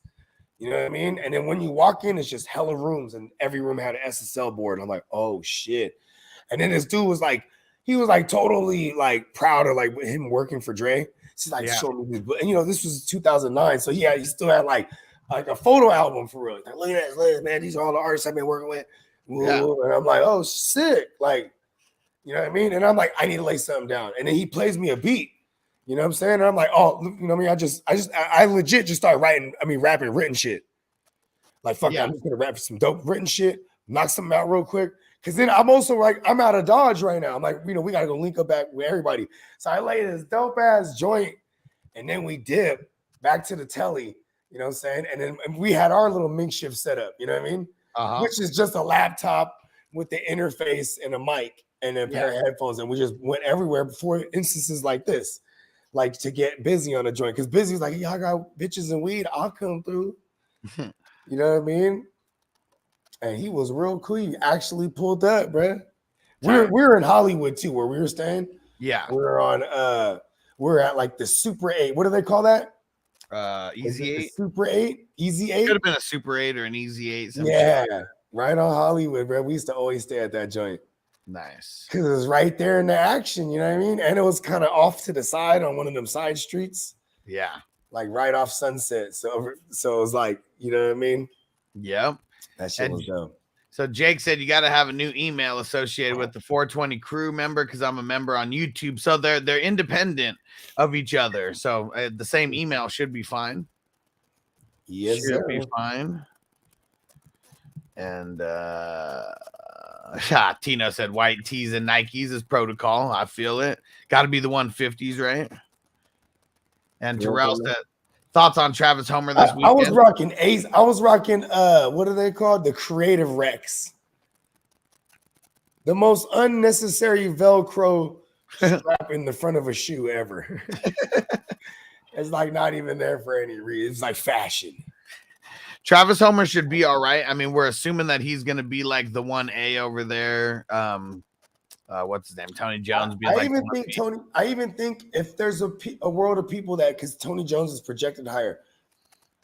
You know what I mean? And then when you walk in, it's just hella rooms, and every room had an SSL board. I'm like, oh shit. And then this dude was like, he was like totally like proud of like him working for Dre. He's like, show me this. And you know, this was 2009. So yeah, he still had like a photo album for real. Like, look at this, man. These are all the artists I've been working with. Yeah. And I'm like, oh, sick. Like, you know what I mean? And I'm like, I need to lay something down. And then he plays me a beat. You know what I'm saying? And I'm like, oh, you know what I mean? I legit just started rapping written shit. Like, fuck, I'm just gonna rap some dope written shit, knock something out real quick. Cause then I'm also like, I'm out of Dodge right now. I'm like, you know, we gotta go link up back with everybody. So I lay this dope ass joint, and then we dip back to the telly, you know what I'm saying? And then we had our little makeshift setup, you know what I mean? Which is just a laptop with the interface and a mic and a pair of headphones. And we just went everywhere before instances like this, like to get Busy on a joint. Cause Busy's like, y'all got bitches and weed, I'll come through. You know what I mean? And he was real cool. He actually pulled up, bro. We're in Hollywood too, where we were staying. Yeah. We're at like the Super 8. What do they call that? Easy 8. Super 8? Easy 8? Could have been a Super 8 or an Easy 8. Yeah. Right on Hollywood, bro. We used to always stay at that joint. Nice. Because it was right there in the action, you know what I mean? And it was kind of off to the side on one of them side streets. Yeah. Like right off Sunset. So it was like, you know what I mean? Yep. That shit was dope. So Jake said you got to have a new email associated with the 420 crew member because I'm a member on YouTube. So they're independent of each other. So the same email should be fine. Yes, should be fine. And Tino said white tees and Nikes is protocol. I feel it. Got to be the 150s, right? And Terrell said thoughts on Travis Homer this weekend. I was rocking Ace. I was rocking what are they called? The Creative Rex. The most unnecessary Velcro strap in the front of a shoe ever. It's like not even there for any reason. It's like fashion. Travis Homer should be all right. I mean, we're assuming that he's going to be like the 1A over there. What's his name? Tony Jones. I even think if there's a world of people that, because Tony Jones is projected higher,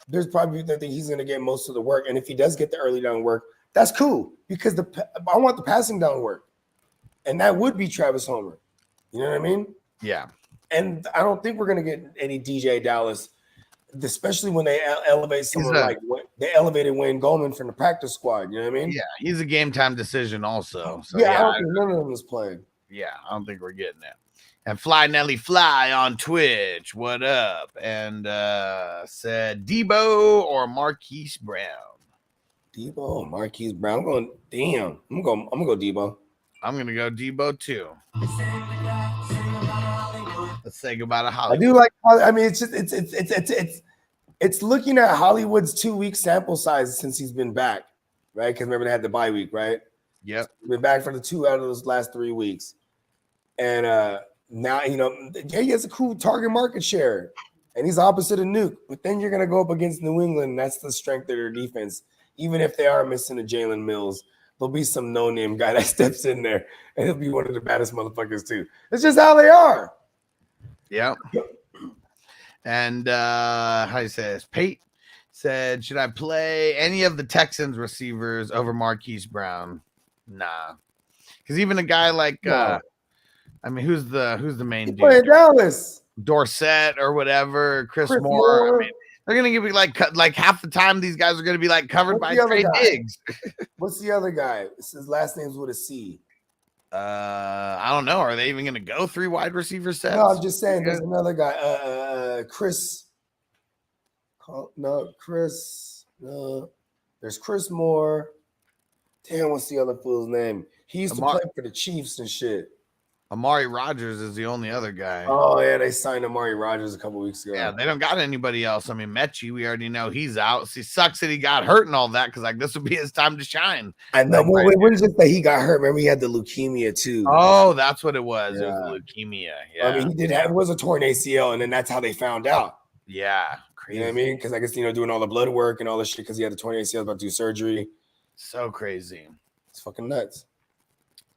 there's probably that think he's going to get most of the work. And if he does get the early down work, that's cool because I want the passing down work. And that would be Travis Homer. You know what I mean? Yeah. And I don't think we're going to get any DJ Dallas. especially when they elevate someone like they elevated Wayne Goldman from the practice squad. You know what I mean? Yeah, he's a game time decision also. So yeah, I don't think none of them was playing. Yeah, I don't think we're getting it. And Fly Nelly Fly on Twitch, what up? And said Debo or Marquise Brown. Debo or Marquise Brown. I'm going. Damn. I'm gonna go Debo. I'm gonna go Debo too. Let's say goodbye to Hollywood. I do like. I mean, it's just it's looking at Hollywood's 2-week sample size since he's been back, right? Because remember they had the bye week, right? Yep. Been back for the 2 out of those last 3 weeks, and now he has a cool target market share, and he's opposite of Nuke. But then you're gonna go up against New England, and that's the strength of their defense. Even if they are missing a Jalen Mills, there'll be some no-name guy that steps in there, and he'll be one of the baddest motherfuckers too. It's just how they are. Yeah. And how do you say this? Pate said, should I play any of the Texans receivers over Marquise Brown? Nah. Because even a guy like I mean, who's the main dude? Playing Dallas. Dorset or whatever, Chris Moore. I mean, they're gonna give me like half the time these guys are gonna be like covered by Trey Diggs. What's the other guy? His last name's with a C. I don't know. Are they even gonna go 3 wide receiver sets? No, I'm just saying there's another guy. Chris. No, Chris. No, there's Chris Moore. Damn, what's the other fool's name? He used to play for the Chiefs and shit. Amari Rogers is the only other guy. Oh, yeah, they signed Amari Rogers a couple weeks ago. Yeah, they don't got anybody else. I mean, Mechie, we already know he's out. See, sucks that he got hurt and all that because like this would be his time to shine. I know. Like, what is it that he got hurt? Remember, he had the leukemia too. Oh, that's what it was. Yeah. It was leukemia. Yeah. I mean, it was a torn ACL, and then that's how they found out. Yeah. Crazy. You know what I mean? Because I guess, doing all the blood work and all this shit because he had a torn ACL, about to do surgery. So crazy. It's fucking nuts.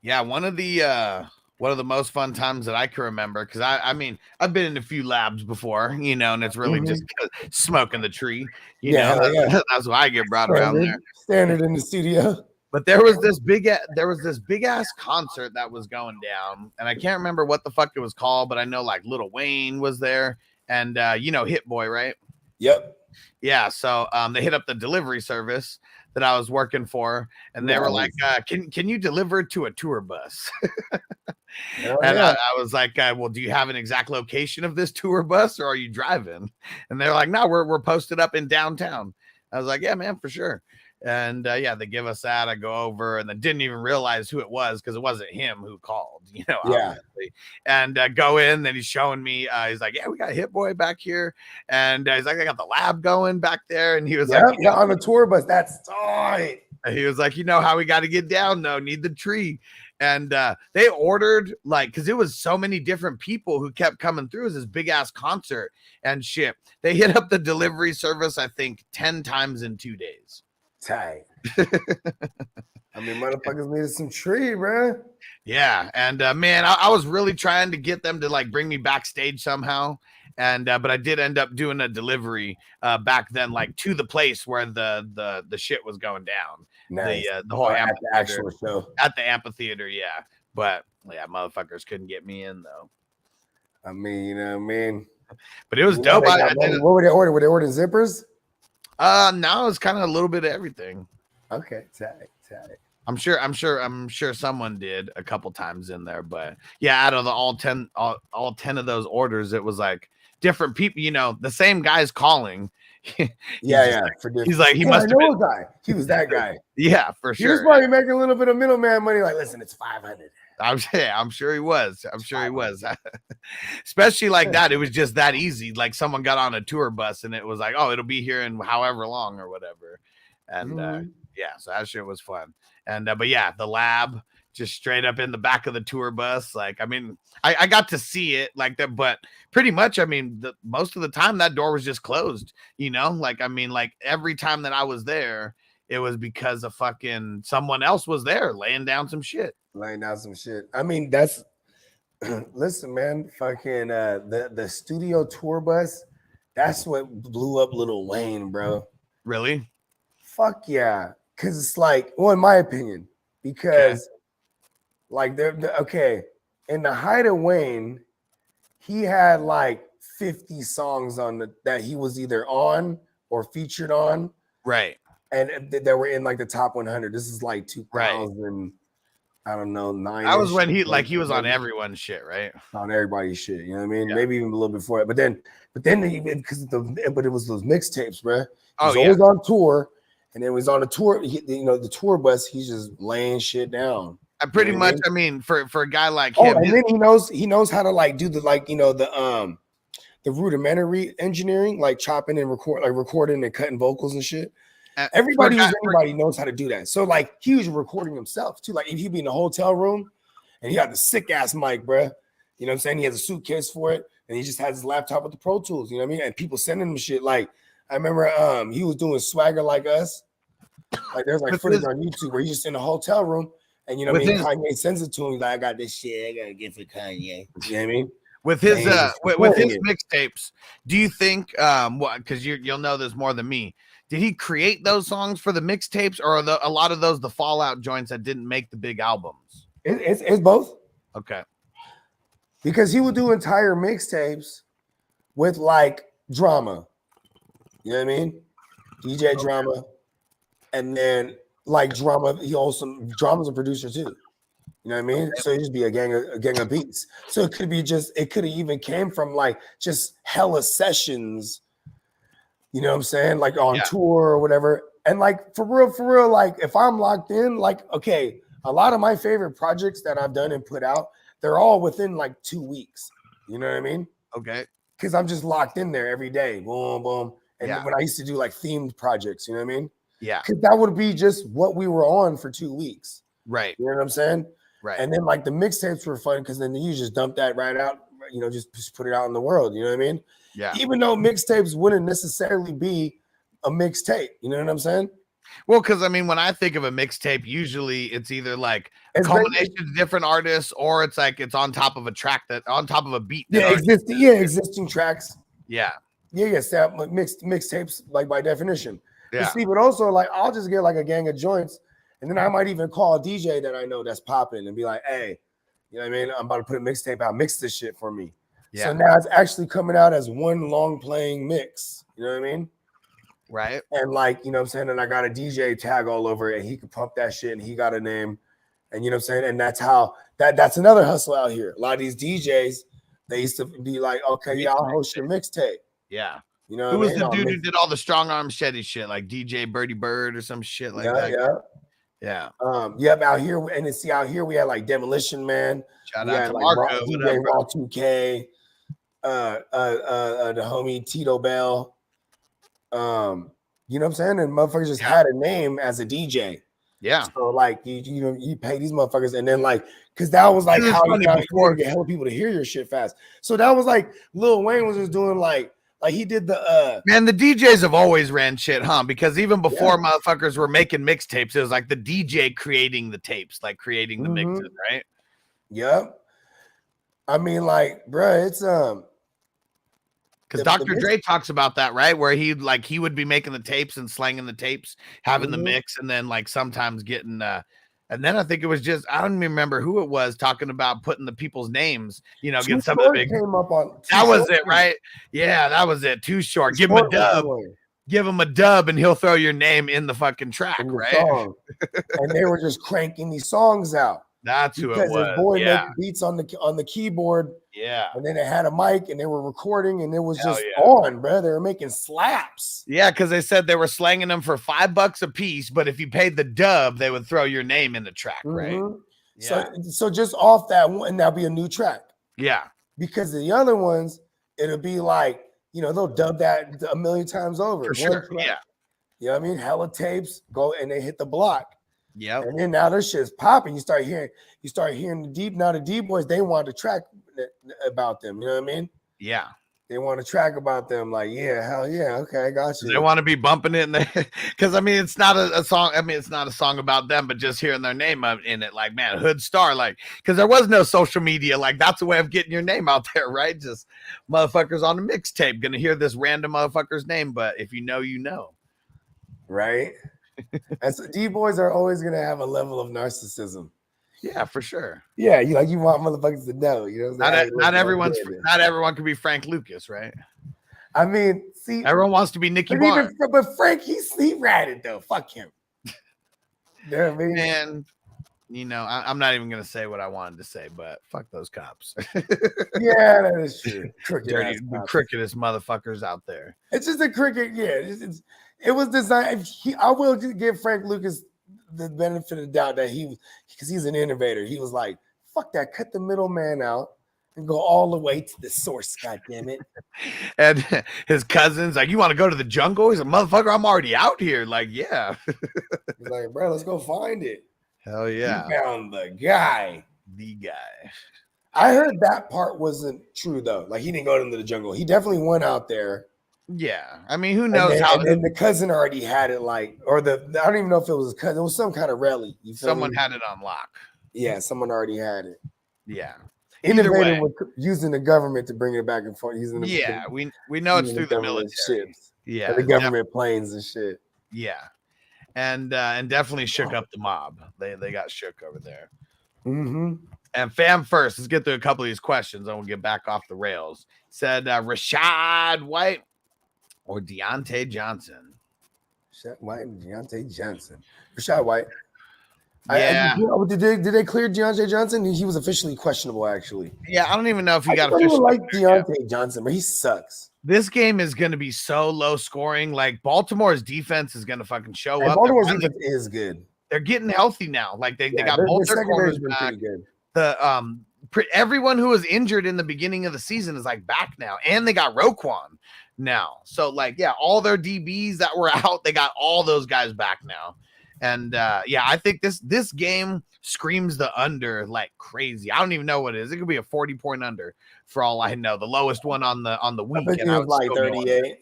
Yeah, one of the most fun times that I can remember, because I mean, I've been in a few labs before, and it's really just smoking the tree. That's why I get brought around there. Standard in the studio. But there was this big ass concert that was going down, and I can't remember what the fuck it was called, but I know like Lil Wayne was there, and Hit Boy, right? Yep. Yeah, so they hit up the delivery service that I was working for, and they were like, can you deliver to a tour bus? I was like, well, do you have an exact location of this tour bus, or are you driving? And they're like, no, we're posted up in downtown. I was like, yeah, man, for sure. And they give us that. I go over and then didn't even realize who it was because it wasn't him who called, obviously. And go in, then he's showing me, he's like, yeah, we got Hit Boy back here. And he's like, I got the lab going back there. And he was like, on the tour bus, that's tight. He was like, how we got to get down though, need the tree. And they ordered because it was so many different people who kept coming through as this big ass concert and shit. They hit up the delivery service, I think 10 times in 2 days. Tight. I mean, motherfuckers needed some tree, bro. Yeah, and man, I was really trying to get them to bring me backstage somehow, and but I did end up doing a delivery back then, to the place where the shit was going down. Nice. The whole at the actual show at the amphitheater, yeah. But yeah, motherfuckers couldn't get me in though. I mean, you know what I mean? But it was dope. What were they ordering? Were they ordering zippers? No, it's kind of a little bit of everything. Okay, tight. I'm sure someone did a couple times in there, but yeah, out of the all 10 of those orders, it was like different people, the same guy's calling. He's like, he must have been a guy. He was that guy. Yeah, for sure. He was probably making a little bit of middleman money. Like, listen, it's 500. I'm sure he was. Especially like that. It was just that easy. Like someone got on a tour bus and it was like, oh, it'll be here in however long or whatever. And so that shit was fun. And but yeah, the lab just straight up in the back of the tour bus. Like, I mean, I got to see it like that, but pretty much, I mean, most of the time that door was just closed, like every time that I was there, it was because of fucking someone else was there laying down some shit. I mean, that's listen, man, fucking the studio tour bus, that's what blew up Lil Wayne, bro. Really? Fuck yeah. Cause it's in my opinion, because they're okay. In the height of Wayne, he had 50 songs that he was either on or featured on, Right. and that were in like the top 100. This is like 2000, I don't know, 9. That was when he was on everyone's shit, right? On everybody's shit, you know what I mean? Yeah. Maybe even a little before it, but then but it was those mixtapes, bro. He was Oh, yeah. always on tour, and then when he's on a tour, the tour bus, he's just laying shit down. Pretty You know what much. I mean, for a guy like Oh, him, and then he knows how to like do the rudimentary engineering, like chopping and recording and cutting vocals and shit. Everybody who's anybody knows how to do that. So like he was recording himself too. Like if he'd be in a hotel room and he had the sick ass mic, bruh. You know what I'm saying? He has a suitcase for it, and he just has his laptop with the Pro Tools. You know what I mean? And people sending him shit. Like I remember he was doing Swagger Like Us. Like there's like footage on YouTube where he's just in a hotel room, and you know what I mean? Kanye sends it to him. He's like, I got this shit. I gotta get for Kanye. You know what I mean? With his mixtapes, do you think because you'll know this more than me, did he create those songs for the mixtapes, or are a lot of those the fallout joints that didn't make the big albums? It's both. Okay. Because he would do entire mixtapes with like drama. You know what I mean? DJ drama. And then like drama, drama's a producer too. You know what I mean? So it just be a gang of beats. So it could have even came from like just hella sessions, you know what I'm saying? Like on tour or whatever. And like for real, like if I'm locked in, like, okay, a lot of my favorite projects that I've done and put out, they're all within like 2 weeks. You know what I mean? Okay. Because I'm just locked in there every day. Boom, boom. And when I used to do like themed projects, you know what I mean? Yeah. Because that would be just what we were on for 2 weeks. Right. You know what I'm saying? Right. And then like the mixtapes were fun because then you just dump that right out, you know, just put it out in the world. You know what I mean? Yeah. Even though mixtapes wouldn't necessarily be a mixtape. You know what I'm saying? Well, because I mean, when I think of a mixtape, usually it's either like a combination of different artists, or it's like it's on top of a track on top of a beat. Existing tracks. Yeah. Mixtapes, like by definition. Yeah. See, but also like I'll just get like a gang of joints, and then I might even call a DJ that I know that's popping and be like, hey, you know what I mean? I'm about to put a mixtape out, mix this shit for me. Yeah. So now it's actually coming out as one long playing mix. You know what I mean? Right. And like, you know what I'm saying? And I got a DJ tag all over it, and he could pump that shit, and he got a name. And you know what I'm saying? And that's how that's another hustle out here. A lot of these DJs, they used to be like, okay, yeah, I'll host your mixtape. Yeah. You know, who was the dude who did all the strong arm Shetty shit, like DJ Birdie Bird or some shit like that? Yeah. Out here, and then see out here we had like Demolition Man. Shout out to Marco, DJ Raw 2K, the homie Tito Bell. You know what I'm saying? And motherfuckers just had a name as a DJ. Yeah. So like you pay these motherfuckers, and then like because that was like how you got to get hella people to hear your shit fast. So that was like Lil Wayne was just doing like he did the man, the DJs have always ran shit, huh? Because even before motherfuckers were making mixtapes, it was like the DJ creating the tapes, like creating the mixes, right? Yep. I mean, like, bruh, it's because Dr. Dre talks about that, right? Where he would be making the tapes and slanging the tapes, having the mix, and then like sometimes getting and then I think it was just I don't even remember who it was talking about putting the people's names, you know, get some of the big came up on that was it, right? Yeah, that was it. Too Short. Give him a dub. Give him a dub, and he'll throw your name in the fucking track, right? And they were just cranking these songs out. That's who it was. His boy made beats on the keyboard. Yeah. And then they had a mic and they were recording, and it was just on, bro. They were making slaps. Yeah, because they said they were slanging them for $5 a piece, but if you paid the dub, they would throw your name in the track, right? Yeah. So just off that one, that'll be a new track. Yeah. Because the other ones, it'll be like, you know, they'll dub that a million times over. For sure. Yeah. You know what I mean? Hella tapes go and they hit the block. Yeah. And then now this shit's popping. You start hearing the D boys, they want to track about them. You know what I mean? Yeah. They want to track about them. Like, yeah, hell yeah. Okay, I got you. They want to be bumping it in there. Because I mean, it's not a song. I mean, it's not a song about them, but just hearing their name in it, like, man, Hood Star, like, because there was no social media. Like, that's a way of getting your name out there, right? Just motherfuckers on a mixtape gonna hear this random motherfucker's name, but if you know, you know. Right? And so D-boys are always gonna have a level of narcissism. Yeah, for sure. Yeah, you want motherfuckers to know. You know what I'm saying? Not everyone can be Frank Lucas, right? I mean, see, Everyone wants to be Nicky but Barnes. but Frank, he ratted though. Fuck him. You know what I mean? Man, you know, I'm not even gonna say what I wanted to say, but fuck those cops. Yeah, that is true. Dirty, the crookedest motherfuckers out there. It's just a cricket. Yeah, it was designed. I will give Frank Lucas the benefit of the doubt that because he's an innovator. He was like, "Fuck that! Cut the middleman out and go all the way to the source." God damn it! And his cousins like, "You want to go to the jungle?" He's a motherfucker. I'm already out here. Like, yeah. He's like, "Bro, let's go find it." Hell yeah! He found the guy. The guy. I heard that part wasn't true though. Like he didn't go into the jungle. He definitely went out there. Yeah, I mean, who knows and the cousin already had it, I don't even know if it was a cousin. It was some kind of rally. Someone had it on lock. Yeah, someone already had it. Yeah, innovative with using the government to bring it back and forth. We know it's through the military. Ships. Yeah, the government planes and shit. Yeah, and definitely shook up the mob. They got shook over there. Mm-hmm. And fam first, let's get through a couple of these questions, and we'll get back off the rails. Said Rashad White or Deontay Johnson. Rashad White and Deontay Johnson. Rashad White. Yeah. Did they clear Deontay Johnson? He was officially questionable, actually. Yeah, I don't even know if he got officially. I like Deontay Johnson, but he sucks. This game is going to be so low scoring. Like Baltimore's defense is going to fucking show up. Baltimore's defense is good. They're getting healthy now. Like they got both their corners back. Everyone who was injured in the beginning of the season is like back now, and they got Roquan now. So all their DBs that were out, they got all those guys back now. And I think this game screams the under like crazy. I don't even know what it is. It could be a 40-point under for all I know. The lowest one on the week. I think it was like 38.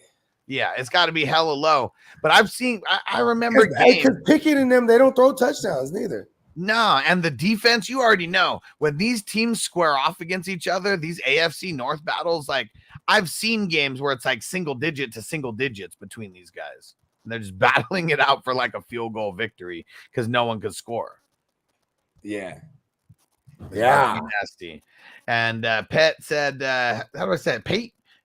Yeah, it's got to be hella low. But I remember because Pickett and them, they don't throw touchdowns neither. No, and the defense, you already know when these teams square off against each other, these AFC North battles, like I've seen games where it's like single digit to single digits between these guys. And they're just battling it out for like a field goal victory because no one could score. Yeah. Yeah. Nasty. And Pet said, how do I say it?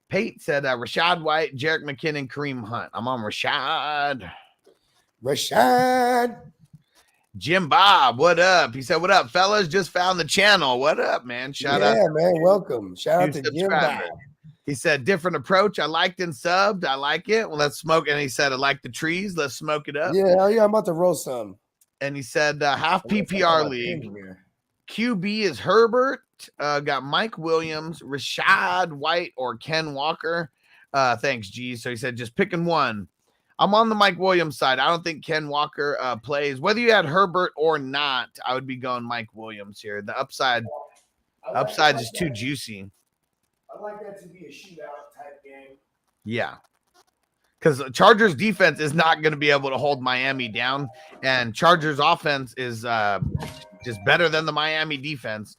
Pate said Rashad White, Jerick McKinnon, Kareem Hunt. I'm on Rashad. Jim Bob, what up? He said, what up, fellas? Just found the channel. What up, man? Shout out. Yeah, man. Welcome. Shout out to Jim Bob. He said, different approach. I liked and subbed. I like it. Well, let's smoke. And he said, I like the trees. Let's smoke it up. Yeah, I'm about to roll some. And he said, half PPR league. QB is Herbert. Got Mike Williams, Rashad White, or Ken Walker. Thanks, G. So he said, just picking one. I'm on the Mike Williams side. I don't think Ken Walker plays. Whether you had Herbert or not, I would be going Mike Williams here. The upside is too juicy. I like that to be a shootout type game. Yeah. Because Chargers defense is not going to be able to hold Miami down. And Chargers offense is just better than the Miami defense,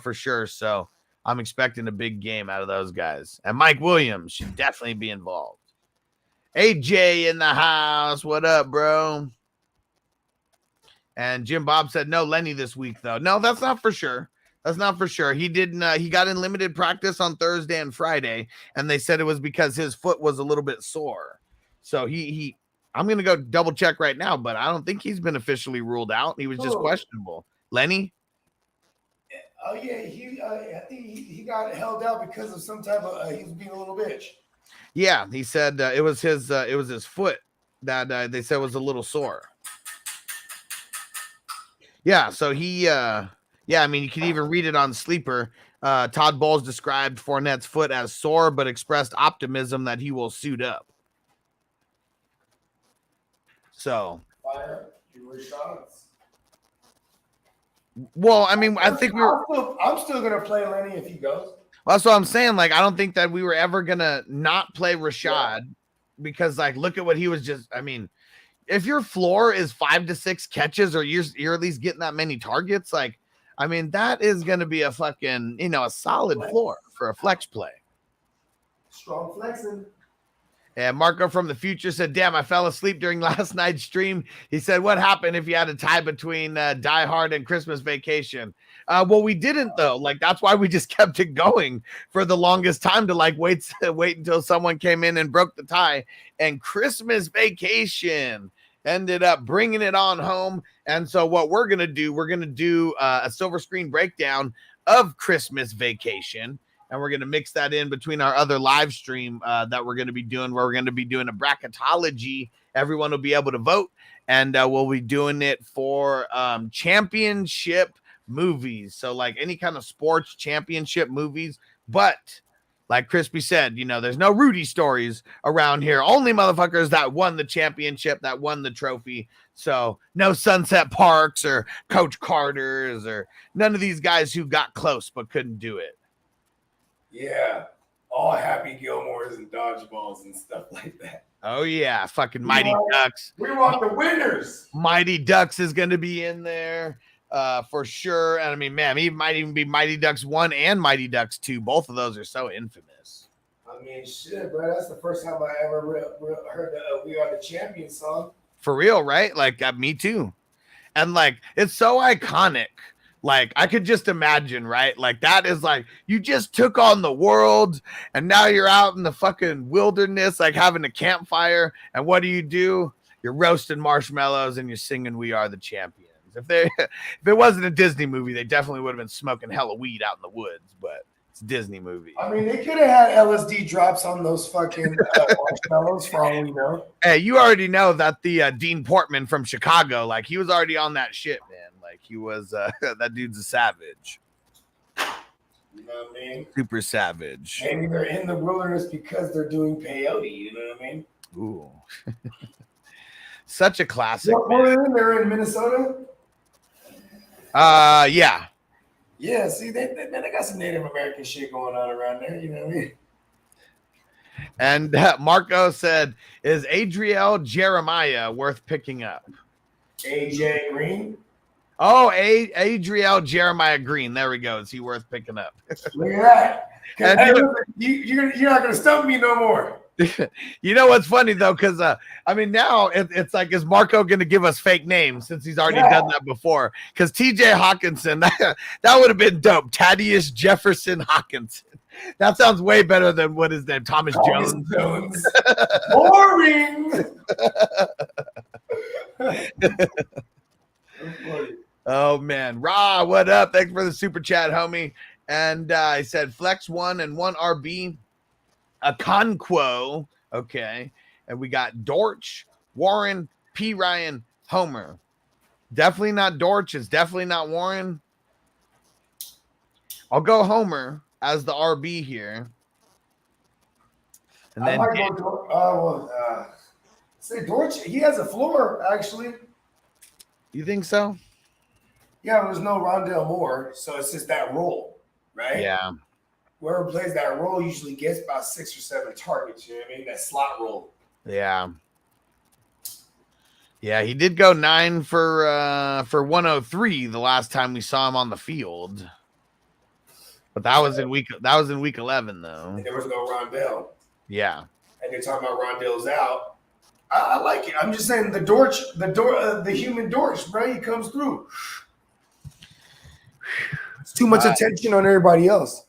for sure. So I'm expecting a big game out of those guys. And Mike Williams should definitely be involved. AJ in the house. What up, bro? And Jim Bob said no Lenny this week, though. No, that's not for sure. That's not for sure. He didn't. He got in limited practice on Thursday and Friday, and they said it was because his foot was a little bit sore. So I'm going to go double check right now, but I don't think he's been officially ruled out. He was just questionable. Lenny? Oh, yeah. I think he got held out because of some type of he was being a little bitch. Yeah, he said it was his foot that they said was a little sore. Yeah, so I mean, you can even read it on Sleeper. Todd Bowles described Fournette's foot as sore, but expressed optimism that he will suit up. So, well, I mean, I think I'm still gonna play Lenny if he goes. Well, that's what I'm saying. Like, I don't think that we were ever gonna not play Rashad because, like, look at what he was just. I mean, if your floor is 5 to 6 catches, or you're at least getting that many targets, like, I mean, that is gonna be a fucking a solid floor for a flex play. Strong flexing. And Marco from the future said, damn, I fell asleep during last night's stream. He said, what happened if you had a tie between Die Hard and Christmas Vacation? Well, we didn't, though. Like, that's why we just kept it going for the longest time to, like, wait until someone came in and broke the tie. And Christmas Vacation ended up bringing it on home. And so what we're going to do a silver screen breakdown of Christmas Vacation. And we're going to mix that in between our other live stream that we're going to be doing, where we're going to be doing a bracketology. Everyone will be able to vote, and we'll be doing it for championship movies. So like any kind of sports championship movies. But like Crispy said, you know, there's no Rudy stories around here. Only motherfuckers that won the championship, that won the trophy. So no Sunset Parks or Coach Carter's or none of these guys who got close but couldn't do it. Yeah, all Happy Gilmores and dodgeballs and stuff like that. Oh yeah, fucking Mighty Ducks. We want the winners. Mighty Ducks is going to be in there for sure. And I mean, man, it might even be Mighty Ducks 1 and Mighty Ducks 2. Both of those are so infamous. I mean, shit, bro. That's the first time I ever heard the "We Are the Champions" song. For real, right? Like me too. And like, it's so iconic. Like, I could just imagine, right? Like, that is like, you just took on the world, and now you're out in the fucking wilderness, like having a campfire. And what do? You're roasting marshmallows and you're singing "We Are the Champions." If it wasn't a Disney movie, they definitely would have been smoking hella weed out in the woods, but it's a Disney movie. I mean, they could have had LSD drops on those fucking marshmallows for all we know. Hey, you already know that the Dean Portman from Chicago, like, he was already on that shit, man. Like, he was, that dude's a savage. You know what I mean? Super savage. Maybe they're in the wilderness because they're doing peyote. You know what I mean? Ooh. Such a classic. They're in Minnesota? Yeah. Yeah, see, they got some Native American shit going on around there. You know what I mean? And Marco said, is Adriel Jeremiah worth picking up? AJ Green? Oh, Adriel Jeremiah Green. There we go. Is he worth picking up? Look at that. And You're not going to stump me no more. You know what's funny, though? Because, I mean, now it's like, is Marco going to give us fake names since he's already done that before? Because TJ Hawkinson, that would have been dope. Thaddeus Jefferson Hawkinson. That sounds way better than what is name? Thomas Jones. Boring. Oh, man. Ra, what up? Thanks for the super chat, homie. And I said flex 1 and 1 RB. A Conquo. Okay. And we got Dortch, Warren, P. Ryan, Homer. Definitely not Dortch. It's definitely not Warren. I'll go Homer as the RB here. And then say Dortch, he has a floor, actually. You think so? Yeah, there's no Rondell Moore, so it's just that role, right? Yeah. Whoever plays that role usually gets about 6 or 7 targets, you know what I mean? That slot role. Yeah. Yeah, he did go 9 for 103 the last time we saw him on the field. But that was in week 11 though. And there was no Rondell. Yeah. And they're talking about Rondell's out. I like it. I'm just saying the human Dortch, bro, he comes through. It's too much attention on everybody else.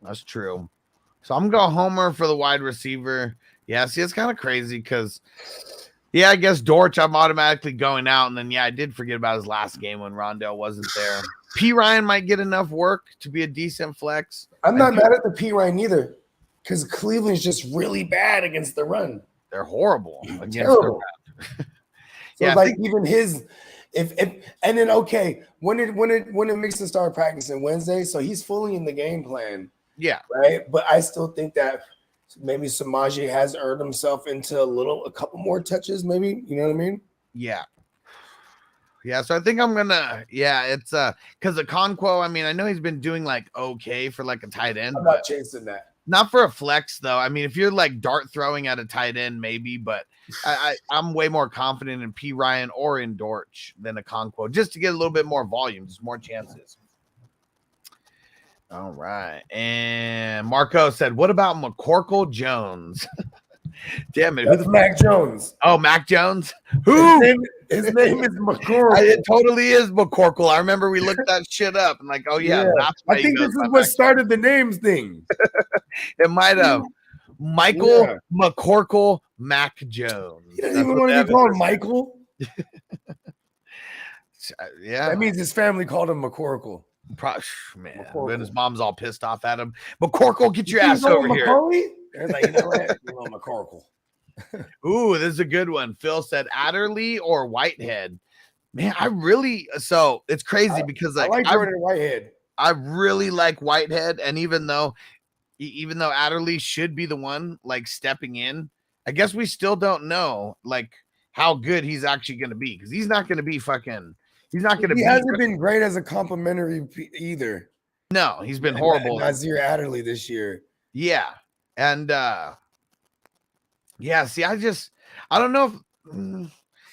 That's true. So I'm going to go Homer for the wide receiver. Yeah, see, it's kind of crazy because, yeah, I guess Dortch, I'm automatically going out. And then, yeah, I did forget about his last game when Rondell wasn't there. P. Ryan might get enough work to be a decent flex. I'm not mad at the P. Ryan either because Cleveland's just really bad against the run. They're horrible against terrible. the run. So yeah, like even his if and then okay, when did Mixon start practicing? Wednesday, so he's fully in the game plan. Yeah, right. But I still think that maybe Samaje has earned himself into a couple more touches, maybe. You know what I mean? Yeah. Yeah, so I think I'm gonna it's because the Conquo, I mean, I know he's been doing like okay for like a tight end. I'm not chasing that. Not for a flex though. I mean, if you're like dart throwing at a tight end, maybe, but I'm way more confident in P. Ryan or in Dortch than a Conquo, just to get a little bit more volume, just more chances. All right. And Marco said, what about McCorkle Jones? Damn it. That's Mac Jones. Oh, Mac Jones. Who? His name is McCorkle. It totally is McCorkle. I remember we looked that shit up and like, oh yeah, that's why I think this is what started the names thing. It might have. Michael McCorkle Mac Jones. He doesn't even want to be called Michael. Yeah, that means his family called him McCorkle. Man, when his mom's all pissed off at him, McCorkle, get your ass over here. They're like, you know what? You know, McCorkle. Ooh, this is a good one. Phil said Adderley or Whitehead. Man, so it's crazy because I like Jordan Whitehead. I really like Whitehead, and even though Adderley should be the one like stepping in, I guess we still don't know like how good he's actually going to be because he's not going to be fucking. He's not going to be. He hasn't been great as a complimentary either. No, he's been horrible. Nazir Adderley this year. Yeah. And see, I don't know if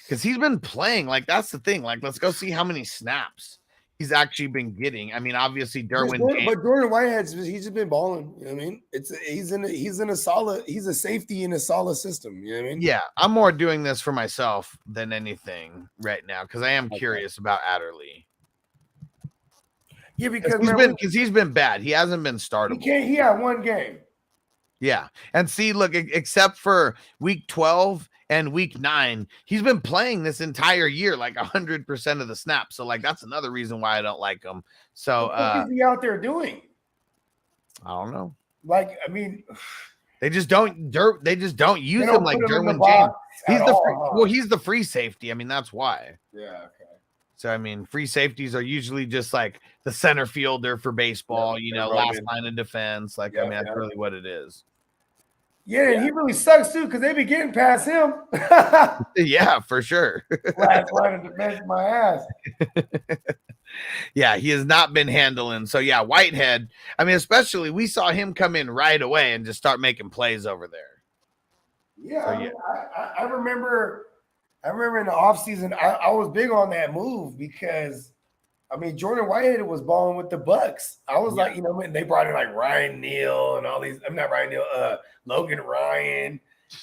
because he's been playing, like that's the thing. Like, let's go see how many snaps he's actually been getting. I mean, obviously Derwin, but Jordan Whitehead's he's just been balling. You know what I mean? He's a safety in a solid system. You know what I mean? Yeah, I'm more doing this for myself than anything right now because I am curious about Adderley. Yeah, because he's been bad. He hasn't been startable. He had one game. Yeah. And see, look, except for week 12 and week 9, he's been playing this entire year like 100% of the snaps. So, like, that's another reason why I don't like him. So, what is he out there doing? I don't know. Like, I mean, they just don't use him like Derwin James. He's the free safety. I mean, that's why. Yeah. Okay. So, I mean, free safeties are usually just like the center fielder for baseball, last line of defense. Like, I mean, that's really what it is. Yeah, and he really sucks too because they be getting past him. Yeah, for sure. Last line of defense, my ass. Yeah, he has not been handling. So, yeah, Whitehead. I mean, especially we saw him come in right away and just start making plays over there. Yeah, so, I remember in the offseason, I was big on that move because, I mean, Jordan Whitehead was balling with the Bucks. I was like, they brought in like Ryan Neal and all these. I'm not Ryan Neal, Logan Ryan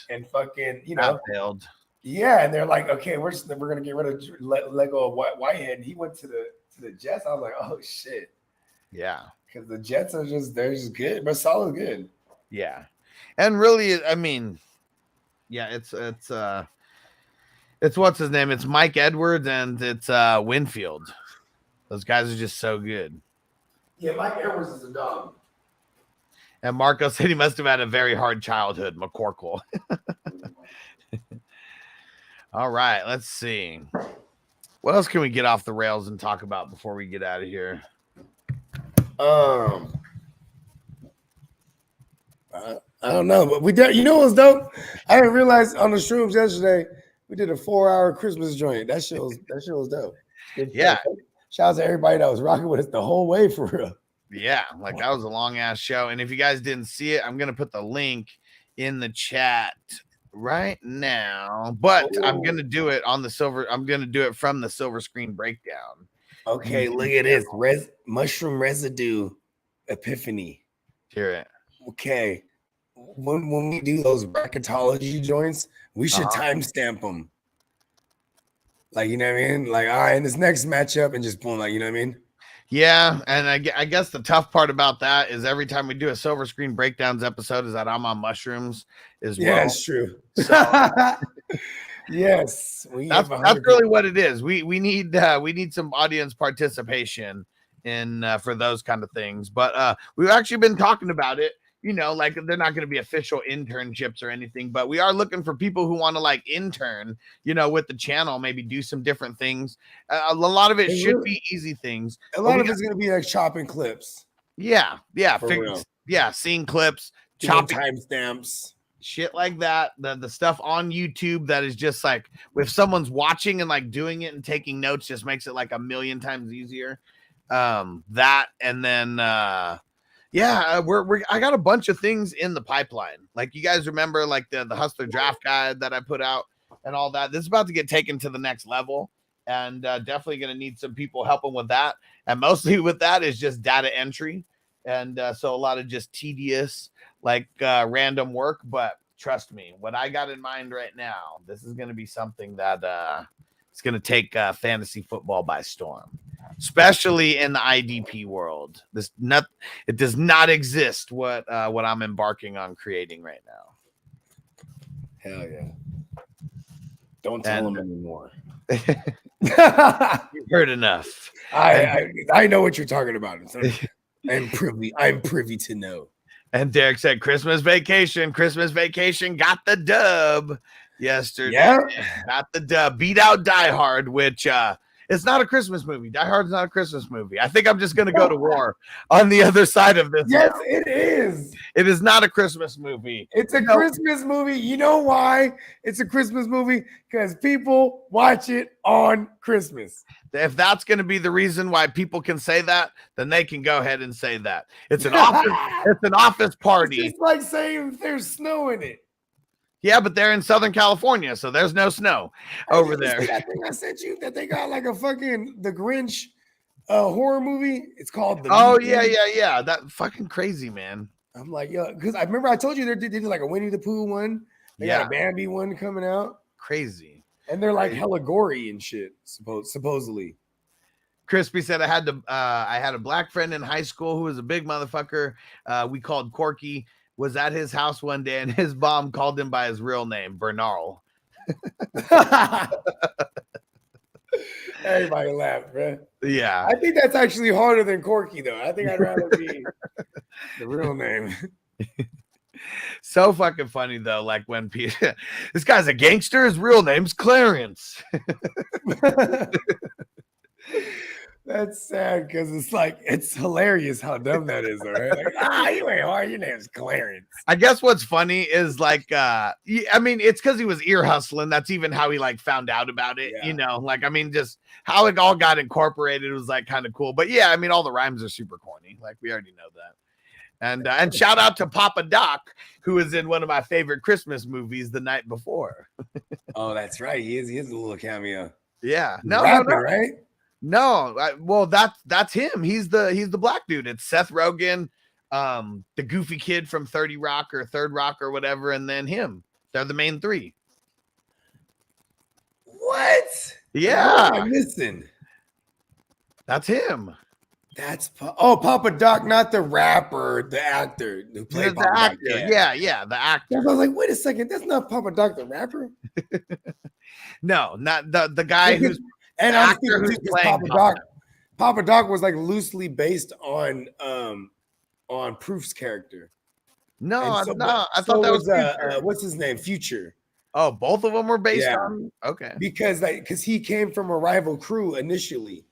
and fucking, failed. Yeah, and they're like, okay, we're gonna get rid of let go of Whitehead. And he went to the Jets. I was like, oh shit. Yeah, because the Jets are they're just good, but solid good. Yeah, and really, I mean, yeah, it's what's his name? It's Mike Edwards and it's Winfield. Those guys are just so good. Yeah, Mike Edwards is a dog. And Marco said he must have had a very hard childhood, McCorkle. All right, let's see. What else can we get off the rails and talk about before we get out of here? I don't know, but we did. You know what's dope? I didn't realize on the shrooms yesterday we did a 4-hour Christmas joint. That shit was dope. Yeah. Shout out to everybody that was rocking with us the whole way for real. Yeah, like that was a long ass show. And if you guys didn't see it, I'm gonna put the link in the chat right now. But I'm gonna do it on the silver. I'm gonna do it from the silver screen breakdown. Okay, look at this mushroom residue epiphany. Hear it. Okay, when we do those bracketology joints, we should timestamp them. Like, you know what I mean? Like, all right, in this next matchup, and just boom, like, you know what I mean? Yeah, and I guess the tough part about that is every time we do a silver screen breakdowns episode is that I'm on mushrooms as well. Yeah, it's true. So, yes, that's really what it is. We need some audience participation in for those kind of things. But we've actually been talking about it. Like they're not going to be official internships or anything, but we are looking for people who want to like intern, with the channel, maybe do some different things. A lot of it should be easy things. A lot of it's going to be like chopping clips. Yeah. Seeing clips, chopping timestamps, shit like that. The stuff on YouTube that is just like if someone's watching and like doing it and taking notes just makes it like a million times easier. That and then I got a bunch of things in the pipeline. Like you guys remember like the Hustler draft guide that I put out and all that. This is about to get taken to the next level and definitely going to need some people helping with that. And mostly with that is just data entry. And so a lot of just tedious, like random work, but trust me, what I got in mind right now, this is going to be something that it's going to take fantasy football by storm, especially in the IDP world. It does not exist what I'm embarking on creating right now. Hell yeah. Don't tell them anymore. You've heard enough. I know what you're talking about. I'm privy to know. And Derek said, Christmas Vacation got the dub yesterday. Yeah. Got the dub. Beat out Die Hard, which it's not a Christmas movie. Die Hard's not a Christmas movie. I think I'm just going to go to war on the other side of this. Yes, it is. It is not a Christmas movie. It's a Christmas movie. You know why it's a Christmas movie? Because people watch it on Christmas. If that's going to be the reason why people can say that, then they can go ahead and say that. It's an office. It's an office party. It's like saying there's snow in it. Yeah, but they're in Southern California, so there's no snow over there. That thing I sent you that they got like a fucking The Grinch horror movie. It's called The Yeah. That fucking crazy, man. I'm like, yo, because I remember I told you they did like a Winnie the Pooh one. They got a Bambi one coming out. Crazy. And they're like hella gory and shit, supposedly. Crispy said I had a black friend in high school who was a big motherfucker. We called Corky. Was at his house one day and his mom called him by his real name, Bernal. Everybody laughed, bro. Yeah. I think that's actually harder than Corky, though. I think I'd rather be the real name. So fucking funny, though. Like when this guy's a gangster, his real name's Clarence. That's sad because it's hilarious how dumb that is, all right? Like, you ain't hard. Your name's Clarence. I guess what's funny is like, I mean, it's because he was ear hustling. That's even how he like found out about it, you know? Like, I mean, just how it all got incorporated was like kind of cool. But yeah, I mean, all the rhymes are super corny. Like we already know that. And shout out to Papa Doc, who was in one of my favorite Christmas movies the night before. Oh, that's right. He is a little cameo. Yeah. No, right? No, well, that's him. He's the black dude. It's Seth Rogen, the goofy kid from 30 Rock or Third Rock or whatever, and then him. They're the main three. What? Yeah. Listen. That's him. That's Papa Doc, not the rapper, the actor who played the actor. Yeah, the actor. I was like, wait a second, that's not Papa Doc, the rapper. No, not the guy who's and the I'm actor who's playing Papa Doc. Papa Doc was like loosely based on Proof's character. No, I thought that was what's his name? Future. Oh, both of them were based on. Okay, because he came from a rival crew initially.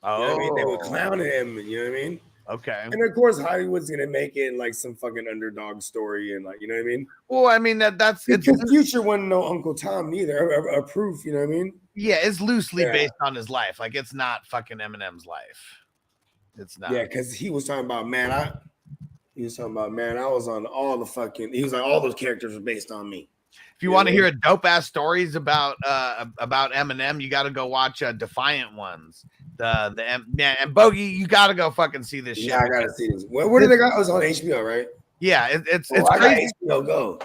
Oh, you know what I mean? They were clowning him, you know what I mean? Okay. And of course, Hollywood's gonna make it like some fucking underdog story, and like, you know what I mean? Well, I mean that's because Future wasn't no Uncle Tom neither. A Proof, you know what I mean? Yeah, it's loosely based on his life. Like it's not fucking Eminem's life. It's not. Yeah, because he was talking about I was on all the fucking. He was like, all those characters were based on me. If you want to hear a dope ass stories about Eminem, you got to go watch Defiant Ones. And Bogey, you got to go fucking see this shit. Yeah, I got to see this. Where did they go? It was on HBO, right? Yeah, it's crazy. HBO Go.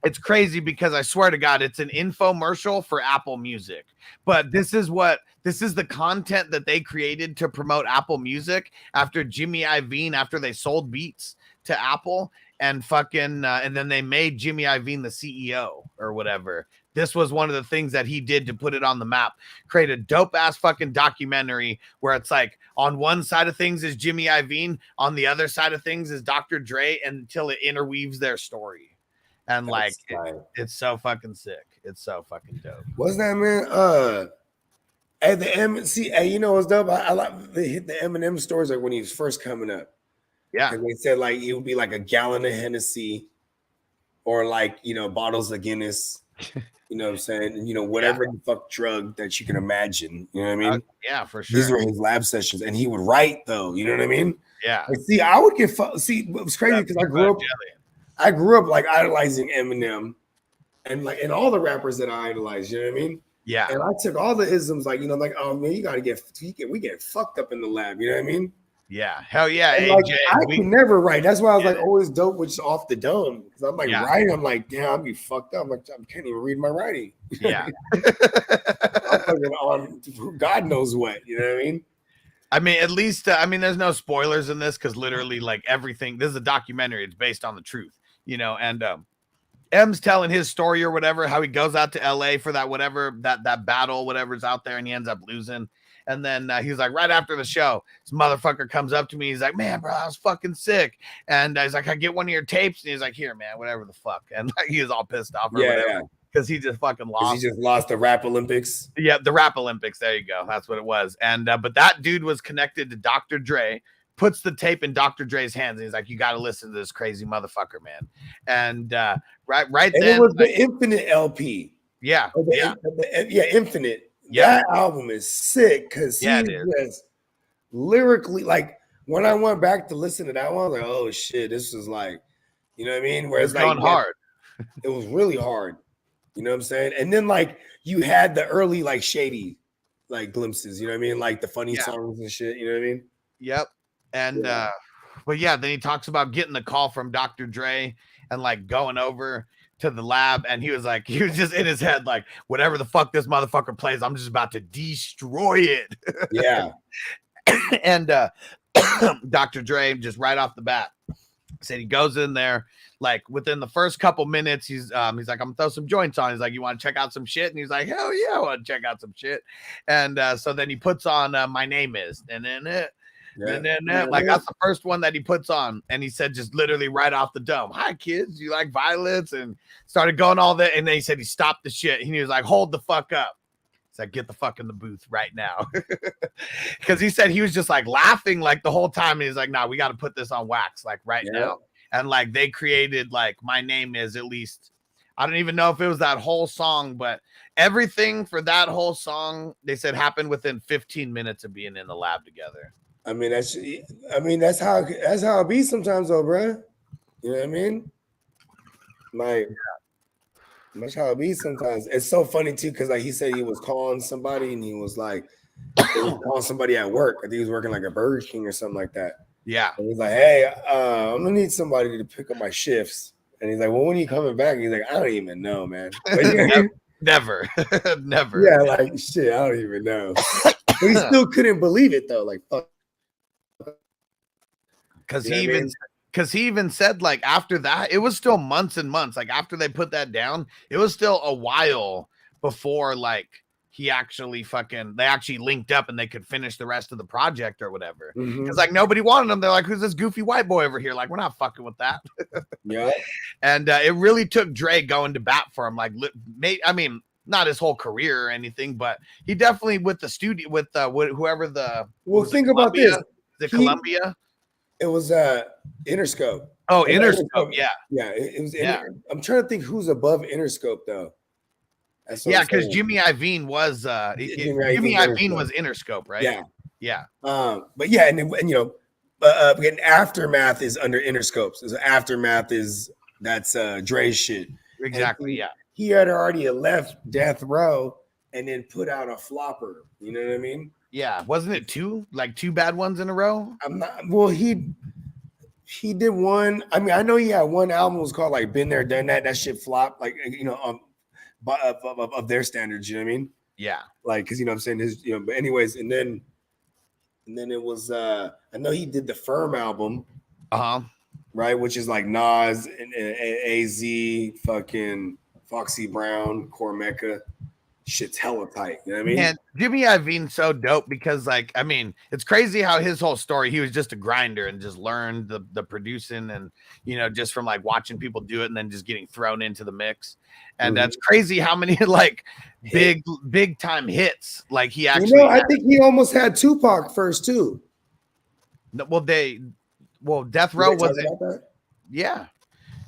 It's crazy because I swear to God, it's an infomercial for Apple Music. But this is the content that they created to promote Apple Music after Jimmy Iovine, after they sold Beats to Apple and fucking, and then they made Jimmy Iovine the CEO or whatever. This was one of the things that he did to put it on the map, create a dope ass fucking documentary where it's like on one side of things is Jimmy Iovine, on the other side of things is Dr. Dre, until it interweaves their story. And like, it's so fucking sick. It's so fucking dope. What's that, man? You know what's dope? I like they hit the Eminem stories like when he was first coming up. Yeah. And they said like it would be like a gallon of Hennessy or like, you know, bottles of Guinness. You know what I'm saying? And, you know, whatever the fuck drug that you can imagine. You know what I mean? Yeah, for sure. These were his lab sessions. And he would write, though. You know what I mean? Yeah. Like, see, I would get see, it was crazy because I grew up like idolizing Eminem and all the rappers that I idolized. You know what I mean? Yeah. And I took all the isms, like, you know, like, oh man, we get fucked up in the lab. You know what I mean? Yeah, hell yeah, And, AJ. like, I can never write. That's why I was like always dope, which is off the dome. Because I'm like writing, I'm like, damn, I'll be fucked up. I'm like, I can't even read my writing. Yeah. I'm fucking on God knows what. You know what I mean? I mean, at least I mean, there's no spoilers in this because literally, like everything. This is a documentary. It's based on the truth, you know. And M's telling his story or whatever, how he goes out to LA for that whatever that battle, whatever's out there, and he ends up losing. And then he's like, right after the show, this motherfucker comes up to me. He's like, man, bro, I was fucking sick. And he's like, I get one of your tapes. And he's like, here, man, whatever the fuck. And like, he was all pissed off or whatever because he just fucking lost. He just lost the Rap Olympics. Yeah, the Rap Olympics. There you go. That's what it was. And but that dude was connected to Dr. Dre, puts the tape in Dr. Dre's hands. And he's like, you got to listen to this crazy motherfucker, man. And right and then. It was the Infinite LP. Yeah. Infinite. Yeah, that album is sick because he's just lyrically, like when I went back to listen to that one, I was like, oh shit, this was like, you know what I mean? Whereas it's going hard. It was really hard. You know what I'm saying? And then like you had the early like shady like glimpses, you know what I mean? Like the funny songs and shit, you know what I mean? Yep. And but yeah, then he talks about getting the call from Dr. Dre and like going over to the lab, and he was just in his head like, whatever the fuck this motherfucker plays, I'm just about to destroy it. Yeah. And Dr. Dre just right off the bat said he goes in there like within the first couple minutes, he's like, I'm gonna throw some joints on. He's like, you want to check out some shit? And he's like, hell yeah, I want to check out some shit. And so then he puts on My Name Is, and then like that's the first one that he puts on, and he said just literally right off the dome, hi kids, you like violence? And started going all that, and then he said he stopped the shit, and he was like, hold the fuck up. He's like, get the fuck in the booth right now. Because he said he was just like laughing like the whole time, and he's like, nah, we got to put this on wax like right now. And like they created like My Name Is, at least I don't even know if it was that whole song, but everything for that whole song they said happened within 15 minutes of being in the lab together. I mean, that's how it be sometimes, though, bro. You know what I mean? Like, that's how it be sometimes. It's so funny too, because like he said he was calling somebody, and he was like, he was calling somebody at work. I think he was working like a Burger King or something like that. Yeah. And he's like, hey, I'm gonna need somebody to pick up my shifts. And he's like, well, when are you coming back? And he's like, I don't even know, man. Never. Yeah, like shit, I don't even know. But he still couldn't believe it though. Like, fuck. Because he even said like after that, it was still months and months. Like after they put that down, it was still a while before like they actually linked up and they could finish the rest of the project or whatever. Because like nobody wanted him. They're like, who's this goofy white boy over here? Like, we're not fucking with that. Yeah. And it really took Dre going to bat for him. Like, I mean, not his whole career or anything, but he definitely with the studio with whoever the. Well, think about this. The Columbia. It was Interscope. Oh, Interscope, yeah. Yeah, it was. I'm trying to think who's above Interscope though. Yeah, because Jimmy Iovine was Jimmy Iovine was Interscope, right? Yeah, yeah. But yeah, and you know, again, Aftermath is under Interscope. So Aftermath that's Dre's shit. Exactly. He had already left Death Row and then put out a flopper. You know what I mean? Yeah, wasn't it two bad ones in a row? I'm not. Well, he did one. I mean, I know he had one album was called like "Been There, Done That." That shit flopped, like you know, of their standards. You know what I mean? Yeah. Like, because you know what I'm saying, his, you know. But anyways, and then it was. I know he did the Firm album. Right, which is like Nas and AZ, fucking Foxy Brown, Cormecca. Shit's hella tight. You know what I mean? And Jimmy Iovine's so dope because, like, I mean, it's crazy how his whole story, he was just a grinder and just learned the producing and, you know, just from like watching people do it and then just getting thrown into the mix. And that's crazy how many like big time hits like he actually. You know, I think he almost had Tupac first too. Well, Death Row was it? Yeah.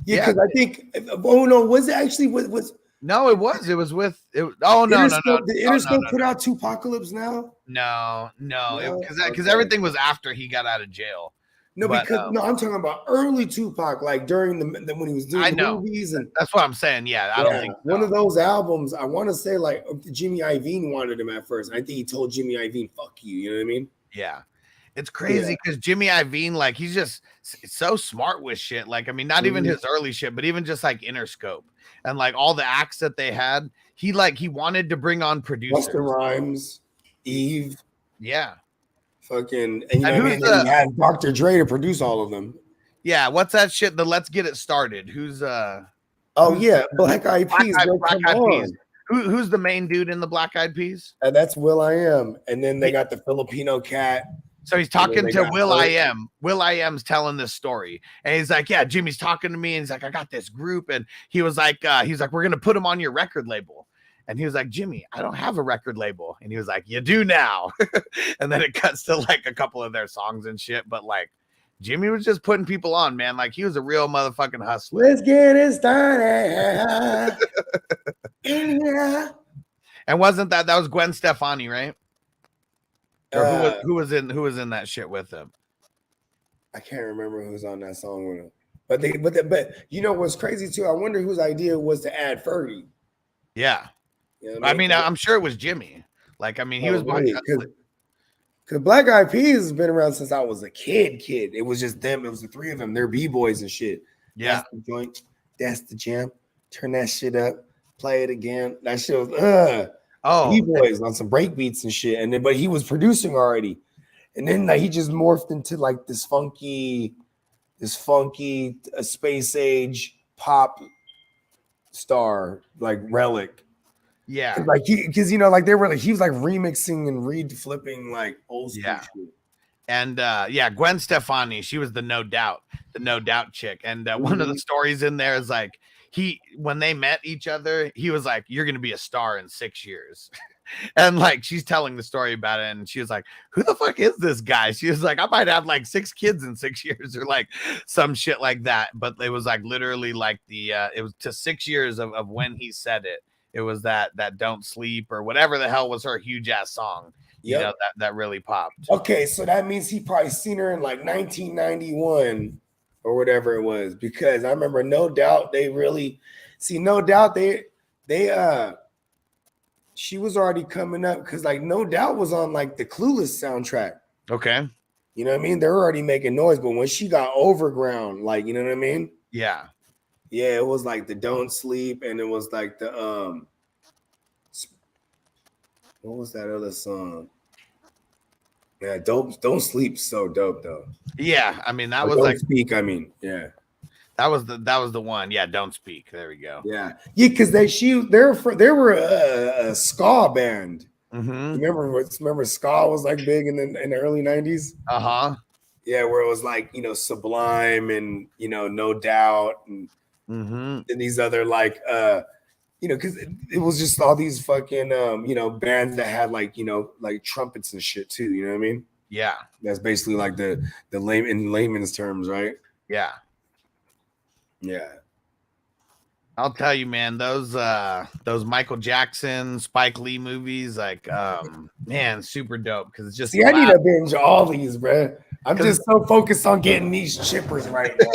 Yeah, because I think. Oh no, was it actually was. No, it was with it. Oh no, Interscope, Did Interscope put out Tupacalypse now? No, because everything was after he got out of jail. No, but, I'm talking about early Tupac, like during the when he was doing the movies, and that's what I'm saying. Yeah, I don't think one of those albums. I want to say like Jimmy Iovine wanted him at first. I think he told Jimmy Iovine, "Fuck you," you know what I mean? Yeah. It's crazy because Jimmy Iovine, like, he's just so smart with shit. Like, I mean, not even his early shit, but even just like Interscope and like all the acts that they had. He wanted to bring on producers. Busta Rhymes, Eve. Yeah. Fucking, and you know what I mean? Then he had Dr. Dre to produce all of them. Yeah. What's that shit? The Let's Get It Started. Who's Black Eyed Peas. Come on. Who's the main dude in the Black Eyed Peas? That's Will.i.am. And then they got the Filipino cat. So he's talking to Will.i.am. Will.i.am's telling this story. And he's like, yeah, Jimmy's talking to me. And he's like, I got this group. And he was like, we're going to put him on your record label. And he was like, Jimmy, I don't have a record label. And he was like, you do now. And then it cuts to like a couple of their songs and shit. But like, Jimmy was just putting people on, man. Like, he was a real motherfucking hustler. Let's get it started. Yeah. And wasn't that was Gwen Stefani, right? Or who was in that shit with him? I can't remember who was on that song with him. But you know what's crazy too? I wonder whose idea was to add Fergie. Yeah. You know I mean, I'm sure it was Jimmy. Like, I mean, he was because Black Eyed Peas has been around since I was a kid. It was just them. It was the three of them. They're b-boys and shit. Yeah. That's the joint. That's the jam. Turn that shit up. Play it again. That shit was B-boys on some break beats and shit. And then, but he was producing already. And then he just morphed into like this funky space age pop star, like Relic. Yeah. Like because he was like remixing and flipping like old school shit. And Gwen Stefani, she was the No Doubt chick. And one of the stories in there is like, when they met each other, he was like, you're going to be a star in 6 years. And like, she's telling the story about it. And she was like, who the fuck is this guy? She was like, I might have like 6 kids in 6 years or like some shit like that. But it was like literally like it was to 6 years of when he said it. It was that Don't Sleep or whatever the hell was her huge ass song. You know, that really popped. Okay. So that means he probably seen her in like 1991 or whatever it was, because I remember No Doubt, she was already coming up because like No Doubt was on like the Clueless soundtrack. Okay. You know what I mean? They're already making noise, but when she got Overground, like, you know what I mean? Yeah. Yeah, it was like the Don't Sleep, and it was like the what was that other song? Yeah, Don't Sleep, so dope though. Yeah, I mean that was Don't like Speak. I mean, yeah. That was the one. Yeah, Don't Speak. There we go. Yeah, because they were a ska band. Mm-hmm. Remember ska was like big in the early 90s. Yeah, where it was like, you know, Sublime and, you know, No Doubt and these other like you know, because it was just all these fucking you know, bands that had like, you know, like trumpets and shit too. You know what I mean? Yeah, that's basically like the layman's terms, right? Yeah. Yeah. I'll tell you, man, those Michael Jackson, Spike Lee movies, like, man, super dope. Because it's just, I need to binge all these, bro. I'm just so focused on getting these chippers right now.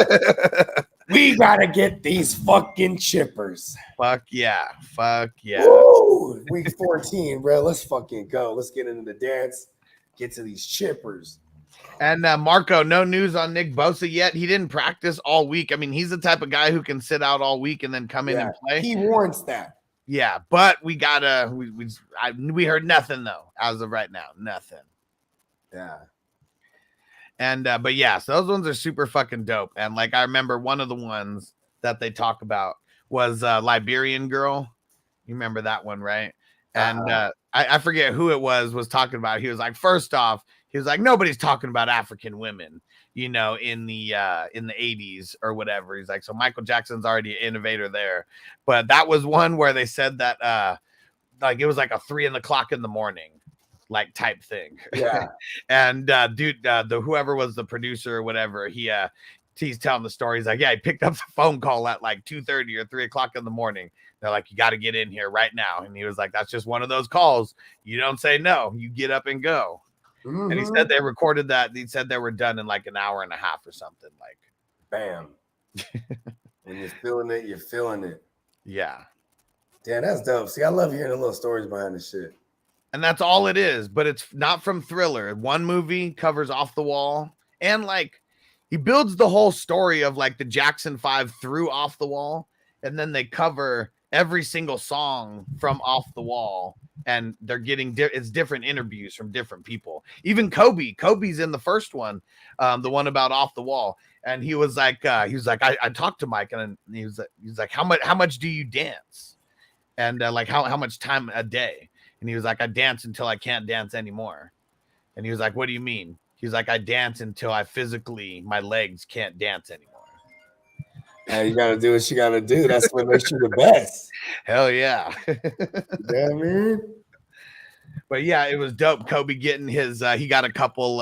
We gotta get these fucking chippers. Fuck yeah. Woo! Week 14, bro. Let's fucking go. Let's get into the dance. Get to these chippers. And Marco, no news on Nick Bosa yet. He didn't practice all week. I mean, he's the type of guy who can sit out all week and then come in and play. He warrants that. Yeah, but we heard nothing though as of right now. Nothing. Yeah. And but yeah, so those ones are super fucking dope. And like I remember one of the ones that they talk about was Liberian Girl. You remember that one, right? And I forget who it was talking about. He was like, first off, he was like, nobody's talking about African women, you know, in the 80s or whatever. He's like, so Michael Jackson's already an innovator there. But that was one where they said that like it was like a 3 o'clock in the morning, like type thing. Yeah. And dude, the whoever was the producer or whatever, he's telling the story. He's like, yeah, he picked up the phone call at like 2:30 or 3 o'clock in the morning. They're like, you got to get in here right now. And he was like, that's just one of those calls. You don't say no, you get up and go. Mm-hmm. And he said they recorded that. He said they were done in like an hour and a half or something. Like, bam. When you're feeling it, you're feeling it. Yeah. Damn, that's dope. See, I love hearing the little stories behind the shit. And that's all it is, but it's not from Thriller. One movie covers Off the Wall, and like he builds the whole story of like the Jackson 5 through Off the Wall, and then they cover every single song from Off the Wall, and they're getting it's different interviews from different people. Even Kobe's in the first one, the one about Off the Wall, and he was like I talked to Mike, and he was like how much do you dance, and like how much time a day. And he was like, I dance until I can't dance anymore. And he was like, what do you mean? He was like, I dance until my legs can't dance anymore. And you got to do what you got to do. That's what makes you the best. Hell yeah. Yeah, man. But yeah, it was dope. Kobe getting his, he got a couple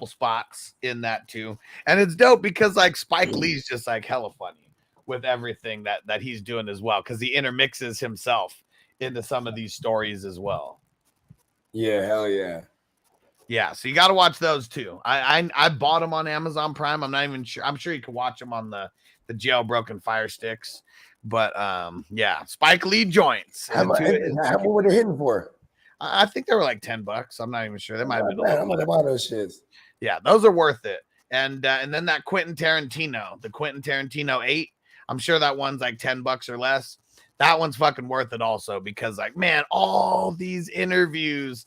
spots in that too. And it's dope because like Spike Lee's just like hella funny with everything that he's doing as well. Cause he intermixes himself into some of these stories as well. Yeah, hell yeah. Yeah, so you got to watch those too. I bought them on Amazon Prime. I'm not even sure. I'm sure you can watch them on the jailbroken Fire Sticks. But yeah, Spike Lee joints. What were they hitting for? I think they were like $10. I'm not even sure. They might have been. I'm gonna buy those shits. Yeah, those are worth it. And then that Quentin Tarantino 8. I'm sure that one's like $10 or less. That one's fucking worth it also because like, man, all these interviews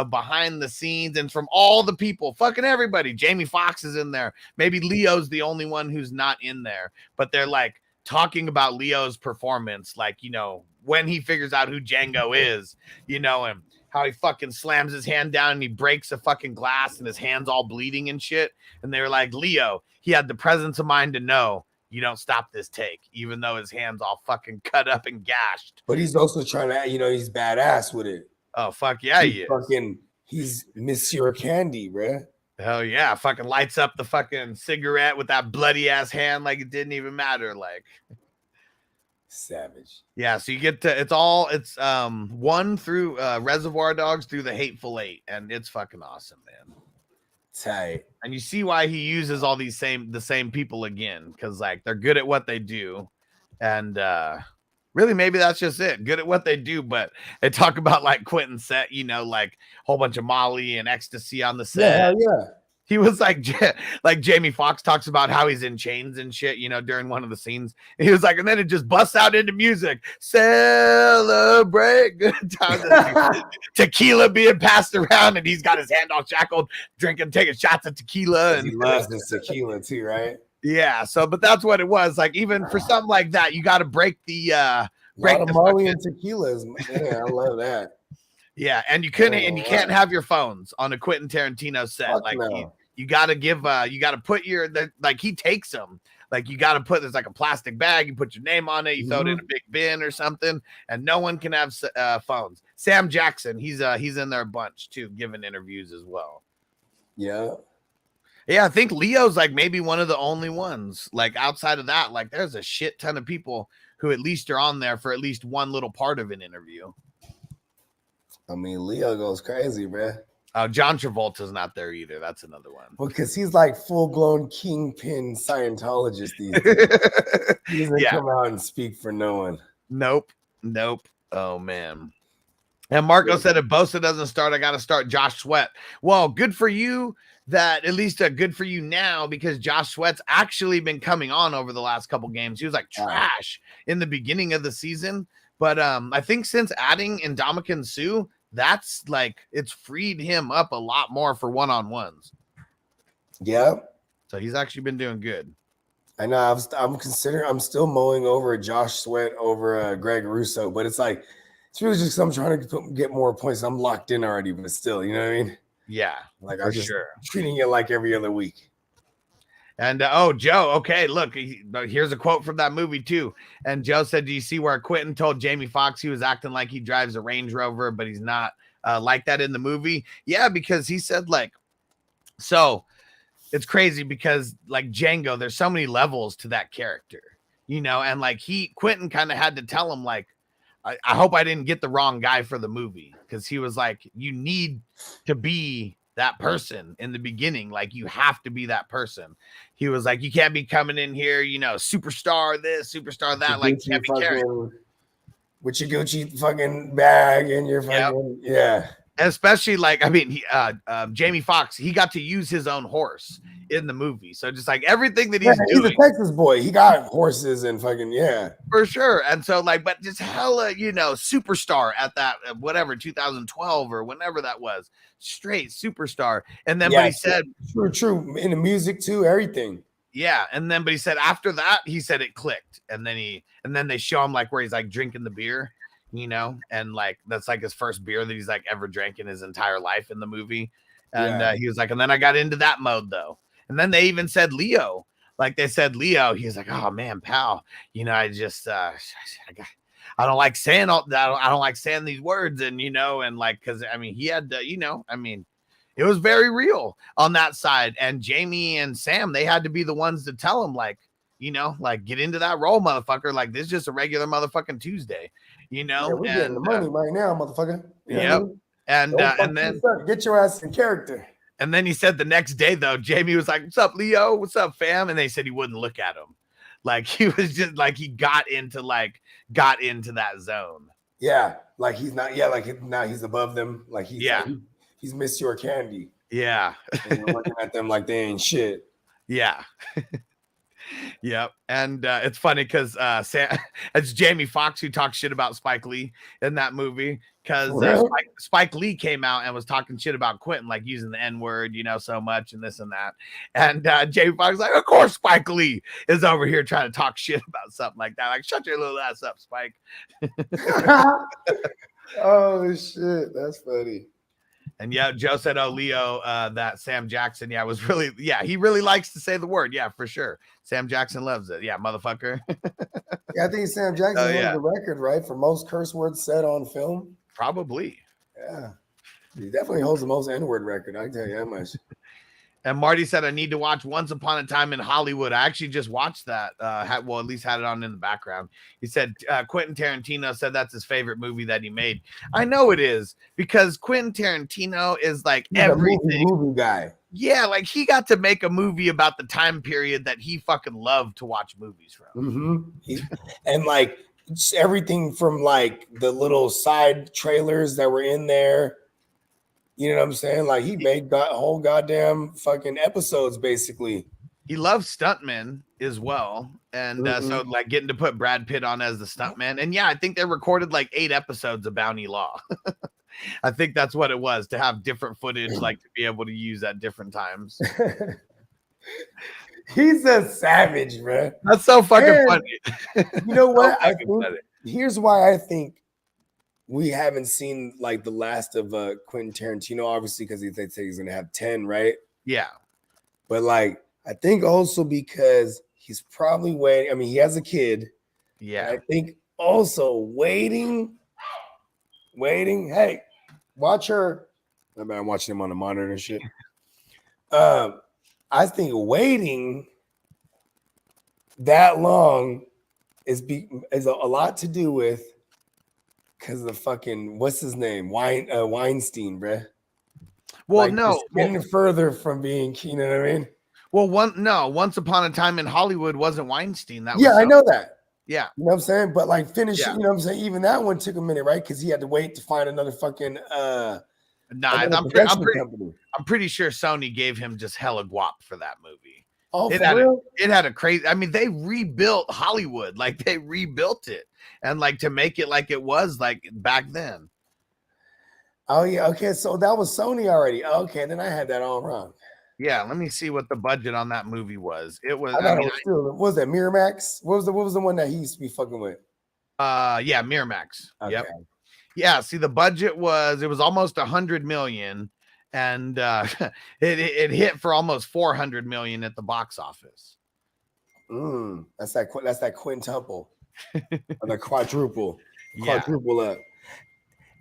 behind the scenes and from all the people, fucking everybody. Jamie Foxx is in there. Maybe Leo's the only one who's not in there, but they're like talking about Leo's performance. Like, you know, when he figures out who Django is, you know, and how he fucking slams his hand down and he breaks a fucking glass and his hand's all bleeding and shit. And they were like, Leo, he had the presence of mind to know you don't stop this take, even though his hand's all fucking cut up and gashed. But he's also trying to, you know, he's badass with it. Oh, fuck yeah, he is. He's Monsieur Candy, bruh. Hell yeah. Fucking lights up the fucking cigarette with that bloody ass hand like it didn't even matter. Like, savage. Yeah, so you get to, it's 1 through Reservoir Dogs through the Hateful Eight, and it's fucking awesome, man. Tight. And you see why he uses all the same people again, because like they're good at what they do, and really maybe that's just it, good at what they do. But they talk about like Quentin set, you know, like a whole bunch of Molly and ecstasy on the set. Yeah. He was like Jamie Foxx talks about how he's in chains and shit, you know, during one of the scenes. And he was like, and then it just busts out into music. Celebrate good times. Tequila being passed around, and he's got his hand all shackled, taking shots of tequila. And he loves this tequila too, right? Yeah. So, but that's what it was. Like, even for something like that, you got to break the Molly and tequilas. Yeah, I love that. Yeah, and you can't have your phones on a Quentin Tarantino set. Fuck like no. you got to put like he takes them. Like you got to put, there's like a plastic bag, you put your name on it, you throw it in a big bin or something, and no one can have phones. Sam Jackson, he's in there a bunch too, giving interviews as well. Yeah. Yeah, I think Leo's like maybe one of the only ones. Like outside of that, like there's a shit ton of people who at least are on there for at least one little part of an interview. I mean, Leo goes crazy, bro. John Travolta's not there either. That's another one. Because he's like full-blown kingpin Scientologist these days. He doesn't come out and speak for no one. Nope. Oh, man. And Marco said, if Bosa doesn't start, I got to start Josh Sweat. Well, good for you. That at least good for you now, because Josh Sweat's actually been coming on over the last couple games. He was like trash in the beginning of the season. But I think since adding Ndamukong Suh, that's like it's freed him up a lot more for one-on-ones. Yeah. So he's actually been doing good. I know. I'm still mulling over Josh Sweat over Greg Russo, but it's like it's really just I'm trying to get more points. I'm locked in already, but still, you know what I mean? Yeah, like I'm just treating it like every other week. And Joe, okay, look, here's a quote from that movie too. And Joe said, do you see where Quentin told Jamie Foxx he was acting like he drives a Range Rover, but he's not like that in the movie? Yeah, because he said like, so it's crazy because like Django, there's so many levels to that character, you know, and like Quentin kind of had to tell him like, I hope I didn't get the wrong guy for the movie, because he was like, you need to be that person in the beginning. Like you have to be that person. He was like, you can't be coming in here, you know, superstar this, superstar that. Like you can't be carrying. with your Gucci fucking bag and your fucking yeah. Especially like, I mean, Jamie Foxx, he got to use his own horse in the movie. So just like everything that he's doing. He's a Texas boy. He got horses and fucking, for sure. And so like, but just hella, superstar at that, whatever, 2012 or whenever that was, straight superstar. And then, but he said, true. In the music too, everything. Yeah. And then, but he said after that, he said it clicked. And then they show him like where he's like drinking the beer. And like that's like his first beer that he's like ever drank in his entire life in the movie. And he was like, and then I got into that mode though. And then they even said Leo, like they said Leo. He was like, oh man, pal, I just I don't like saying all that. I don't like saying these words, and and like because I mean he had to, it was very real on that side. And Jamie and Sam, they had to be the ones to tell him like, like get into that role, motherfucker. Like this is just a regular motherfucking Tuesday. We're getting the money right now, motherfucker. Yep. And then get your ass in character. And then he said the next day though, Jamie was like, "What's up, Leo? What's up, fam?" And they said he wouldn't look at him. Like he was just like he got into that zone. Yeah, like he's not. Yeah, like now he's above them. Like he's Miss Your Candy. Yeah, and you're looking at them like they ain't shit. Yeah. Yep. And it's funny because it's Jamie Foxx who talks shit about Spike Lee in that movie because Spike Lee came out and was talking shit about Quentin, like using the N-word, so much and this and that. And Jamie Foxx was like, of course Spike Lee is over here trying to talk shit about something like that. Like, shut your little ass up, Spike. Oh shit, that's funny. And Joe said, "Oh, Leo, that Sam Jackson, was really, he really likes to say the word, for sure. Sam Jackson loves it, motherfucker." I think Sam Jackson holds the record, right, for most curse words said on film. Probably. Yeah, he definitely holds the most N-word record. I can tell you that much. And Marty said, "I need to watch Once Upon a Time in Hollywood." I actually just watched that. At least had it on in the background. He said Quentin Tarantino said that's his favorite movie that he made. I know it is because Quentin Tarantino is like everything. Movie guy. Yeah, like he got to make a movie about the time period that he fucking loved to watch movies from. And like everything from like the little side trailers that were in there. You know what I'm saying? Like he made whole goddamn fucking episodes, basically. He loves stuntmen as well. And so like getting to put Brad Pitt on as the stuntman. And I think they recorded like 8 episodes of Bounty Law. I think that's what it was, to have different footage, like to be able to use at different times. He's a savage, man. That's so fucking funny. You know what? Here's why I think we haven't seen like the last of Quentin Tarantino, obviously, because they say he's gonna have 10, right? Yeah. But like, I think also because he's probably waiting. I mean, he has a kid. Yeah. I think also waiting. Hey, watch her. I'm watching him on the monitor and shit. I think waiting that long is a lot to do with. Because the fucking, what's his name? Weinstein, bruh. Well, like, getting further from being, you know what I mean? Well, Once Upon a Time in Hollywood wasn't Weinstein. That was I know that. Yeah. You know what I'm saying? But like finish, you know what I'm saying? Even that one took a minute, right? Because he had to wait to find another fucking I'm pretty sure Sony gave him just hella guap for that movie. Oh, it had a crazy, I mean, they rebuilt Hollywood. Like they rebuilt it. And like to make it like it was like back then. Oh yeah, okay. So that was Sony already. Okay, then I had that all wrong. Yeah, let me see what the budget on that movie was. It was. What was that Miramax? What was the one that he used to be fucking with? Yeah, Miramax. Okay. Yep. Yeah. See, the budget was almost 100 million, and it hit for almost 400 million at the box office. That's that quintuple. Or the quadruple up.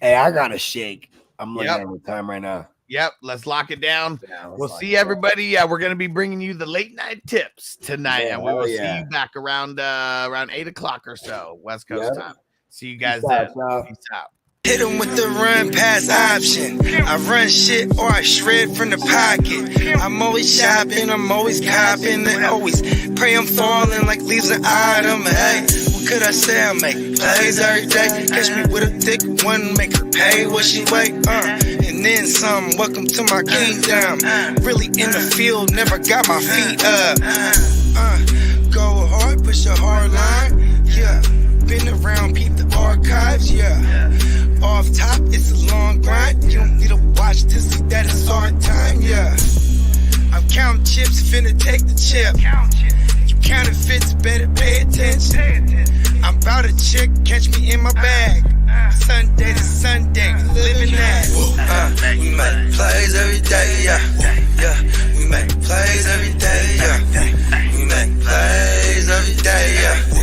Hey, I got a shake. I'm looking at the time right now. Yep, let's lock it down. We'll see everybody. Yeah, we're gonna be bringing you the late night tips tonight, and we will see you back around 8 o'clock or so, West Coast time. See you guys then. Peace out. Hit him with the run pass option. I run shit or I shred from the pocket. I'm always shopping, I'm always copping, and always pray I'm falling like leaves an item. Hey. could I say? I make plays every day. Catch me with a thick one, make her pay what she weigh. And then some. Welcome to my kingdom. Really in the field, never got my feet up. Go hard, push a hard line. Yeah, been around, peep the archives. Yeah, off top, it's a long grind. You don't need to watch to see that it's hard time. Yeah, I'm counting chips, finna take the chip. You counterfeits, better pay attention. I'm about a chick, catch me in my bag. Sunday to Sunday, living that. We make plays every day, yeah. Yeah, we make plays every day, yeah. We make plays every day, yeah.